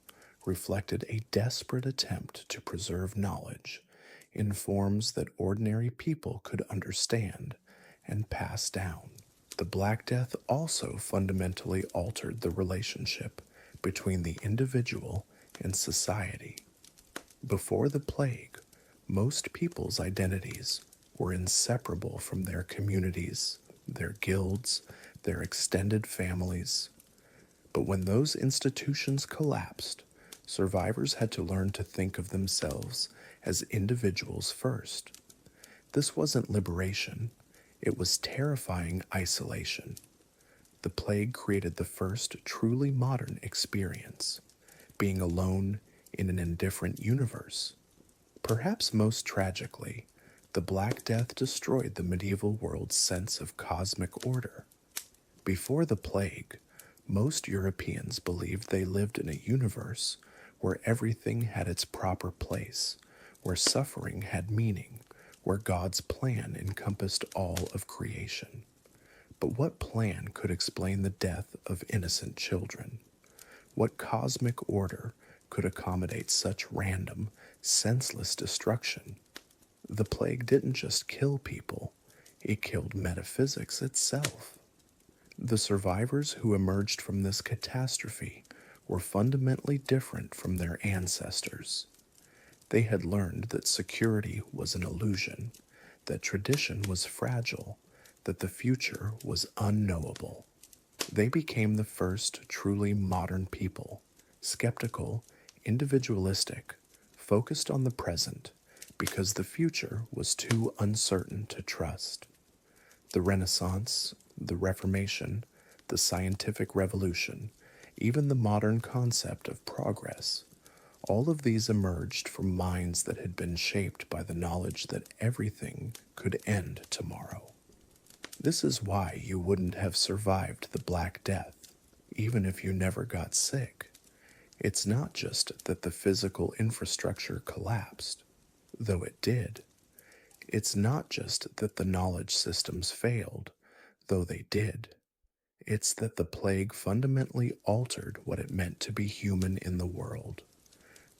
S1: reflected a desperate attempt to preserve knowledge in forms that ordinary people could understand and pass down. The Black Death also fundamentally altered the relationship between the individual and society. Before the plague, most people's identities were inseparable from their communities, their guilds, their extended families. But when those institutions collapsed, survivors had to learn to think of themselves as individuals first. This wasn't liberation, it was terrifying isolation. The plague created the first truly modern experience, being alone in an indifferent universe. Perhaps most tragically, the Black Death destroyed the medieval world's sense of cosmic order. Before the plague, most Europeans believed they lived in a universe where everything had its proper place, where suffering had meaning, where God's plan encompassed all of creation. But what plan could explain the death of innocent children? What cosmic order could accommodate such random, senseless destruction? The plague didn't just kill people, it killed metaphysics itself. The survivors who emerged from this catastrophe were fundamentally different from their ancestors. They had learned that security was an illusion, that tradition was fragile, that the future was unknowable. They became the first truly modern people, skeptical, individualistic, focused on the present, because the future was too uncertain to trust. The Renaissance, the Reformation, the scientific revolution, even the modern concept of progress, all of these emerged from minds that had been shaped by the knowledge that everything could end tomorrow. This is why you wouldn't have survived the Black Death, even if you never got sick. It's not just that the physical infrastructure collapsed, though it did. It's not just that the knowledge systems failed, though they did. It's that the plague fundamentally altered what it meant to be human in the world.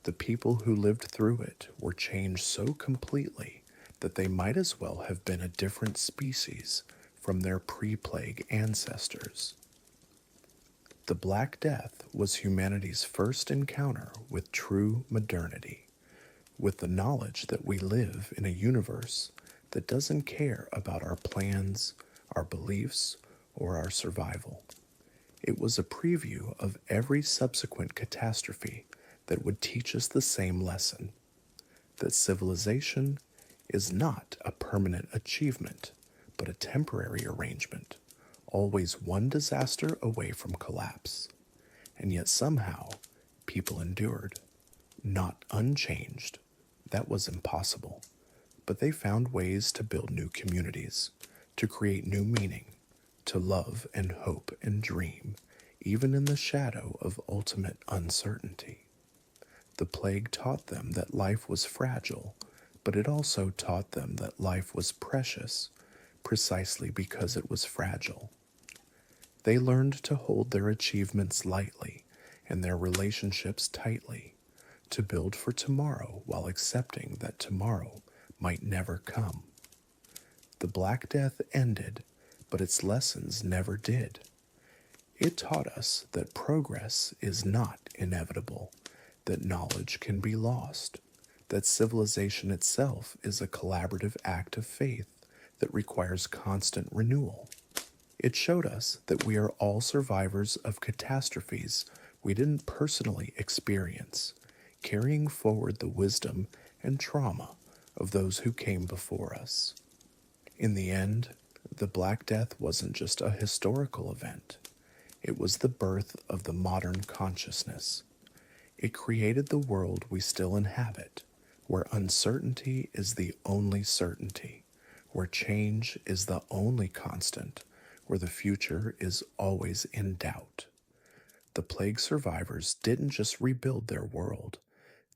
S1: The people who lived through it were changed so completely that they might as well have been a different species from their pre-plague ancestors. The Black Death was humanity's first encounter with true modernity, with the knowledge that we live in a universe that doesn't care about our plans, our beliefs, or our survival. It was a preview of every subsequent catastrophe that would teach us the same lesson, that civilization is not a permanent achievement, but a temporary arrangement, always one disaster away from collapse. And yet somehow, people endured, not unchanged. That was impossible. But they found ways to build new communities, to create new meaning, to love and hope and dream, even in the shadow of ultimate uncertainty. The plague taught them that life was fragile, but it also taught them that life was precious, precisely because it was fragile. They learned to hold their achievements lightly and their relationships tightly, to build for tomorrow while accepting that tomorrow might never come. The Black Death ended, but its lessons never did. It taught us that progress is not inevitable, that knowledge can be lost, that civilization itself is a collaborative act of faith that requires constant renewal. It showed us that we are all survivors of catastrophes we didn't personally experience, carrying forward the wisdom and trauma of those who came before us. In the end, the Black Death wasn't just a historical event. It was the birth of the modern consciousness. It created the world we still inhabit, where uncertainty is the only certainty, where change is the only constant, where the future is always in doubt. The plague survivors didn't just rebuild their world,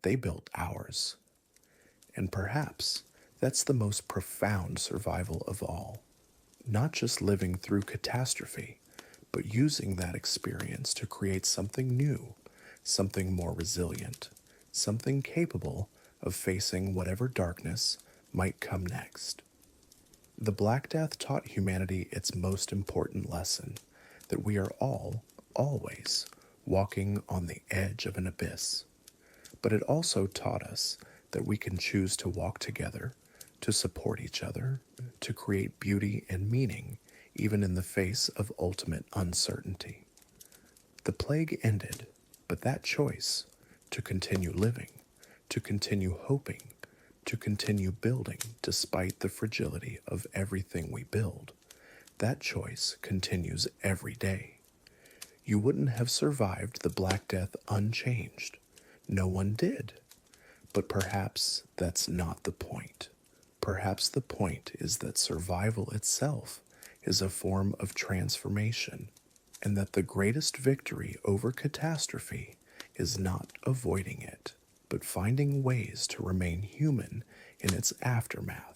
S1: they built ours. And perhaps that's the most profound survival of all. Not just living through catastrophe, but using that experience to create something new, something more resilient, something capable of facing whatever darkness might come next. The Black Death taught humanity its most important lesson, that we are all, always, walking on the edge of an abyss. But it also taught us that we can choose to walk together, to support each other, to create beauty and meaning, even in the face of ultimate uncertainty. The plague ended, but that choice, to continue living, to continue hoping, to continue building despite the fragility of everything we build, that choice continues every day. You wouldn't have survived the Black Death unchanged. No one did. But perhaps that's not the point. Perhaps the point is that survival itself is a form of transformation, and that the greatest victory over catastrophe is not avoiding it, but finding ways to remain human in its aftermath.